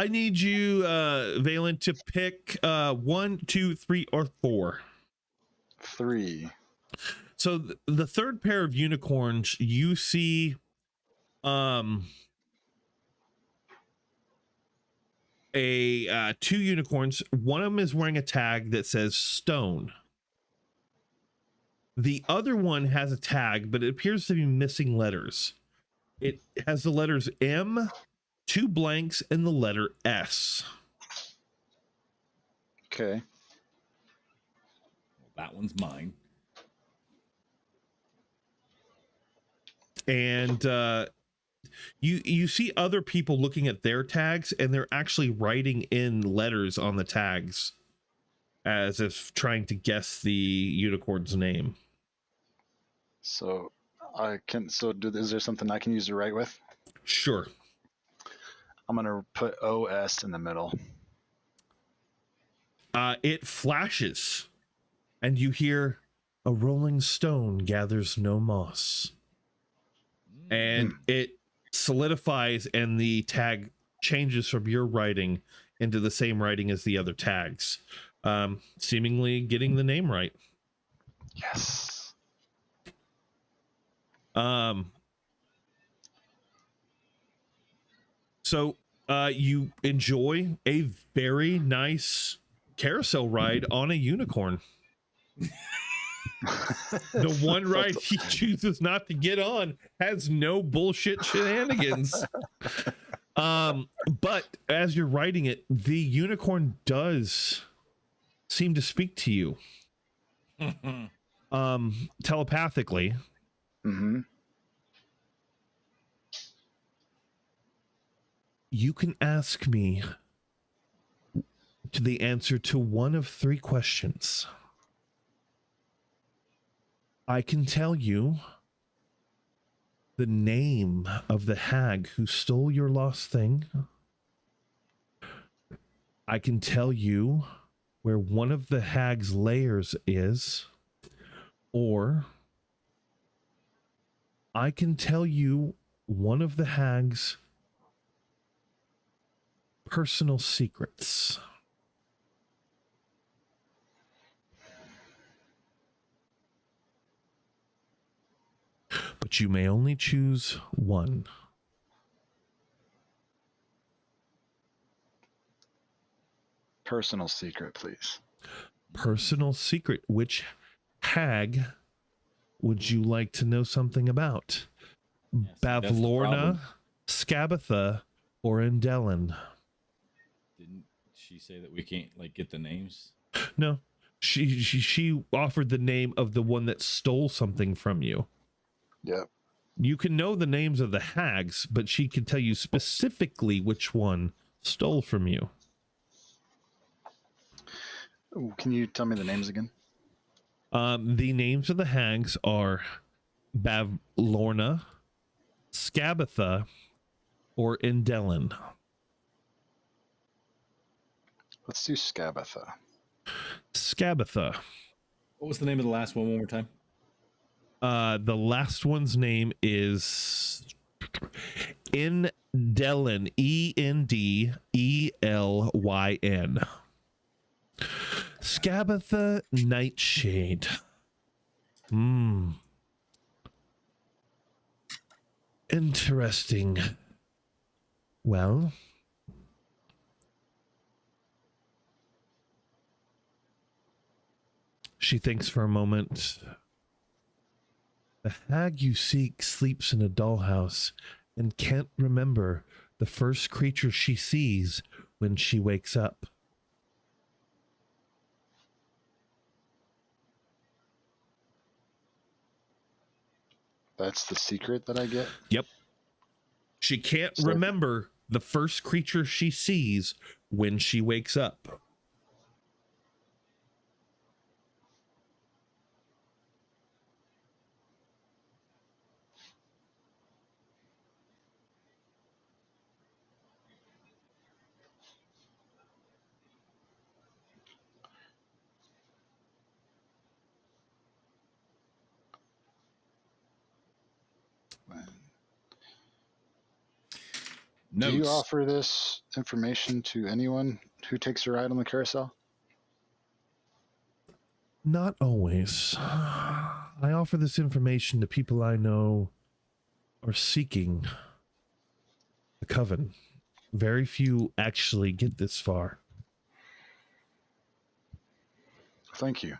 Speaker 2: need you, Valen, to pick 1, 2, 3, or 4.
Speaker 3: 3.
Speaker 2: So the third pair of unicorns, you see two unicorns. One of them is wearing a tag that says stone. The other one has a tag, but it appears to be missing letters. It has the letters M, 2 blanks, and the letter S.
Speaker 3: Okay.
Speaker 1: That one's mine.
Speaker 2: And you see other people looking at their tags, and they're actually writing in letters on the tags as if trying to guess the unicorn's name.
Speaker 3: So is there something I can use to write with?
Speaker 2: Sure.
Speaker 3: I'm going to put OS in the middle.
Speaker 2: It flashes, and you hear, "A rolling stone gathers no moss." And it solidifies, and the tag changes from your writing into the same writing as the other tags, seemingly getting the name right.
Speaker 3: Yes.
Speaker 2: So you enjoy a very nice carousel ride on a unicorn. The one ride he chooses not to get on has no bullshit shenanigans. But as you're riding it, the unicorn does seem to speak to you. Telepathically.
Speaker 3: Mm-hmm.
Speaker 2: You can ask me the answer to one of 3 questions. I can tell you the name of the hag who stole your lost thing. I can tell you where one of the hag's lairs is. Or I can tell you one of the hag's personal secrets. But you may only choose one.
Speaker 3: Personal secret, please.
Speaker 2: Personal secret. Which hag would you like to know something about?
Speaker 1: Yes,
Speaker 2: Bavlorna, Scabatha, or Endelin?
Speaker 1: Didn't she say that we can't like get the names?
Speaker 2: No. She offered the name of the one that stole something from you.
Speaker 3: Yep.
Speaker 2: You can know the names of the hags, but she can tell you specifically which one stole from you.
Speaker 3: Ooh, can you tell me the names again?
Speaker 2: The names of the hags are Bavlorna, Scabatha, or Endelin.
Speaker 3: Let's do Scabatha.
Speaker 2: Scabatha.
Speaker 1: What was the name of the last one more time?
Speaker 2: The last one's name is Endelyn. Endelyn. Scabatha Nightshade. Interesting. Well, she thinks for a moment. The hag you seek sleeps in a dollhouse and can't remember the first creature she sees when she wakes up.
Speaker 3: That's the secret that I get.
Speaker 2: Yep. She can't
Speaker 3: So-
Speaker 2: remember the first creature she sees when she wakes up.
Speaker 3: Do you
Speaker 1: Notes.
Speaker 3: offer this information to anyone who takes a ride on the carousel?
Speaker 2: Not always. I offer this information to people I know are seeking the coven. Very few actually get this far.
Speaker 3: Thank you.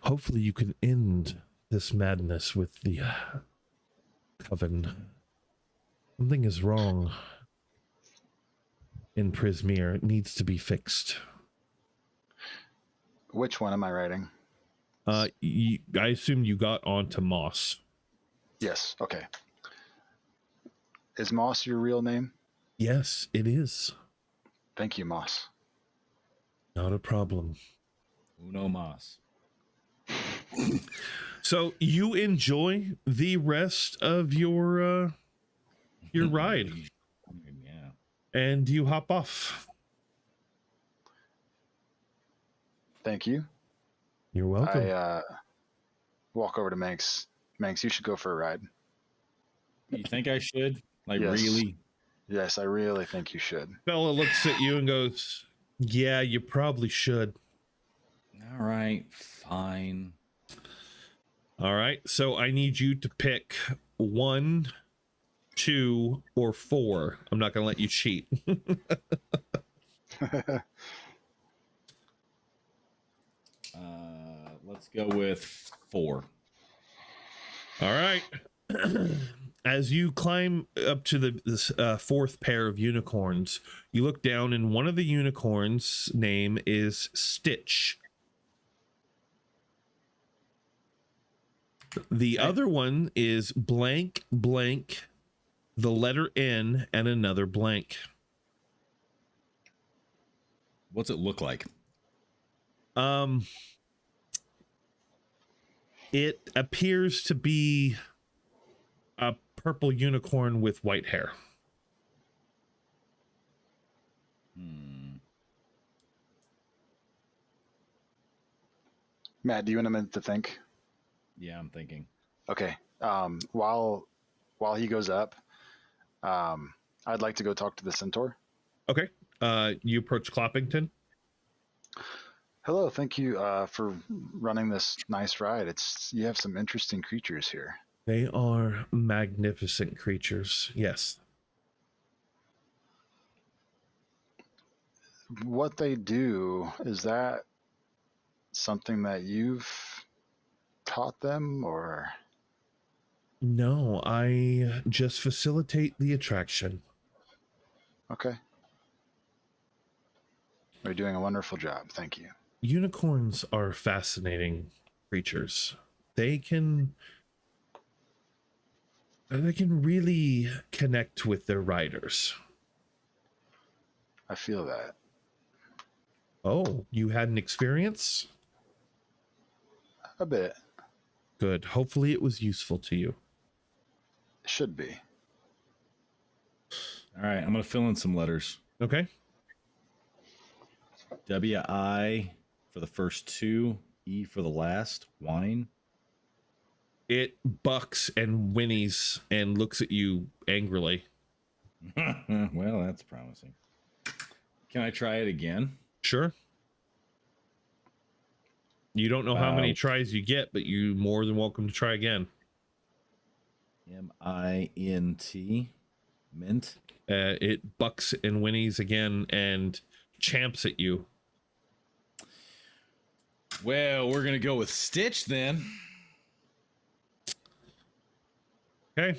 Speaker 2: Hopefully you can end this madness with the coven. Something is wrong in Prismere. It needs to be fixed.
Speaker 3: Which one am I writing?
Speaker 2: I assume you got onto Moss.
Speaker 3: Yes. Okay. Is Moss your real name?
Speaker 2: Yes, it is.
Speaker 3: Thank you, Moss.
Speaker 2: Not a problem.
Speaker 1: Uno mas.
Speaker 2: So you enjoy the rest of your ride,
Speaker 1: Yeah.
Speaker 2: and you hop off.
Speaker 3: Thank you.
Speaker 2: You're welcome.
Speaker 3: I walk over to Manx. Manx, you should go for a ride.
Speaker 1: You think I should? Like,
Speaker 3: Yes.
Speaker 1: really?
Speaker 3: Yes, I really think you should.
Speaker 2: Bella looks at you and goes, "Yeah, you probably should."
Speaker 1: All right, fine.
Speaker 2: All right. So I need you to pick 1, 2, or 4. I'm not going to let you cheat.
Speaker 1: Let's go with 4.
Speaker 2: All right. As you climb up to this 4th pair of unicorns, you look down, and one of the unicorns' name is Stitch. The other one is blank, blank, the letter N, and another blank.
Speaker 1: What's it look like?
Speaker 2: It appears to be a purple unicorn with white hair.
Speaker 3: Matt, do you want a minute to think?
Speaker 1: Yeah, I'm thinking.
Speaker 3: Okay. While he goes up, I'd like to go talk to the centaur.
Speaker 2: Okay. You approach Cloppington.
Speaker 3: Hello, thank you for running this nice ride. You have some interesting creatures here.
Speaker 2: They are magnificent creatures. Yes.
Speaker 3: What they do, is that something that you've taught them, or?
Speaker 2: No, I just facilitate the attraction.
Speaker 3: Okay. You're doing a wonderful job. Thank you.
Speaker 2: Unicorns are fascinating creatures. They can really connect with their riders.
Speaker 3: I feel that.
Speaker 2: Oh, you had an experience?
Speaker 3: A bit.
Speaker 2: Good. Hopefully it was useful to you.
Speaker 3: Should be.
Speaker 1: All right, I'm going to fill in some letters.
Speaker 2: Okay.
Speaker 1: W-I for the first 2, E for the last, wine.
Speaker 2: It bucks and whinnies and looks at you angrily.
Speaker 1: Well, that's promising. Can I try it again?
Speaker 2: Sure. You don't know how many tries you get, but you're more than welcome to try again.
Speaker 1: M-I-N-T, mint.
Speaker 2: It bucks and whinnies again and champs at you.
Speaker 1: Well, we're going to go with Stitch then.
Speaker 2: Okay.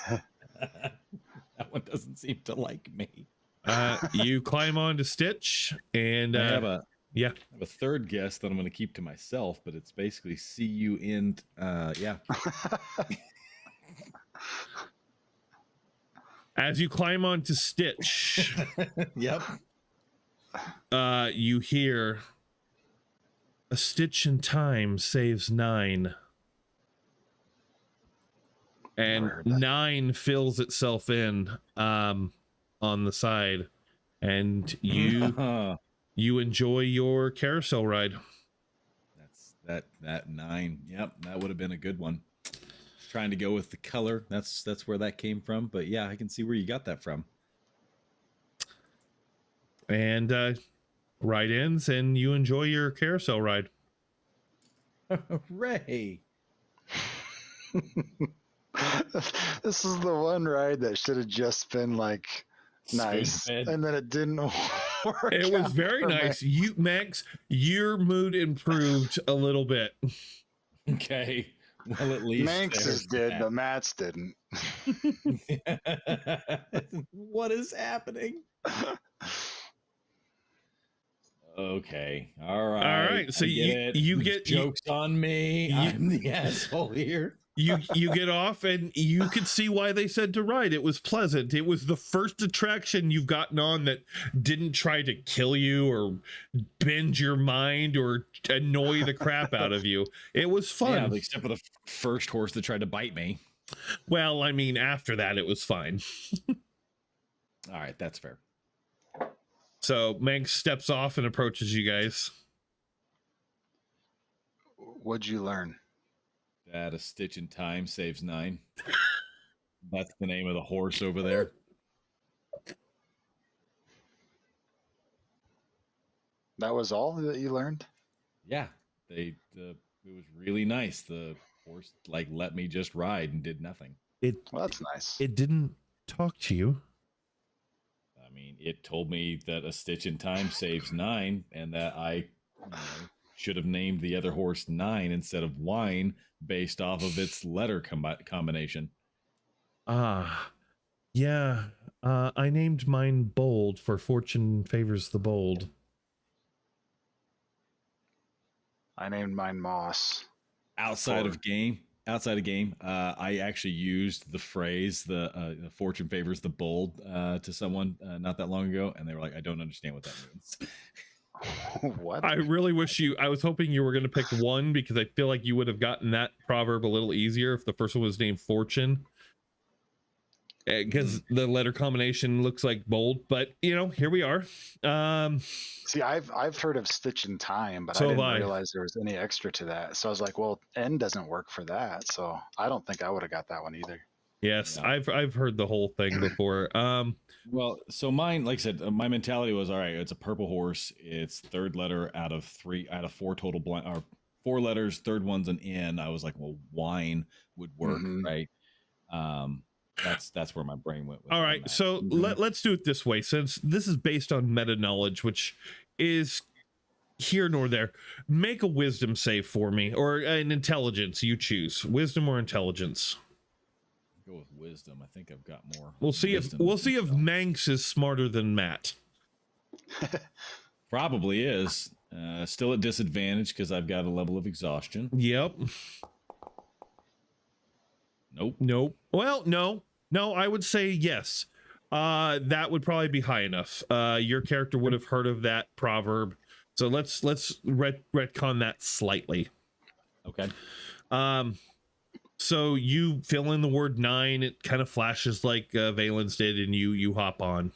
Speaker 1: That one doesn't seem to like me.
Speaker 2: You climb onto Stitch, and
Speaker 1: I have a
Speaker 2: Yeah.
Speaker 1: I have a third guess that I'm going to keep to myself, but it's basically see you in. Yeah.
Speaker 2: As you climb onto Stitch,
Speaker 1: Yep.
Speaker 2: you hear a stitch in time saves 9. And 9 fills itself in on the side. And you enjoy your carousel ride.
Speaker 1: That's that 9. Yep, that would have been a good one. Trying to go with the color. That's where that came from. But yeah, I can see where you got that from.
Speaker 2: And ride ends, and you enjoy your carousel ride.
Speaker 1: Hooray!
Speaker 3: This is the one ride that should have just been like nice, and then it didn't work.
Speaker 2: It was very nice. You, Max, your mood improved a little bit.
Speaker 1: Okay. Well, at least
Speaker 3: Manx's did, but Matt's didn't.
Speaker 1: What is happening? Okay. All right.
Speaker 2: So you get
Speaker 1: jokes on me. I'm the asshole here.
Speaker 2: You get off, and you could see why they said to ride. It was pleasant. It was the first attraction you've gotten on that didn't try to kill you or bend your mind or annoy the crap out of you. It was fun.
Speaker 1: Yeah, except for the first horse that tried to bite me.
Speaker 2: Well, I mean, after that, it was fine.
Speaker 1: All right, that's fair.
Speaker 2: So Manx steps off and approaches you guys.
Speaker 3: What'd you learn?
Speaker 1: That a stitch in time saves 9. That's the name of the horse over there.
Speaker 3: That was all that you learned?
Speaker 1: Yeah, it was really nice. The horse let me just ride and did nothing.
Speaker 3: Well, that's nice.
Speaker 2: It didn't talk to you.
Speaker 1: I mean, it told me that a stitch in time saves 9, and that I should have named the other horse 9 instead of wine based off of its letter combination.
Speaker 2: Yeah. I named mine Bold, for fortune favors the bold.
Speaker 3: I named mine Moss.
Speaker 1: Outside of game, I actually used the phrase the fortune favors the bold to someone not that long ago, and they were like, I don't understand what that means.
Speaker 3: What?
Speaker 2: I really wish I was hoping you were going to pick one, because I feel like you would have gotten that proverb a little easier if the first one was named Fortune, because the letter combination looks like bold. But here we are.
Speaker 3: See, I've heard of Stitch in Time, but
Speaker 2: So
Speaker 3: I didn't
Speaker 2: have I.
Speaker 3: realize there was any extra to that. So I was like, well, N doesn't work for that, so I don't think I would have got that one either.
Speaker 2: Yes,
Speaker 1: Yeah.
Speaker 2: I've heard the whole thing before.
Speaker 1: Well, so mine, like I said, my mentality was, all right, it's a purple horse. It's third letter out of 4 total blind, or 4 letters. Third one's an N. I was like, well, wine would work, right? That's where my brain went.
Speaker 2: All right, so let's do it this way, since this is based on meta knowledge, which is here nor there. Make a wisdom save for me, or an intelligence. You choose wisdom or intelligence.
Speaker 1: Go with wisdom. I think I've got more.
Speaker 2: We'll see if Manx is smarter than Matt.
Speaker 1: Probably is. Still at disadvantage because I've got a level of exhaustion.
Speaker 2: Yep. Nope. Well, no, I would say yes. That would probably be high enough. Your character would have heard of that proverb. So let's retcon that slightly.
Speaker 1: Okay.
Speaker 2: So you fill in the word 9. It kind of flashes like Valens did, and you hop on,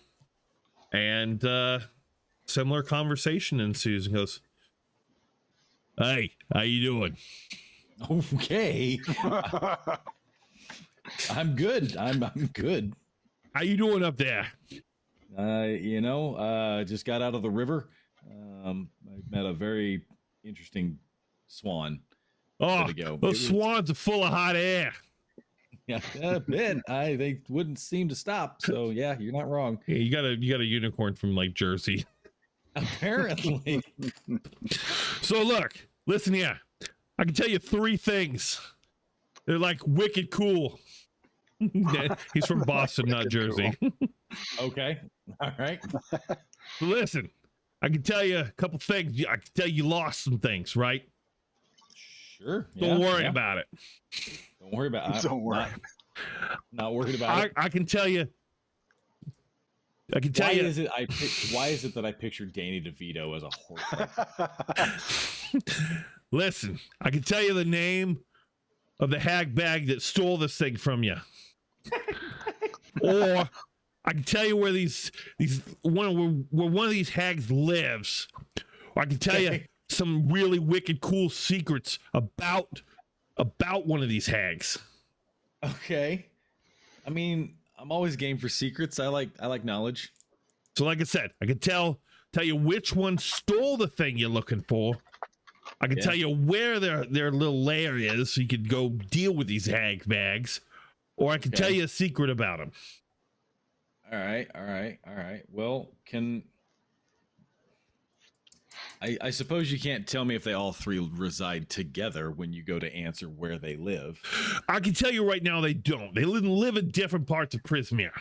Speaker 2: and similar conversation ensues and goes, "Hey, how you doing?"
Speaker 1: Okay. I'm good. I'm good.
Speaker 2: How you doing up there?
Speaker 1: Just got out of the river. I met a very interesting swan.
Speaker 2: Oh, those swans are full of hot air.
Speaker 1: Yeah, Ben, they wouldn't seem to stop. So yeah, you're not wrong.
Speaker 2: Yeah, you got a unicorn from like Jersey.
Speaker 1: Apparently.
Speaker 2: So look, listen here. I can tell you 3 things. They're like wicked cool. He's from Boston, not Jersey.
Speaker 1: Okay. All right.
Speaker 2: Listen, I can tell you a couple things. I can tell you lost some things, right?
Speaker 1: Sure.
Speaker 2: Don't worry about it.
Speaker 1: Don't worry about it.
Speaker 3: Don't worry.
Speaker 1: Not worried about it.
Speaker 2: I can tell you. I can tell
Speaker 1: Why
Speaker 2: you.
Speaker 1: is it why is it that I pictured Danny DeVito as a horse?
Speaker 2: Listen, I can tell you the name of the hag bag that stole this thing from you. Or I can tell you where where one of these hags lives. Or I can tell you some really wicked cool secrets about one of these hags.
Speaker 1: Okay. I mean, I'm always game for secrets. I like knowledge.
Speaker 2: So like I said, I can tell you which one stole the thing you're looking for. I can tell you where their little lair is, so you could go deal with these hag bags. Or I can tell you a secret about them.
Speaker 1: All right. Well, I suppose you can't tell me if they all three reside together when you go to answer where they live.
Speaker 2: I can tell you right now they don't. They live in different parts of Prismere.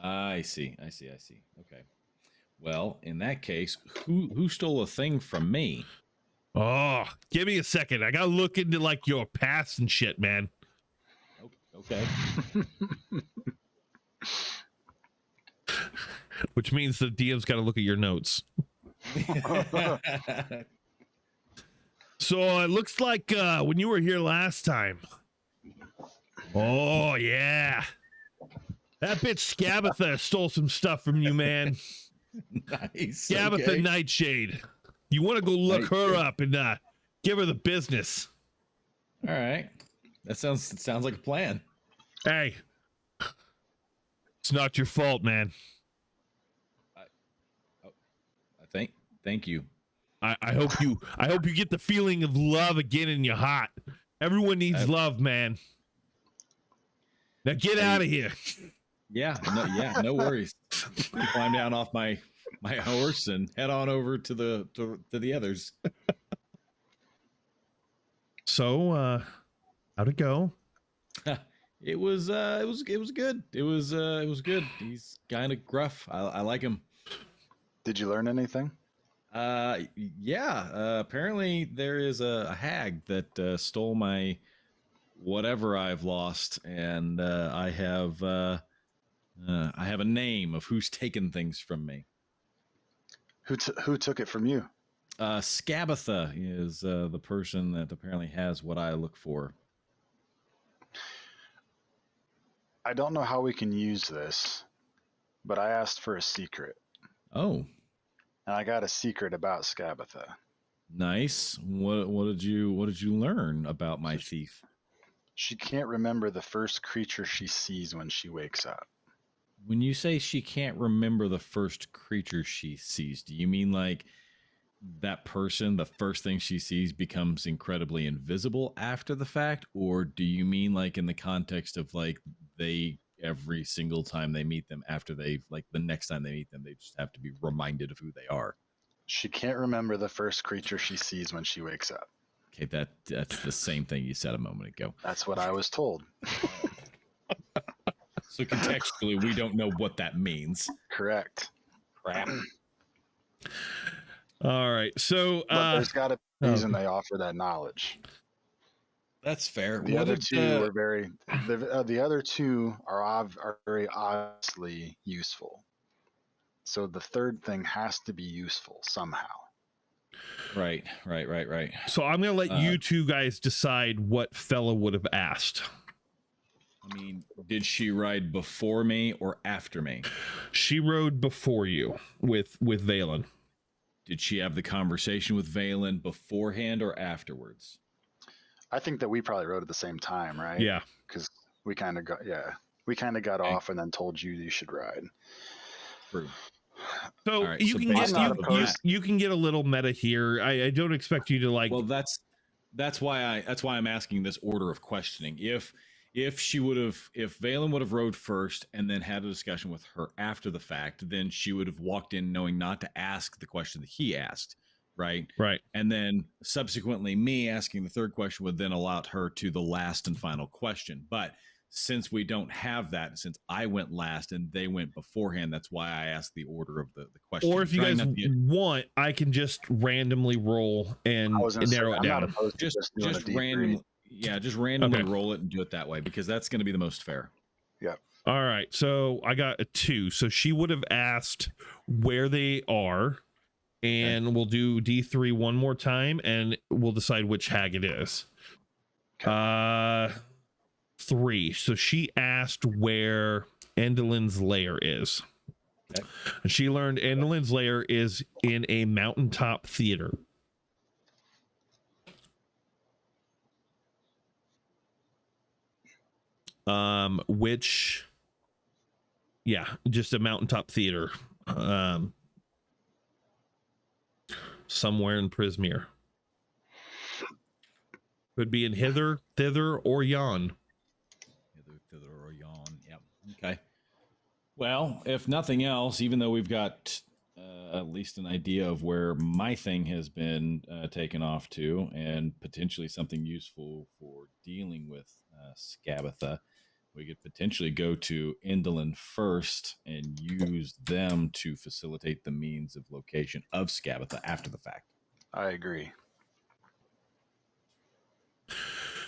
Speaker 1: I see. Okay. Well, in that case, who stole a thing from me?
Speaker 2: Oh, give me a second. I gotta look into like your past and shit, man.
Speaker 1: Okay.
Speaker 2: Which means the DM's got to look at your notes. So it looks like when you were here last time. Oh yeah, that bitch Scabatha stole some stuff from you, man.
Speaker 1: Nice.
Speaker 2: Scabatha Nightshade. You want to go look her up and give her the business.
Speaker 1: All right. That sounds like a plan.
Speaker 2: Hey, it's not your fault, man.
Speaker 1: Thank you.
Speaker 2: I hope you get the feeling of love again in your heart. Everyone needs love, man. Now get out of here.
Speaker 1: Yeah, no worries. Climb down off my horse and head on over to the others.
Speaker 2: So, how'd it go?
Speaker 1: It was good. It was good. He's kind of gruff. I like him.
Speaker 3: Did you learn anything?
Speaker 1: Yeah. Apparently there is a hag that stole my whatever I've lost, and I have a name of who's taken things from me.
Speaker 3: Who took it from you?
Speaker 1: Scabatha is the person that apparently has what I look for.
Speaker 3: I don't know how we can use this, but I asked for a secret.
Speaker 1: Oh.
Speaker 3: And I got a secret about Scabatha.
Speaker 1: Nice. What did you learn about my thief?
Speaker 3: She can't remember the first creature she sees when she wakes up.
Speaker 1: When you say she can't remember the first creature she sees, do you mean like that person, the first thing she sees becomes incredibly invisible after the fact? Or do you mean like in the context of like every single time they meet them after the next time they meet them, they just have to be reminded of who they are?
Speaker 3: She can't remember the first creature she sees when she wakes up.
Speaker 1: Okay, that's the same thing you said a moment ago.
Speaker 3: That's what I was told.
Speaker 1: So contextually, we don't know what that means.
Speaker 3: Correct.
Speaker 1: Crap.
Speaker 2: All right. So
Speaker 3: but there's got to be a reason they offer that knowledge.
Speaker 1: That's fair.
Speaker 3: The other two are very. The other two are very obviously useful. So the third thing has to be useful somehow.
Speaker 1: Right.
Speaker 2: So I'm gonna let you two guys decide what fella would have asked.
Speaker 1: I mean, did she ride before me or after me?
Speaker 2: She rode before you with Valen.
Speaker 1: Did she have the conversation with Valen beforehand or afterwards?
Speaker 3: I think that we probably rode at the same time, right?
Speaker 2: Yeah.
Speaker 3: Because we kind of got off and then told you should ride.
Speaker 1: True.
Speaker 2: So
Speaker 1: right,
Speaker 2: you
Speaker 1: so
Speaker 2: can
Speaker 1: based off of that-
Speaker 2: you can get a little meta here. I don't expect you to like.
Speaker 1: Well, that's why I'm asking this order of questioning. If Valen would have rode first and then had a discussion with her after the fact, then she would have walked in knowing not to ask the question that he asked, right?
Speaker 2: Right.
Speaker 1: And then subsequently me asking the third question would then allot her to the last and final question. But since we don't have that, since I went last and they went beforehand, that's why I asked the order of the question.
Speaker 2: Or if you
Speaker 1: Trying
Speaker 2: guys
Speaker 1: not to get
Speaker 2: want, I can just randomly roll and
Speaker 3: I was going to say,
Speaker 2: narrow it
Speaker 3: I'm not
Speaker 2: down.
Speaker 3: opposed to just doing a
Speaker 1: just
Speaker 3: D3.
Speaker 1: random, yeah, just randomly
Speaker 2: Okay.
Speaker 1: roll it and do it that way because that's going to be the most fair.
Speaker 3: Yeah.
Speaker 2: All right, so I got a 2. So she would have asked where they are, and we'll do D3 one more time, and we'll decide which hag it is.
Speaker 3: Okay.
Speaker 2: 3. So she asked where Endelin's lair is.
Speaker 1: Okay.
Speaker 2: And she learned Endelin's lair is in a mountaintop theater. Which, yeah, just a mountaintop theater. Somewhere in Prismere. Could be in hither, thither, or yon.
Speaker 1: Hither, thither, or yon. Yep. Okay. Well, if nothing else, even though we've got at least an idea of where my thing has been taken off to, and potentially something useful for dealing with Scabatha, we could potentially go to Indolin first and use them to facilitate the means of location of Scabatha after the fact.
Speaker 3: I agree.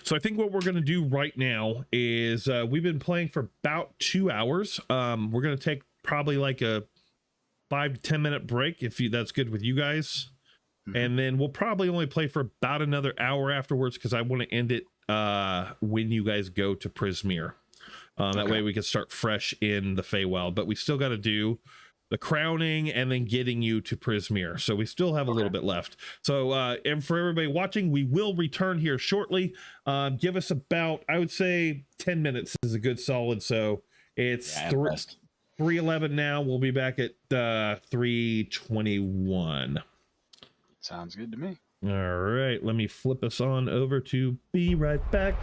Speaker 2: So I think what we're going to do right now is we've been playing for about 2 hours. We're going to take probably like a 5 to 10 minute break if that's good with you guys. And then we'll probably only play for about another hour afterwards because I want to end it when you guys go to Prismere. That way we can start fresh in the Feywild, but we still got to do the crowning and then getting you to Prismere. So we still have a little bit left. So and for everybody watching, we will return here shortly. Give us about, I would say 10 minutes is a good solid. So it's 3:11 now. We'll be back at 3:21.
Speaker 3: Sounds good to me.
Speaker 2: All right, let me flip us on over to be right back.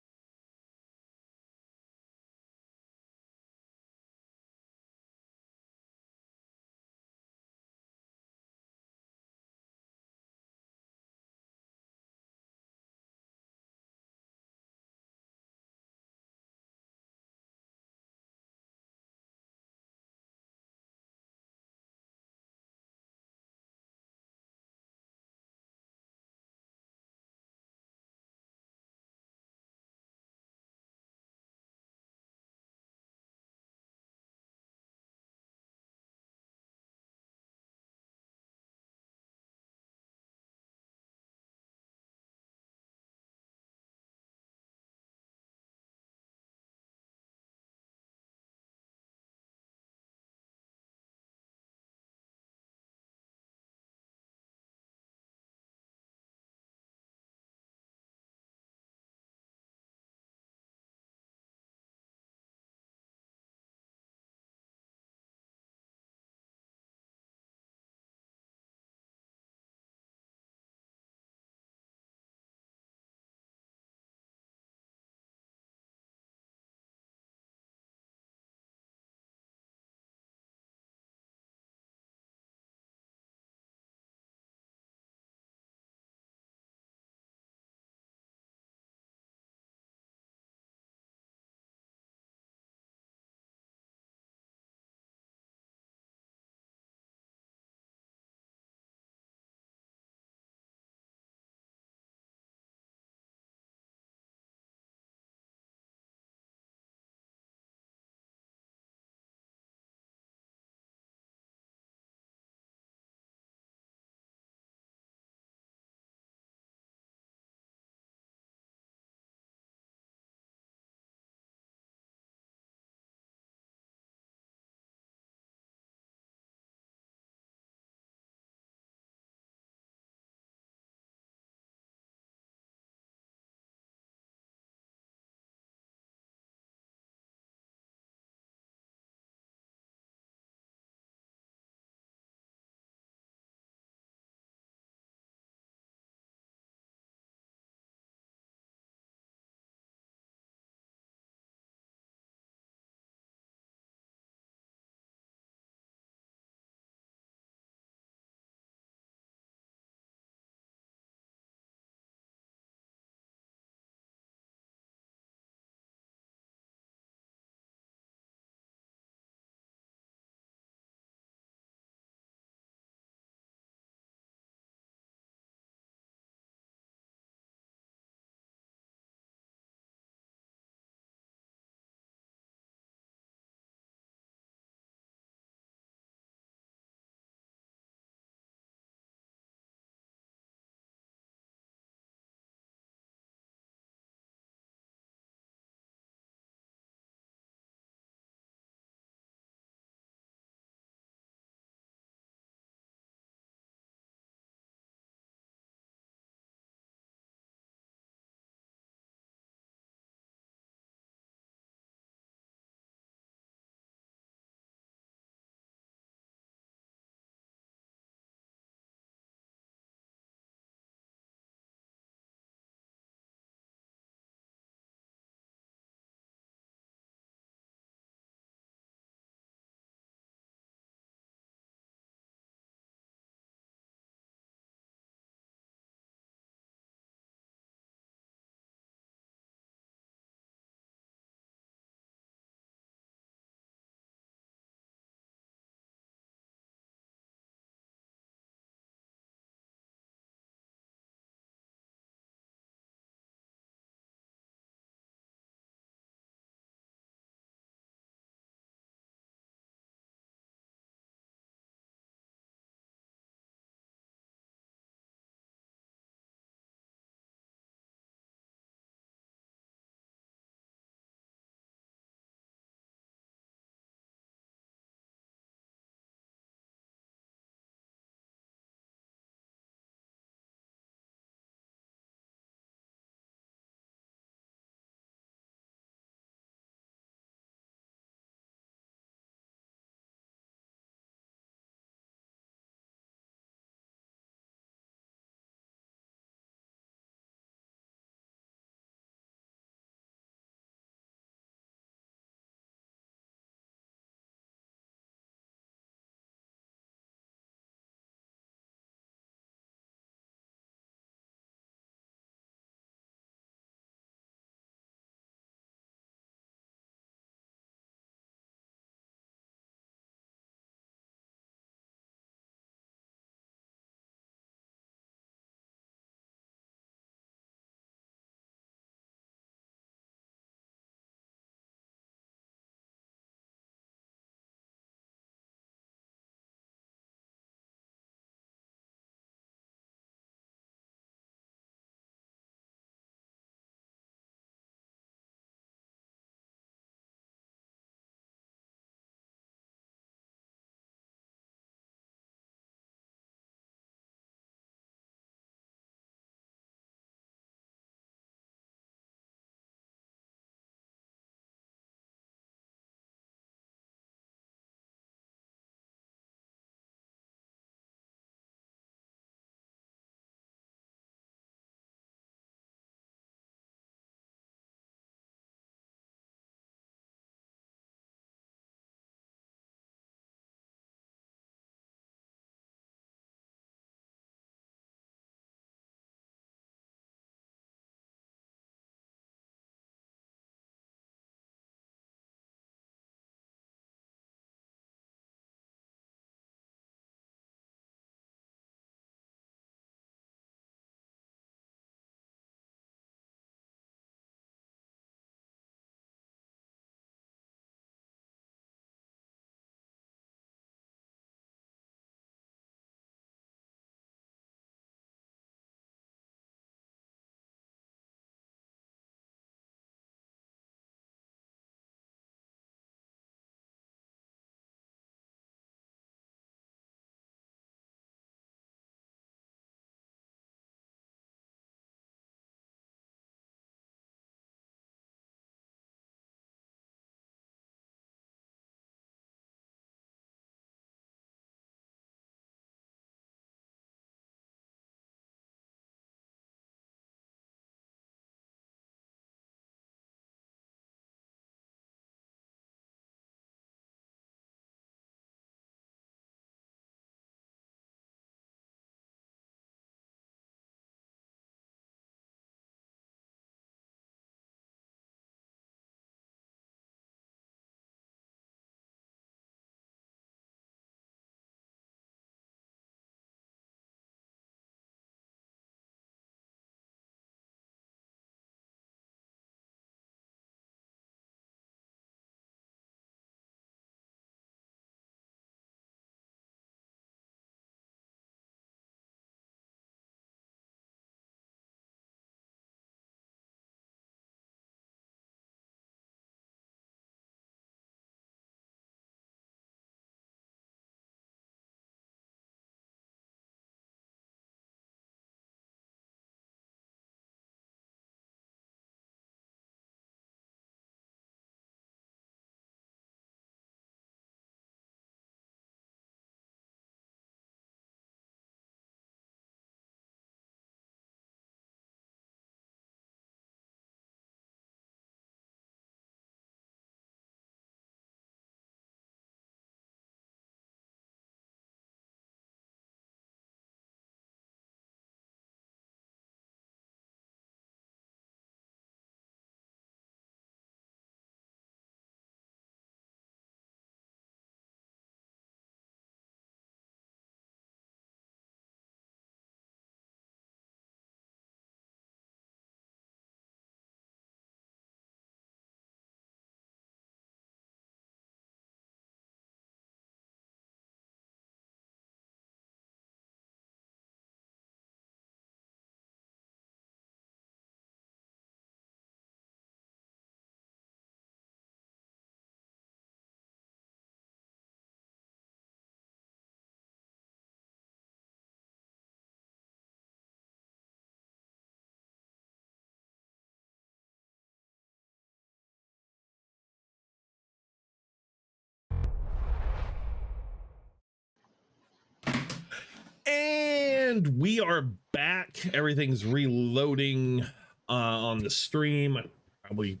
Speaker 2: And we are back. Everything's reloading on the stream. I probably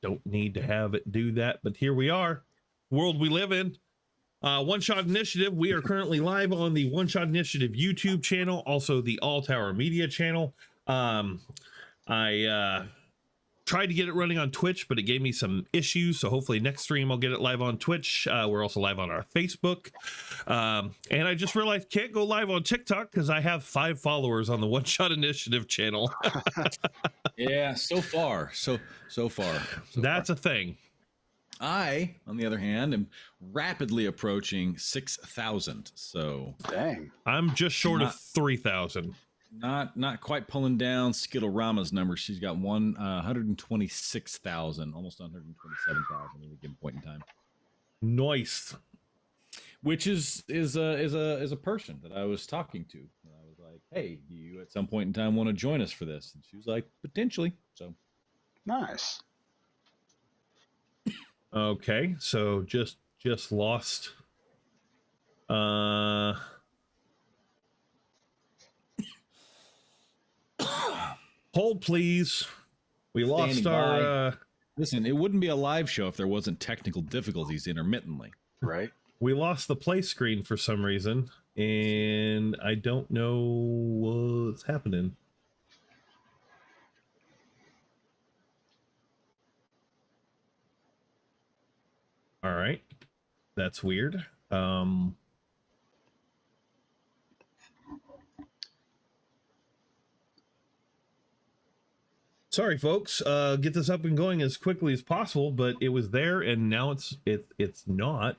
Speaker 2: don't need to have it do that, but here we are. World we live in. One Shot Initiative. We are currently live on the One Shot Initiative YouTube channel, also the All Tower Media channel. I tried to get it running on Twitch, but it gave me some issues. So hopefully next stream I'll get it live on Twitch. We're also live on our Facebook. And I just realized can't go live on TikTok because I have 5 followers on the One Shot Initiative channel.
Speaker 1: Yeah, so far.
Speaker 2: That's a thing.
Speaker 1: I, on the other hand, am rapidly approaching 6,000. So
Speaker 3: Dang.
Speaker 2: I'm just short of 3,000.
Speaker 1: Not quite pulling down Skittle-Rama's number. She's got 126,000, almost 127,000 at a given point in time.
Speaker 2: Nice.
Speaker 1: Which is a person that I was talking to. And I was like, "Hey, do you at some point in time want to join us for this?" And she was like, "Potentially." So
Speaker 3: Nice.
Speaker 2: Okay, so just lost. Hold please. We lost our
Speaker 1: Listen, it wouldn't be a live show if there wasn't technical difficulties intermittently.
Speaker 3: Right.
Speaker 2: we lost the play screen for some reason, and I don't know what's happening. All right, that's weird. Sorry, folks. Get this up and going as quickly as possible, but it was there, and now it's not.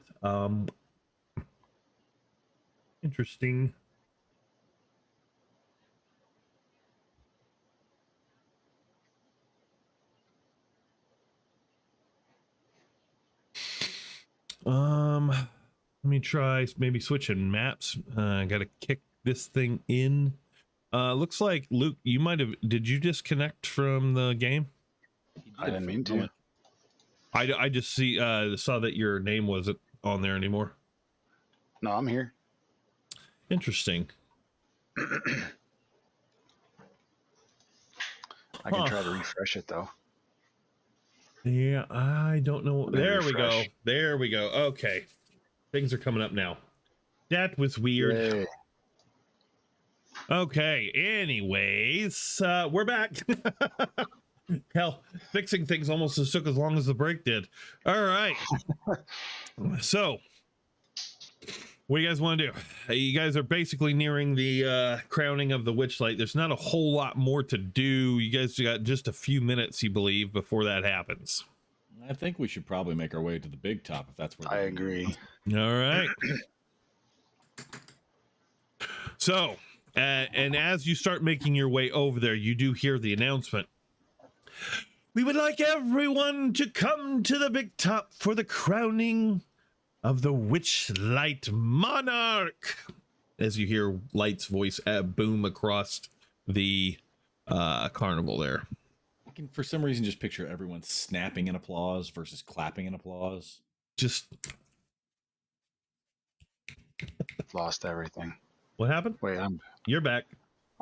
Speaker 2: Interesting. Let me try maybe switching maps. I gotta kick this thing in. Looks like Luke, you might have. Did you disconnect from the game?
Speaker 3: I didn't mean to.
Speaker 2: I just saw that your name wasn't on there anymore.
Speaker 3: No, I'm here.
Speaker 2: Interesting.
Speaker 3: I can try to refresh it though.
Speaker 2: Yeah, I don't know.
Speaker 3: Maybe
Speaker 2: There we go.
Speaker 3: refresh.
Speaker 2: There we go. Okay. Things are coming up now. That was weird.
Speaker 3: Yay.
Speaker 2: Okay. Anyways, we're back. Hell, fixing things almost took as long as the break did. All right. So, what do you guys want to do? You guys are basically nearing the crowning of the Witchlight. There's not a whole lot more to do. You guys got just a few minutes, you believe, before that happens.
Speaker 1: I think we should probably make our way to the big top if that's where
Speaker 3: I agree.
Speaker 2: All right. So, and as you start making your way over there, you do hear the announcement. We would like everyone to come to the big top for the crowning of the Witchlight Monarch. As you hear Light's voice boom across the carnival there.
Speaker 1: I can, for some reason, just picture everyone snapping in applause versus clapping in applause.
Speaker 2: Just
Speaker 3: Lost everything.
Speaker 2: what happened?
Speaker 3: Wait,
Speaker 2: You're back.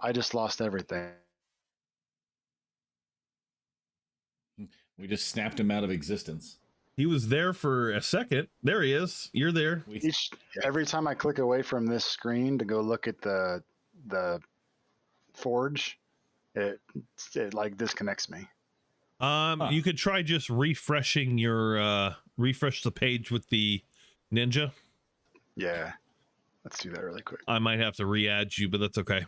Speaker 3: I just lost everything.
Speaker 1: We just snapped him out of existence.
Speaker 2: He was there for a second. There he is. You're there.
Speaker 3: Every time I click away from this screen to go look at the forge, it like disconnects me.
Speaker 2: You could try just refreshing your refresh the page with the ninja.
Speaker 3: Yeah. Let's do that really quick.
Speaker 2: I might have to re-add you, but that's okay.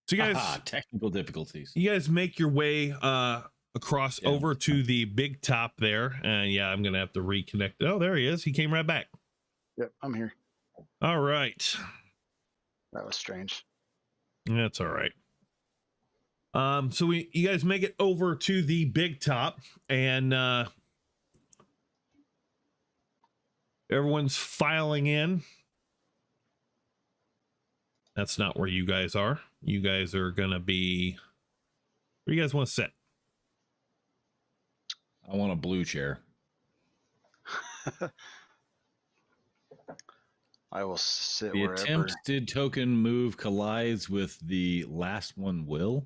Speaker 2: So you guys,
Speaker 1: technical difficulties.
Speaker 2: you guys make your way across over to the big top there. Yeah, I'm gonna have to reconnect. Oh, there he is. He came right back.
Speaker 3: Yep, I'm here.
Speaker 2: All right.
Speaker 3: That was strange.
Speaker 2: That's all right. So you guys make it over to the big top, and everyone's filing in. That's not where you guys are. You guys are gonna be. Where do you guys want to sit?
Speaker 1: I want a blue chair.
Speaker 3: I will sit
Speaker 1: The
Speaker 3: wherever.
Speaker 1: attempted token move collides with the last one will.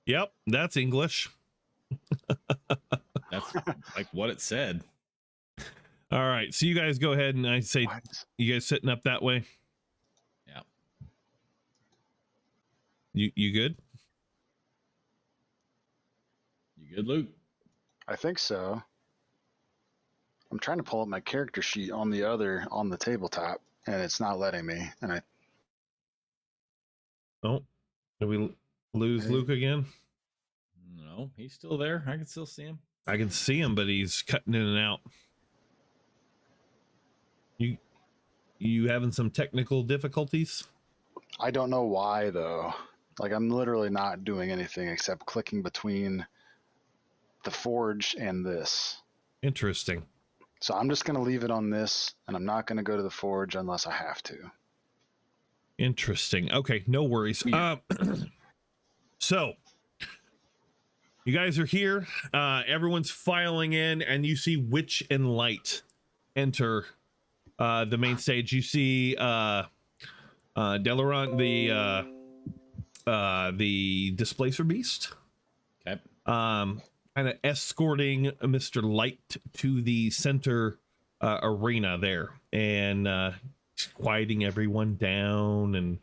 Speaker 2: Yep, that's English.
Speaker 1: That's like what it said.
Speaker 2: All right, so you guys go ahead, and I say
Speaker 3: What?
Speaker 2: you guys sitting up that way.
Speaker 1: Yeah.
Speaker 2: You good?
Speaker 1: You good, Luke?
Speaker 3: I think so. I'm trying to pull up my character sheet on the tabletop, and it's not letting me. And I
Speaker 2: Oh, did we lose
Speaker 3: Hey.
Speaker 2: Luke again?
Speaker 1: No, he's still there. I can still see him.
Speaker 2: I can see him, but he's cutting in and out. You having some technical difficulties?
Speaker 3: I don't know why though. Like I'm literally not doing anything except clicking between the forge and this.
Speaker 2: Interesting.
Speaker 3: So I'm just going to leave it on this, and I'm not going to go to the forge unless I have to.
Speaker 2: Interesting. Okay, no worries.
Speaker 1: Yeah.
Speaker 2: So you guys are here. Everyone's filing in, and you see Witch and Light enter the main stage. You see Delaron, the Displacer Beast,
Speaker 1: Okay.
Speaker 2: kind of escorting Mr. Light to the center arena there, and quieting everyone down and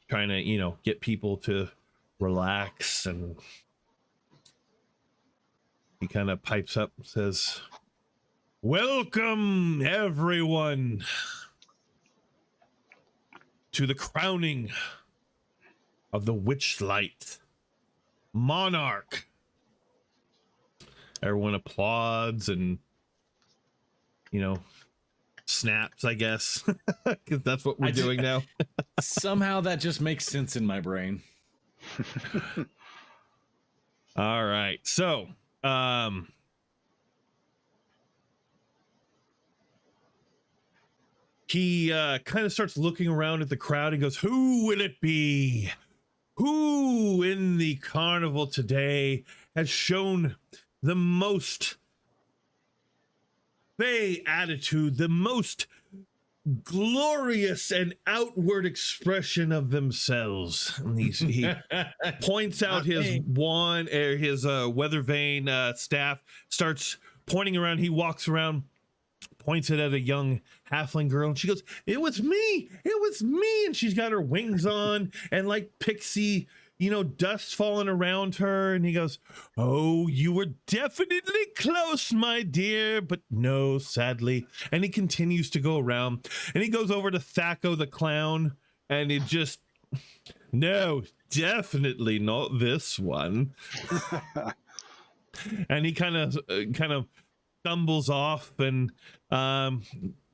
Speaker 2: trying to, get people to relax. And he kind of pipes up and says, "Welcome, everyone, to the crowning of the Witchlight Monarch." Everyone applauds and, snaps, I guess, because that's what we're doing now.
Speaker 1: Somehow that just makes sense in my brain.
Speaker 2: All right. So, he kind of starts looking around at the crowd and goes, "Who will it be? Who in the carnival today has shown the most fey attitude, the most glorious and outward expression of themselves?" And he points out his wand, his weather vane staff, starts pointing around. He walks around, points it at a young halfling girl, and she goes, "It was me, it was me." And she's got her wings on and like pixie, dust falling around her. And he goes, "Oh, you were definitely close, my dear, but no, sadly." And he continues to go around, and he goes over to Thaco the clown, and it just, "No, definitely not this one." And he kind of stumbles off, and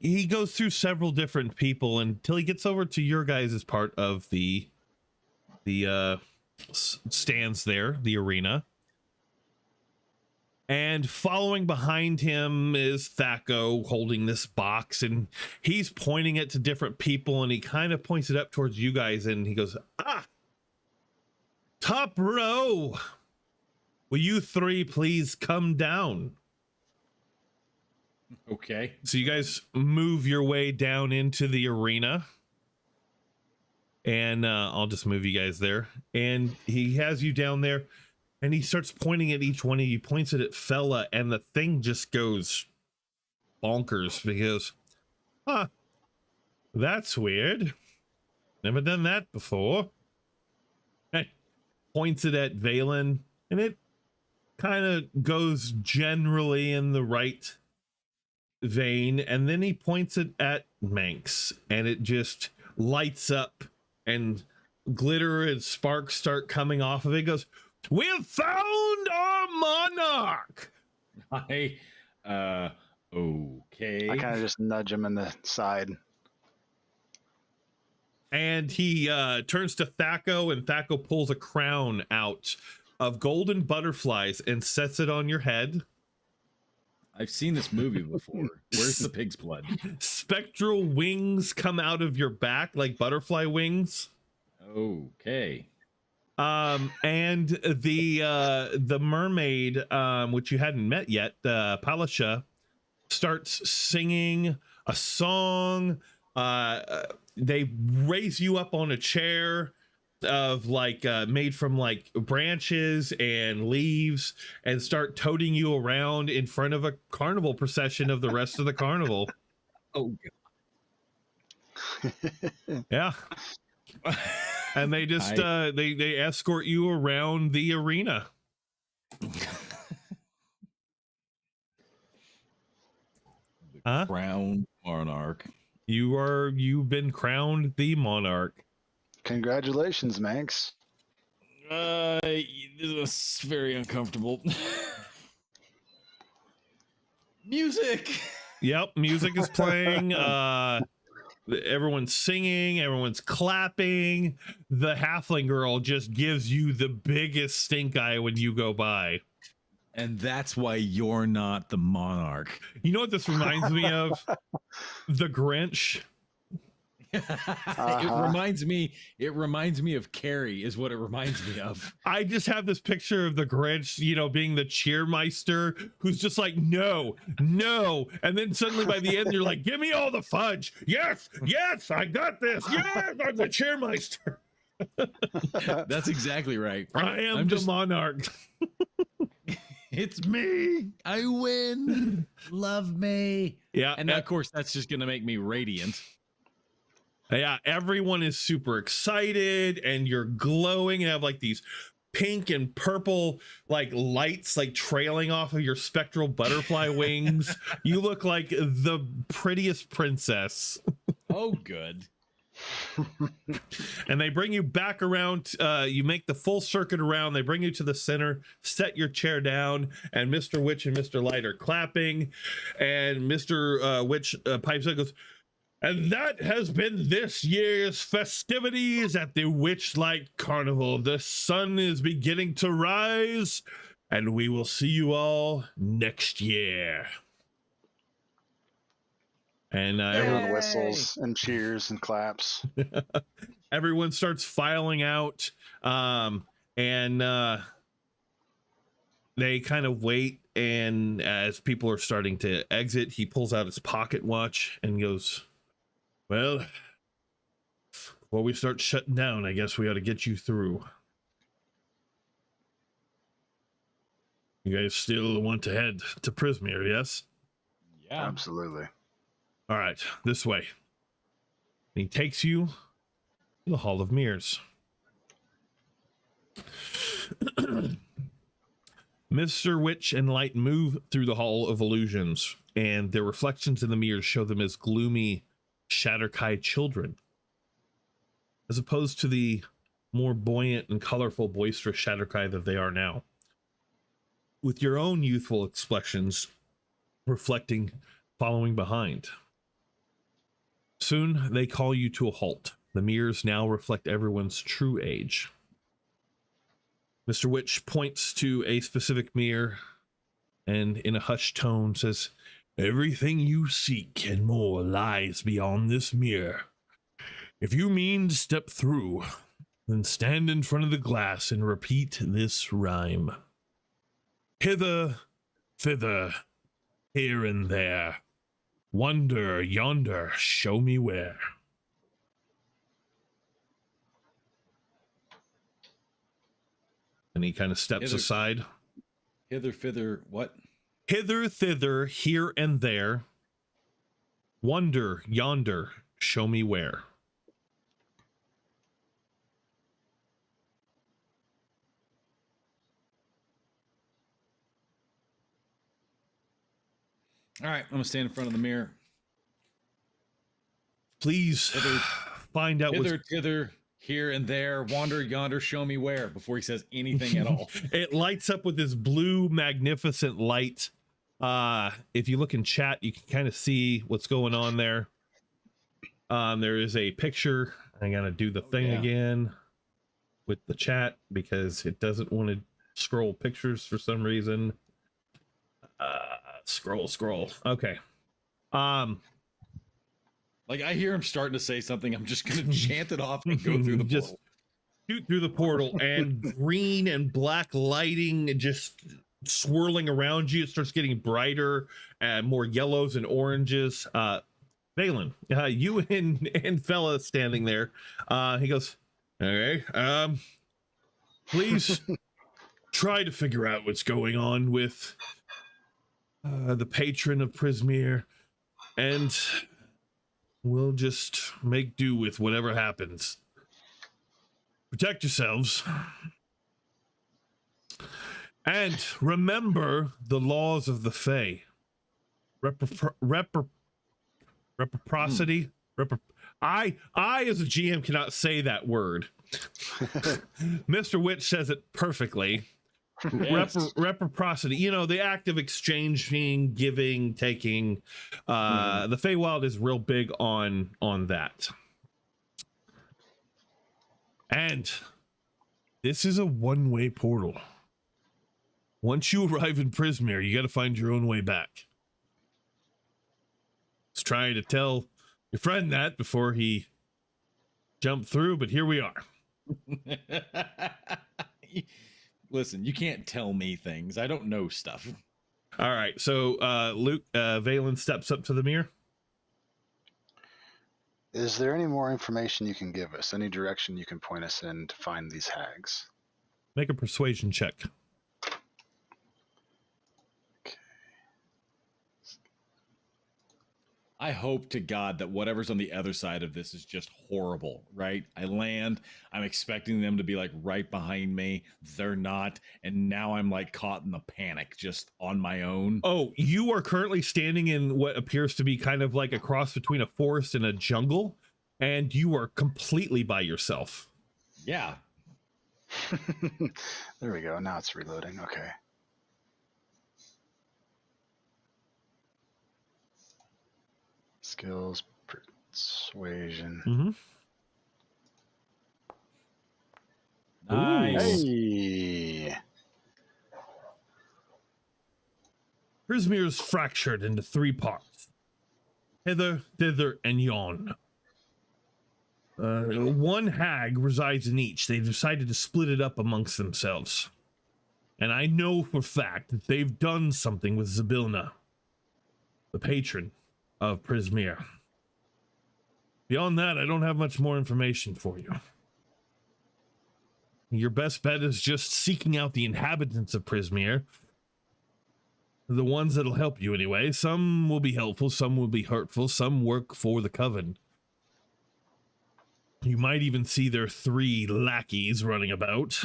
Speaker 2: he goes through several different people until he gets over to your guys' part of the stands there, the arena. And following behind him is Thaco holding this box, and he's pointing it to different people, and he kind of points it up towards you guys, and he goes, "Ah, top row, will you three please come down?"
Speaker 1: Okay.
Speaker 2: So you guys move your way down into the arena, and I'll just move you guys there. And he has you down there, and he starts pointing at each one of you. He points it at Fella, and the thing just goes bonkers because, that's weird. Never done that before. Hey, points it at Valen, and it kind of goes generally in the right vein. And then he points it at Manx, and it just lights up, and glitter and sparks start coming off of it. It goes, "We've found our monarch."
Speaker 1: Okay.
Speaker 3: I kind of just nudge him in the side.
Speaker 2: And he turns to Thaco, and Thaco pulls a crown out of golden butterflies and sets it on your head.
Speaker 1: I've seen this movie before. Where's the pig's blood?
Speaker 2: Spectral wings come out of your back like butterfly wings.
Speaker 1: Okay.
Speaker 2: And the mermaid, which you hadn't met yet, Palasha, starts singing a song. They raise you up on a chair of like made from like branches and leaves and start toting you around in front of a carnival procession of the rest of the carnival.
Speaker 1: Oh,
Speaker 2: Yeah. And they just they escort you around the arena. Huh?
Speaker 1: Crown monarch.
Speaker 2: You've been crowned the monarch.
Speaker 3: Congratulations, Manx.
Speaker 1: This is very uncomfortable. Music.
Speaker 2: Yep, music is playing. Everyone's singing, everyone's clapping. The halfling girl just gives you the biggest stink eye when you go by.
Speaker 1: And that's why you're not the monarch.
Speaker 2: You know what this reminds me of? The Grinch.
Speaker 1: It reminds me of Carrie is what it reminds me of.
Speaker 2: I just have this picture of the Grinch, you know, being the cheermeister who's just like, no. And then suddenly by the end, you're like, give me all the fudge. Yes, I got this. Yes, I'm the cheermeister.
Speaker 1: That's exactly right.
Speaker 2: I am the monarch.
Speaker 1: It's me. I win. Love me.
Speaker 2: Yeah.
Speaker 1: And of course, that's just going to make me radiant.
Speaker 2: Yeah, everyone is super excited and you're glowing and have like these pink and purple like lights like trailing off of your spectral butterfly wings. You look like the prettiest princess.
Speaker 1: Oh, good.
Speaker 2: And they bring you back around. You make the full circuit around. They bring you to the center, set your chair down, and Mr. Witch and Mr. Light are clapping. And Mr. Witch pipes up and goes, and that has been this year's festivities at the Witchlight Carnival. The sun is beginning to rise, and we will see you all next year. And
Speaker 3: everyone whistles and cheers and claps.
Speaker 2: Everyone starts filing out, and they kind of wait. And as people are starting to exit, he pulls out his pocket watch and goes, well, before we start shutting down, I guess we ought to get you through. You guys still want to head to Prismere, yes?
Speaker 1: Yeah.
Speaker 3: Absolutely.
Speaker 2: All right, this way. And he takes you to the Hall of Mirrors. Mr. Witch and Light move through the Hall of Illusions, and their reflections in the mirrors show them as gloomy Shatterkai children, as opposed to the more buoyant and colorful, boisterous Shatterkai that they are now. With your own youthful expressions reflecting, following behind. Soon they call you to a halt. The mirrors now reflect everyone's true age. Mr. Witch points to a specific mirror and in a hushed tone says, everything you seek and more lies beyond this mirror. If you mean to step through, then stand in front of the glass and repeat this rhyme. Hither, thither, here and there. Wonder, yonder, show me where. And he kind of steps aside.
Speaker 1: Hither, thither, what?
Speaker 2: Hither, thither, here and there. Wonder, yonder, show me where.
Speaker 1: All right, I'm going to stand in front of the mirror.
Speaker 2: Please find out
Speaker 1: hither, thither, here and there, wander, yonder, show me where, before he says anything at all.
Speaker 2: It lights up with this blue, magnificent light. If you look in chat, you can kind of see what's going on there. There is a picture. I got to do the thing again with the chat because it doesn't want to scroll pictures for some reason. Scroll. Okay.
Speaker 1: Like I hear him starting to say something. I'm just going to chant it off and go through the portal.
Speaker 2: Shoot through the portal, and green and black lighting just swirling around you. It starts getting brighter and more yellows and oranges. Valen, you and fella standing there. He goes, okay, please try to figure out what's going on with the patron of Prismere, and we'll just make do with whatever happens. Protect yourselves. And remember the laws of the Fae. Reciprocity. I as a GM cannot say that word. Mr. Witch says it perfectly.
Speaker 1: Yes.
Speaker 2: Reciprocity, you know, the act of exchanging, giving, taking. The Feywild is real big on that. And this is a one-way portal. Once you arrive in Prismere, you got to find your own way back. I was trying to tell your friend that before he jumped through, but here we are.
Speaker 1: Listen, you can't tell me things. I don't know stuff.
Speaker 2: All right, so Luke, Valen steps up to the mirror.
Speaker 3: Is there any more information you can give us? Any direction you can point us in to find these hags?
Speaker 2: Make a persuasion check.
Speaker 1: I hope to God that whatever's on the other side of this is just horrible, right? I land, I'm expecting them to be like right behind me. They're not. And now I'm like caught in the panic just on my own.
Speaker 2: Oh, you are currently standing in what appears to be kind of like a cross between a forest and a jungle, and you are completely by yourself.
Speaker 1: Yeah.
Speaker 3: There we go. Now it's reloading. Okay. Skills, persuasion.
Speaker 2: Mm-hmm.
Speaker 1: Nice.
Speaker 3: Hey.
Speaker 2: Prismere is fractured into 3 parts. Hither, thither, and yon. 1 hag resides in each. They've decided to split it up amongst themselves. And I know for a fact that they've done something with Zybilna, the patron of Prismere. Beyond that, I don't have much more information for you. Your best bet is just seeking out the inhabitants of Prismere. The ones that'll help you anyway. Some will be helpful, some will be hurtful, some work for the Coven. You might even see their 3 lackeys running about.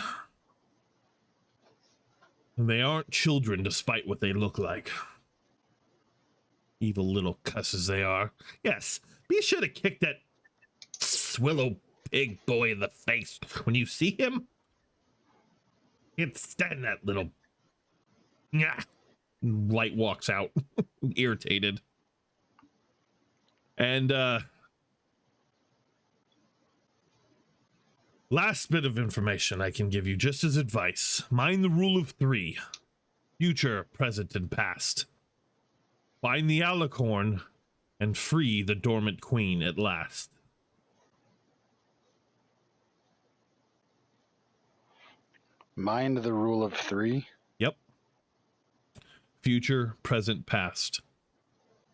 Speaker 2: They aren't children despite what they look like. Evil little cusses they are. Yes, be sure to kick that swillow pig boy in the face when you see him. Can't stand that little... Nyah. Light walks out, irritated. And, last bit of information I can give you just as advice. Mind the rule of 3. Future, present, and past. Find the alicorn and free the dormant queen at last.
Speaker 3: Mind the rule of 3.
Speaker 2: Yep. Future, present, past.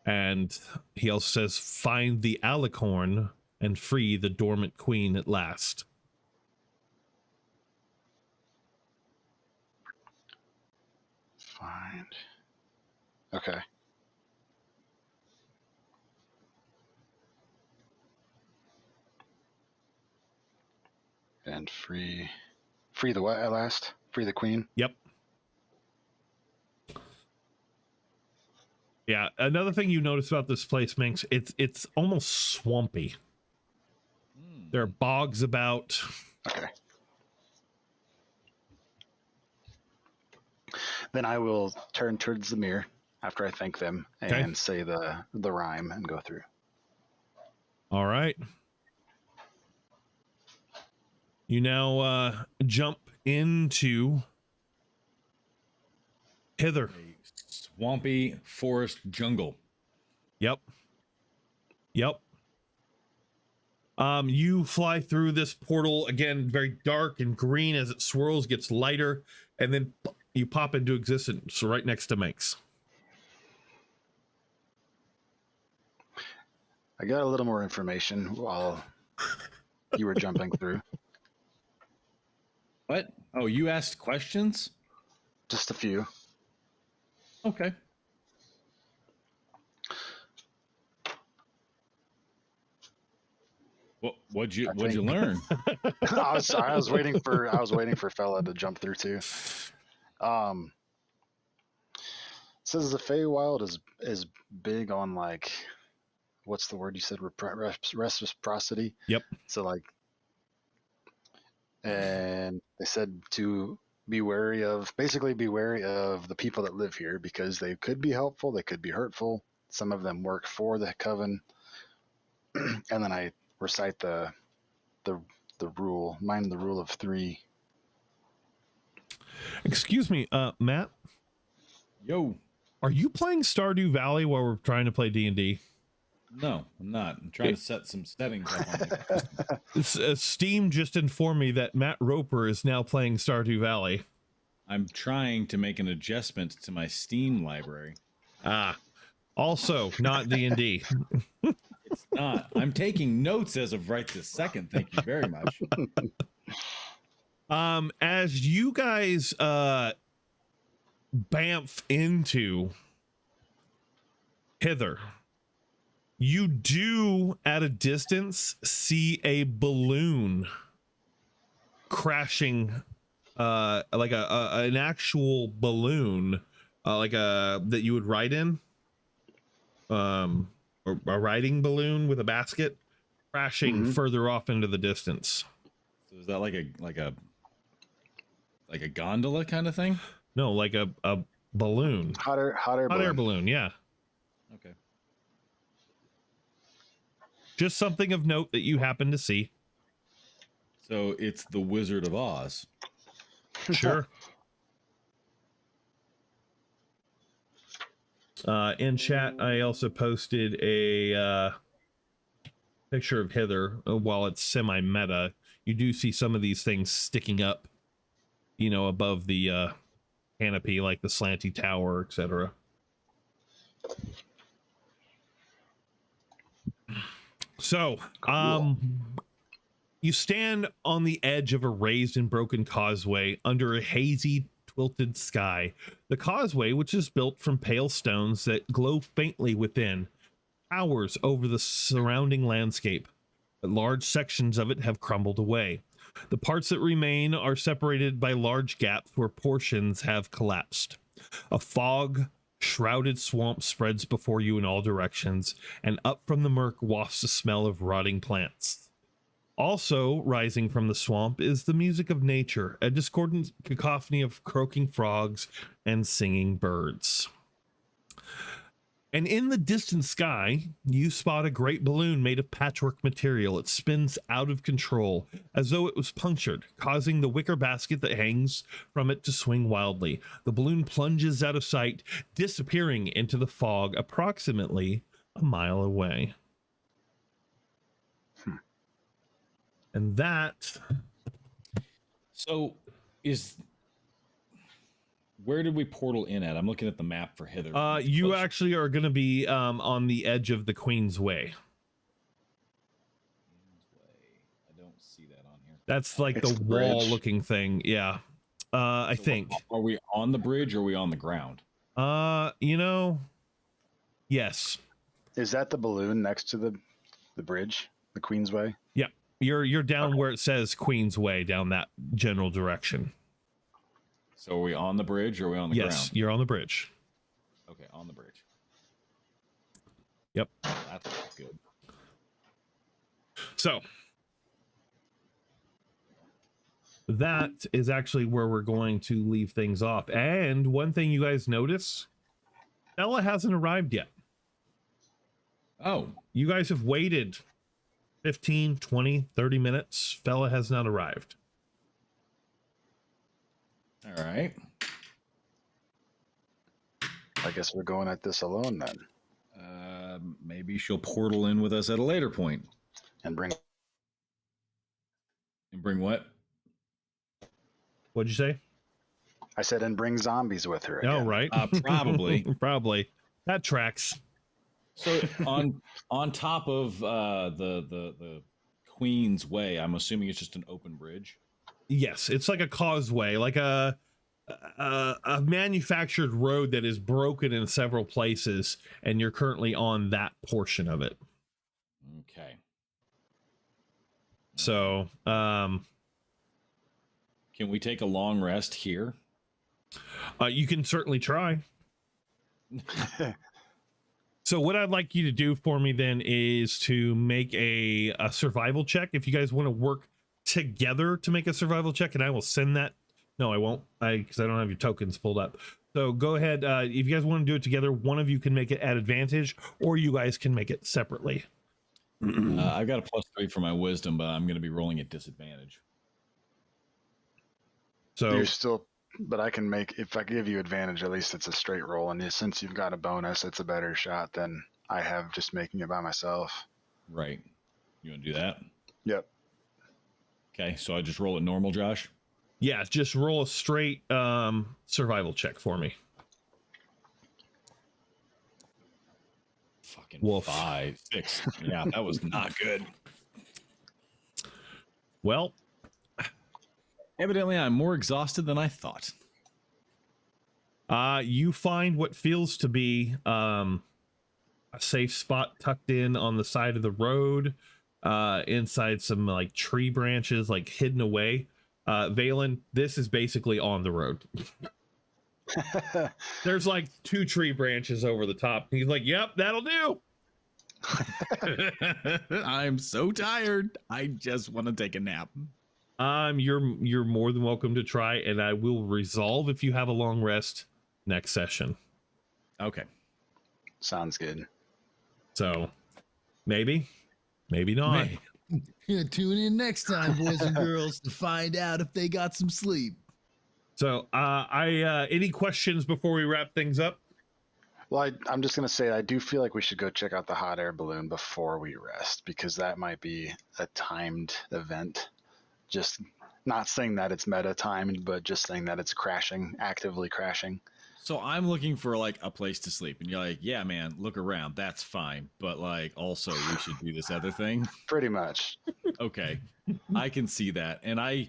Speaker 2: And he also says, find the alicorn and free the dormant queen at last.
Speaker 3: Find. Okay. And free the what at last? Free the queen?
Speaker 2: Yep. Yeah, another thing you notice about this place, Minx, it's almost swampy. There are bogs about.
Speaker 3: Okay. Then I will turn towards the mirror after I thank them and say the rhyme and go through.
Speaker 2: All right. You now jump into hither.
Speaker 1: A swampy forest jungle.
Speaker 2: Yep. You fly through this portal again, very dark and green as it swirls, gets lighter, and then you pop into existence right next to Manx.
Speaker 3: I got a little more information while you were jumping through.
Speaker 1: What? Oh, you asked questions?
Speaker 3: Just a few.
Speaker 1: Okay. What'd you learn?
Speaker 3: I was waiting for fella to jump through too. It says the Feywild is big on like, what's the word you said? Reciprocity.
Speaker 2: Yep.
Speaker 3: So like, and they said to be wary of the people that live here because they could be helpful, they could be hurtful. Some of them work for the coven. And then I recite the rule, mind the rule of 3.
Speaker 2: Excuse me, Matt.
Speaker 1: Yo.
Speaker 2: Are you playing Stardew Valley while we're trying to play D&D?
Speaker 1: No, I'm not. I'm trying to set some settings up on
Speaker 2: Steam just informed me that Matt Roper is now playing Stardew Valley.
Speaker 1: I'm trying to make an adjustment to my Steam library.
Speaker 2: Also not D&D.
Speaker 1: It's not. I'm taking notes as of right this second. Thank you very much.
Speaker 2: As you guys bamf into hither, you do at a distance see a balloon crashing, like an actual balloon, that you would ride in, or a riding balloon with a basket crashing further off into the distance.
Speaker 1: So is that like a gondola kind of thing?
Speaker 2: No, like a balloon.
Speaker 3: Hot air
Speaker 2: balloon, yeah.
Speaker 1: Okay.
Speaker 2: Just something of note that you happen to see.
Speaker 1: So it's the Wizard of Oz.
Speaker 2: Sure. In chat, I also posted a picture of Hither. While it's semi-meta, you do see some of these things sticking up, above the canopy, like the slanty tower, etc. So,
Speaker 3: Cool.
Speaker 2: You stand on the edge of a raised and broken causeway under a hazy, tilted sky. The causeway, which is built from pale stones that glow faintly within, towers over the surrounding landscape. But large sections of it have crumbled away. The parts that remain are separated by large gaps where portions have collapsed. A fog-shrouded swamp spreads before you in all directions, and up from the murk wafts the smell of rotting plants. Also rising from the swamp is the music of nature, a discordant cacophony of croaking frogs and singing birds. And in the distant sky, you spot a great balloon made of patchwork material. It spins out of control, as though it was punctured, causing the wicker basket that hangs from it to swing wildly. The balloon plunges out of sight, disappearing into the fog approximately a mile away. And that...
Speaker 1: So where did we portal in at? I'm looking at the map for Hither.
Speaker 2: You actually are going to be on the edge of the Queen's Way.
Speaker 1: I don't see that on here.
Speaker 2: That's like the wall-looking thing. Yeah. I think.
Speaker 1: Are we on the bridge or are we on the ground?
Speaker 2: Yes.
Speaker 3: Is that the balloon next to the bridge, the Queen's Way?
Speaker 2: Yeah. You're down where it says Queen's Way, down that general direction.
Speaker 1: So are we on the bridge or are we on the ground?
Speaker 2: Yes, you're on the bridge.
Speaker 1: Okay, on the bridge.
Speaker 2: Yep.
Speaker 1: That's good.
Speaker 2: So that is actually where we're going to leave things off. And one thing you guys notice, Ella hasn't arrived yet.
Speaker 1: Oh.
Speaker 2: You guys have waited 15, 20, 30 minutes. Fella has not arrived.
Speaker 1: All right.
Speaker 3: I guess we're going at this alone then.
Speaker 1: Maybe she'll portal in with us at a later point.
Speaker 3: And bring
Speaker 1: what?
Speaker 2: What'd you say?
Speaker 3: I said, and bring zombies with her. Again.
Speaker 2: Oh, right.
Speaker 1: Probably.
Speaker 2: Probably. That tracks.
Speaker 1: So on top of the Queen's Way, I'm assuming it's just an open bridge.
Speaker 2: Yes, it's like a causeway, like a manufactured road that is broken in several places, and you're currently on that portion of it.
Speaker 1: Okay.
Speaker 2: So,
Speaker 1: can we take a long rest here?
Speaker 2: you can certainly try. So what I'd like you to do for me then is to make a survival check. If you guys want to work together to make a survival check, and I will send that. No, I won't, because I don't have your tokens pulled up. So go ahead. If you guys want to do it together, one of you can make it at advantage, or you guys can make it separately.
Speaker 1: I've got a +3 for my wisdom, but I'm going to be rolling at disadvantage.
Speaker 2: So
Speaker 3: you're still, but I can make, if I give you advantage, at least it's a straight roll. And since you've got a bonus, it's a better shot than I have just making it by myself.
Speaker 1: Right. You want to do that?
Speaker 3: Yep.
Speaker 1: Okay. So I just roll it normal, Josh?
Speaker 2: yeah, just roll a straight survival check for me.
Speaker 1: Fucking
Speaker 2: Wolf.
Speaker 1: 5, 6. Yeah, that was not good.
Speaker 2: Well,
Speaker 1: Evidently, I'm more exhausted than I thought.
Speaker 2: you find what feels to be a safe spot tucked in on the side of the road, inside some like tree branches, like hidden away. Valen, this is basically on the road. There's like 2 tree branches over the top. He's like, yep, that'll do.
Speaker 1: I'm so tired. I just want to take a nap.
Speaker 2: You're more than welcome to try, and I will resolve if you have a long rest next session.
Speaker 1: Okay.
Speaker 3: Sounds good.
Speaker 2: So maybe not.
Speaker 4: Yeah, tune in next time, boys and girls, to find out if they got some sleep.
Speaker 2: So any questions before we wrap things up?
Speaker 3: Well, I'm just going to say, I do feel like we should go check out the hot air balloon before we rest, because that might be a timed event. Just not saying that it's meta timed, but just saying that it's crashing, actively crashing.
Speaker 1: So I'm looking for like a place to sleep, and you're like, yeah, man, look around. That's fine. But like, also we should do this other thing.
Speaker 3: Pretty much.
Speaker 1: Okay. I can see that. And I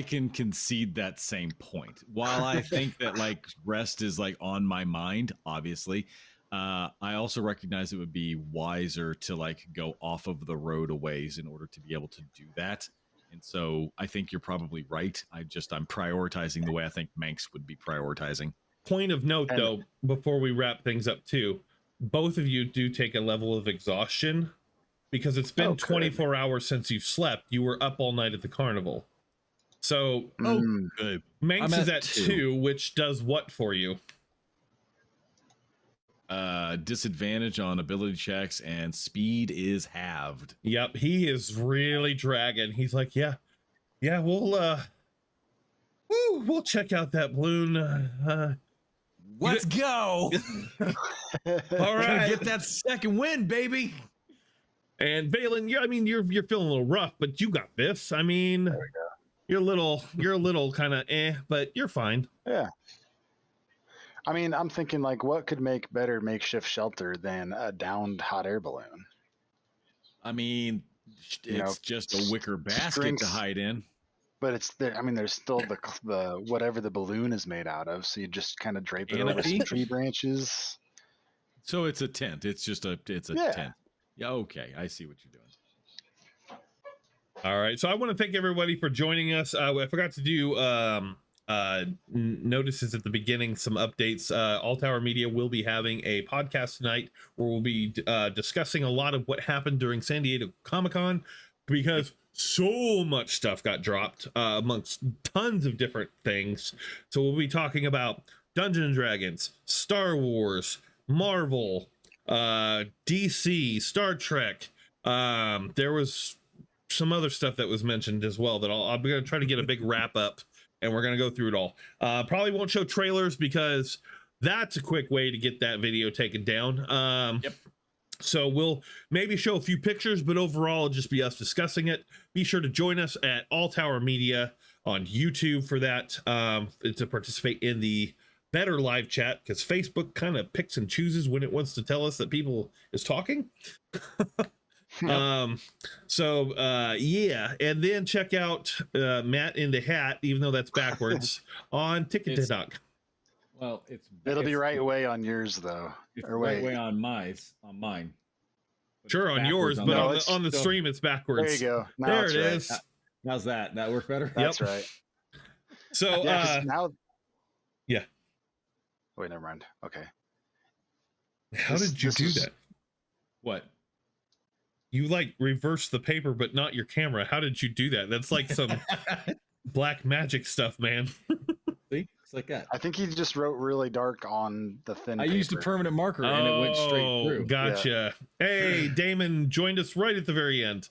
Speaker 1: can concede that same point. While I think that like rest is like on my mind, obviously, I also recognize it would be wiser to like go off of the road a ways in order to be able to do that. And so I think you're probably right. I'm prioritizing the way I think Manx would be prioritizing.
Speaker 2: Point of note,
Speaker 3: And-
Speaker 2: though, before we wrap things up too, both of you do take a level of exhaustion because it's been 24 hours since you've slept. You were up all night at the carnival. So
Speaker 1: Good.
Speaker 2: Manx
Speaker 1: I'm
Speaker 2: is
Speaker 1: at
Speaker 2: at
Speaker 1: 2.
Speaker 2: 2, which does what for you?
Speaker 1: Disadvantage on ability checks, and speed is halved.
Speaker 2: Yep, he is really dragging. He's like, yeah, we'll check out that balloon.
Speaker 1: Let's go.
Speaker 2: All
Speaker 1: Gotta
Speaker 2: right.
Speaker 1: get that second win, baby.
Speaker 2: And Valen, you're feeling a little rough, but you got this. I mean, you're a little kind of but you're fine.
Speaker 3: Yeah. I mean, I'm thinking like, what could make better makeshift shelter than a downed hot air balloon?
Speaker 1: I mean, it's just a wicker basket
Speaker 3: strings.
Speaker 1: to hide in.
Speaker 3: But it's there. I mean, there's still the whatever the balloon is made out of. So you just kind of drape it over
Speaker 1: Canopy?
Speaker 3: some tree branches.
Speaker 1: So it's a tent. It's a
Speaker 3: Yeah.
Speaker 1: tent. Yeah, okay. I see what you're doing.
Speaker 2: All right. So I want to thank everybody for joining us. I forgot to do notices at the beginning, some updates. All Tower Media will be having a podcast tonight where we'll be discussing a lot of what happened during San Diego Comic-Con, because so much stuff got dropped amongst tons of different things. So we'll be talking about Dungeons and Dragons, Star Wars, Marvel, DC, Star Trek. There was some other stuff that was mentioned as well that I'm going to try to get a big wrap up, and we're going to go through it all. Probably won't show trailers because that's a quick way to get that video taken down.
Speaker 1: Yep.
Speaker 2: So we'll maybe show a few pictures, but overall it'll just be us discussing it. Be sure to join us at All Tower Media on YouTube for that, to participate in the better live chat, because Facebook kind of picks and chooses when it wants to tell us that people is talking. So yeah, and then check out Matt in the Hat, even though that's backwards, on TikTok.
Speaker 1: Well,
Speaker 3: It'll be right way on yours though.
Speaker 1: It's
Speaker 3: Or
Speaker 1: right
Speaker 3: wait.
Speaker 1: way on mine. But
Speaker 2: Sure,
Speaker 1: it's
Speaker 2: on yours,
Speaker 1: backwards
Speaker 2: but
Speaker 3: No,
Speaker 2: on the
Speaker 1: still-
Speaker 2: stream it's backwards.
Speaker 3: There you go. Now
Speaker 2: There
Speaker 3: it's
Speaker 2: it
Speaker 3: right.
Speaker 2: is.
Speaker 1: How's that? That work better?
Speaker 3: That's right.
Speaker 2: So
Speaker 3: Yeah, 'cause now.
Speaker 2: yeah.
Speaker 3: Wait, never mind. Okay.
Speaker 2: How
Speaker 3: This-
Speaker 2: did you
Speaker 3: this
Speaker 2: do
Speaker 3: is-
Speaker 2: that?
Speaker 1: What?
Speaker 2: You like reverse the paper, but not your camera. How did you do that? That's like some black magic stuff, man.
Speaker 1: See? It's like that.
Speaker 3: I think he just wrote really dark on the thin.
Speaker 1: I used a
Speaker 3: paper.
Speaker 1: permanent marker and it went straight through.
Speaker 2: Gotcha. Hey, Damon joined us right at the very end.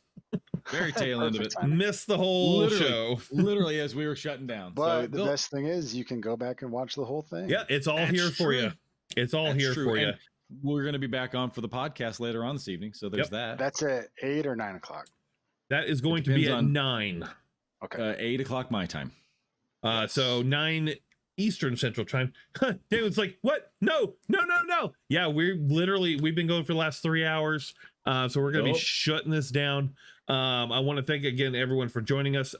Speaker 1: Very tail end of it.
Speaker 3: Perfect timing.
Speaker 2: Missed the whole
Speaker 1: Literally.
Speaker 2: show.
Speaker 1: Literally as we were shutting down.
Speaker 3: But
Speaker 1: So
Speaker 3: the best thing is, you can go back and watch the whole thing.
Speaker 2: Yeah, it's all
Speaker 1: That's
Speaker 2: here for
Speaker 1: true.
Speaker 2: you. It's all
Speaker 1: That's
Speaker 2: here
Speaker 1: true.
Speaker 2: for you.
Speaker 1: And we're going to be back on for the podcast later on this evening. So there's
Speaker 2: Yep.
Speaker 1: that.
Speaker 3: That's at 8 or 9 o'clock.
Speaker 2: That is going to be
Speaker 1: depends
Speaker 2: at
Speaker 1: on-
Speaker 2: 9.
Speaker 3: Okay.
Speaker 1: 8 o'clock my time.
Speaker 2: So 9 Eastern Central Time. David's like, what? No. Yeah, we've been going for the last 3 hours. So we're going to be
Speaker 1: Nope.
Speaker 2: shutting this down. I want to thank again everyone for joining us.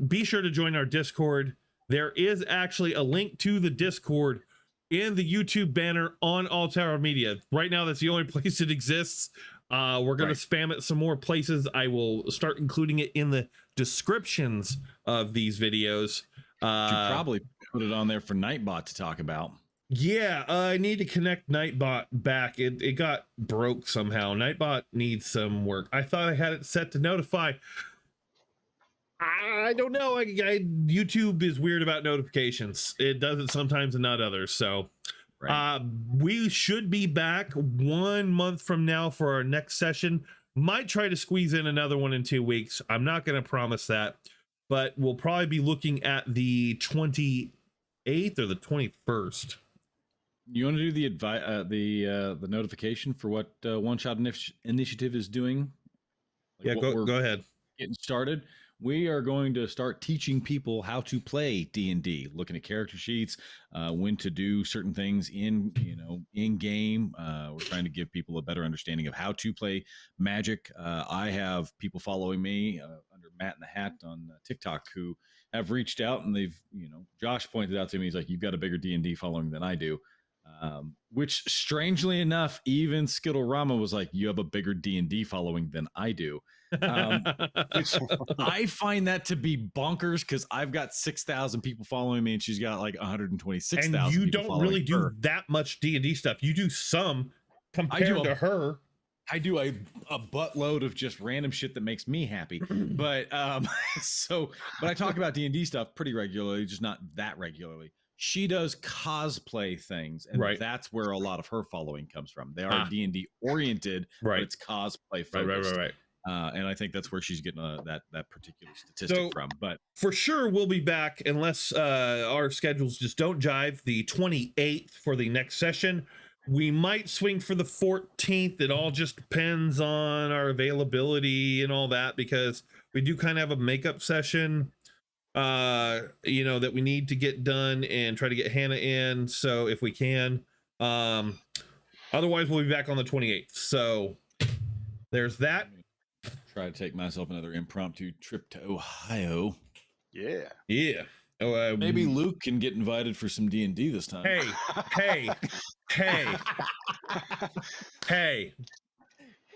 Speaker 2: Be sure to join our Discord. There is actually a link to the Discord in the YouTube banner on All Tower Media. Right now, that's the only place it exists. We're going
Speaker 1: Right.
Speaker 2: to spam it some more places. I will start including it in the descriptions of these videos.
Speaker 1: You probably put it on there for Nightbot to talk about.
Speaker 2: Yeah, I need to connect Nightbot back. It got broke somehow. Nightbot needs some work. I thought I had it set to notify. I don't know. YouTube is weird about notifications. It does it sometimes and not others. So we should be back 1 month from now for our next session. Might try to squeeze in another one in 2 weeks. I'm not going to promise that, but we'll probably be looking at the 28th or the 21st.
Speaker 1: You want to do the notification for what One Shot Initiative is doing? Like
Speaker 2: Yeah,
Speaker 1: what we're
Speaker 2: go ahead.
Speaker 1: getting started. We are going to start teaching people how to play D&D, looking at character sheets, when to do certain things in game. We're trying to give people a better understanding of how to play Magic. I have people following me under Matt in the Hat on TikTok who have reached out, and they've, Josh pointed out to me, he's like, "You've got a bigger D&D following than I do." Which strangely enough, even Skittle-Rama was like, "You have a bigger D&D following than I do." Which I find that to be bonkers, because I've got 6,000 people following me and she's got like 126,000.
Speaker 2: And you
Speaker 1: people
Speaker 2: don't
Speaker 1: following
Speaker 2: really do
Speaker 1: her.
Speaker 2: that much D&D stuff. You do some compared to her.
Speaker 1: I do a buttload of just random shit that makes me happy. But but I talk about D&D stuff pretty regularly, just not that regularly. She does cosplay things, and
Speaker 2: Right.
Speaker 1: that's where a lot of her following comes from. They are D&D oriented,
Speaker 2: Right.
Speaker 1: but it's cosplay focused.
Speaker 2: Right.
Speaker 1: And I think that's where she's getting that particular statistic
Speaker 2: So-
Speaker 1: from. But
Speaker 2: For sure, we'll be back unless our schedules just don't jive. The 28th for the next session. We might swing for the 14th. It all just depends on our availability and all that, because we do kind of have a makeup session, that we need to get done and try to get Hannah in. So if we can, otherwise we'll be back on the 28th. So there's that.
Speaker 1: try to take myself another impromptu trip to Ohio.
Speaker 3: Yeah.
Speaker 2: Yeah. Oh,
Speaker 1: Maybe Luke can get invited for some D&D this time.
Speaker 2: Hey.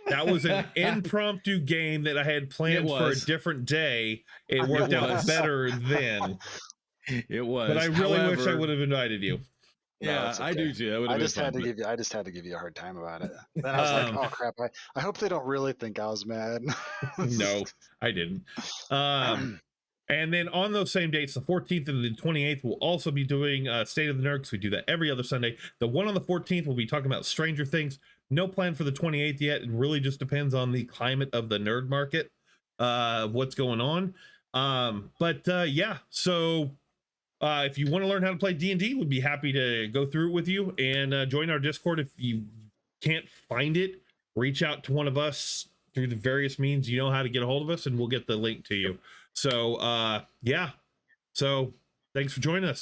Speaker 2: That was an impromptu game that I had planned
Speaker 1: It
Speaker 2: for a
Speaker 1: was.
Speaker 2: different day. It worked out
Speaker 1: was.
Speaker 2: better then.
Speaker 1: It was.
Speaker 2: But I really wish I
Speaker 1: However,
Speaker 2: would have invited you.
Speaker 3: No,
Speaker 1: Yeah,
Speaker 3: it's
Speaker 1: I
Speaker 3: okay.
Speaker 1: do too. That would
Speaker 3: I
Speaker 1: have been
Speaker 3: just had
Speaker 1: fun,
Speaker 3: to
Speaker 1: but-
Speaker 3: give you. I just had to give you a hard time about it. Then I was like, "Oh crap! I hope they don't really think I was mad."
Speaker 2: No, I didn't. And then on those same dates, the 14th and the 28th, we'll also be doing State of the Nerd, because we do that every other Sunday. The one on the 14th, we'll be talking about Stranger Things. No plan for the 28th yet. It really just depends on the climate of the nerd market, what's going on. Yeah, so if you want to learn how to play D&D, we'd be happy to go through it with you, and join our Discord. If you can't find it, reach out to one of us through the various means, you know how to get a hold of us, and we'll get the link to you. So yeah, so thanks for joining us.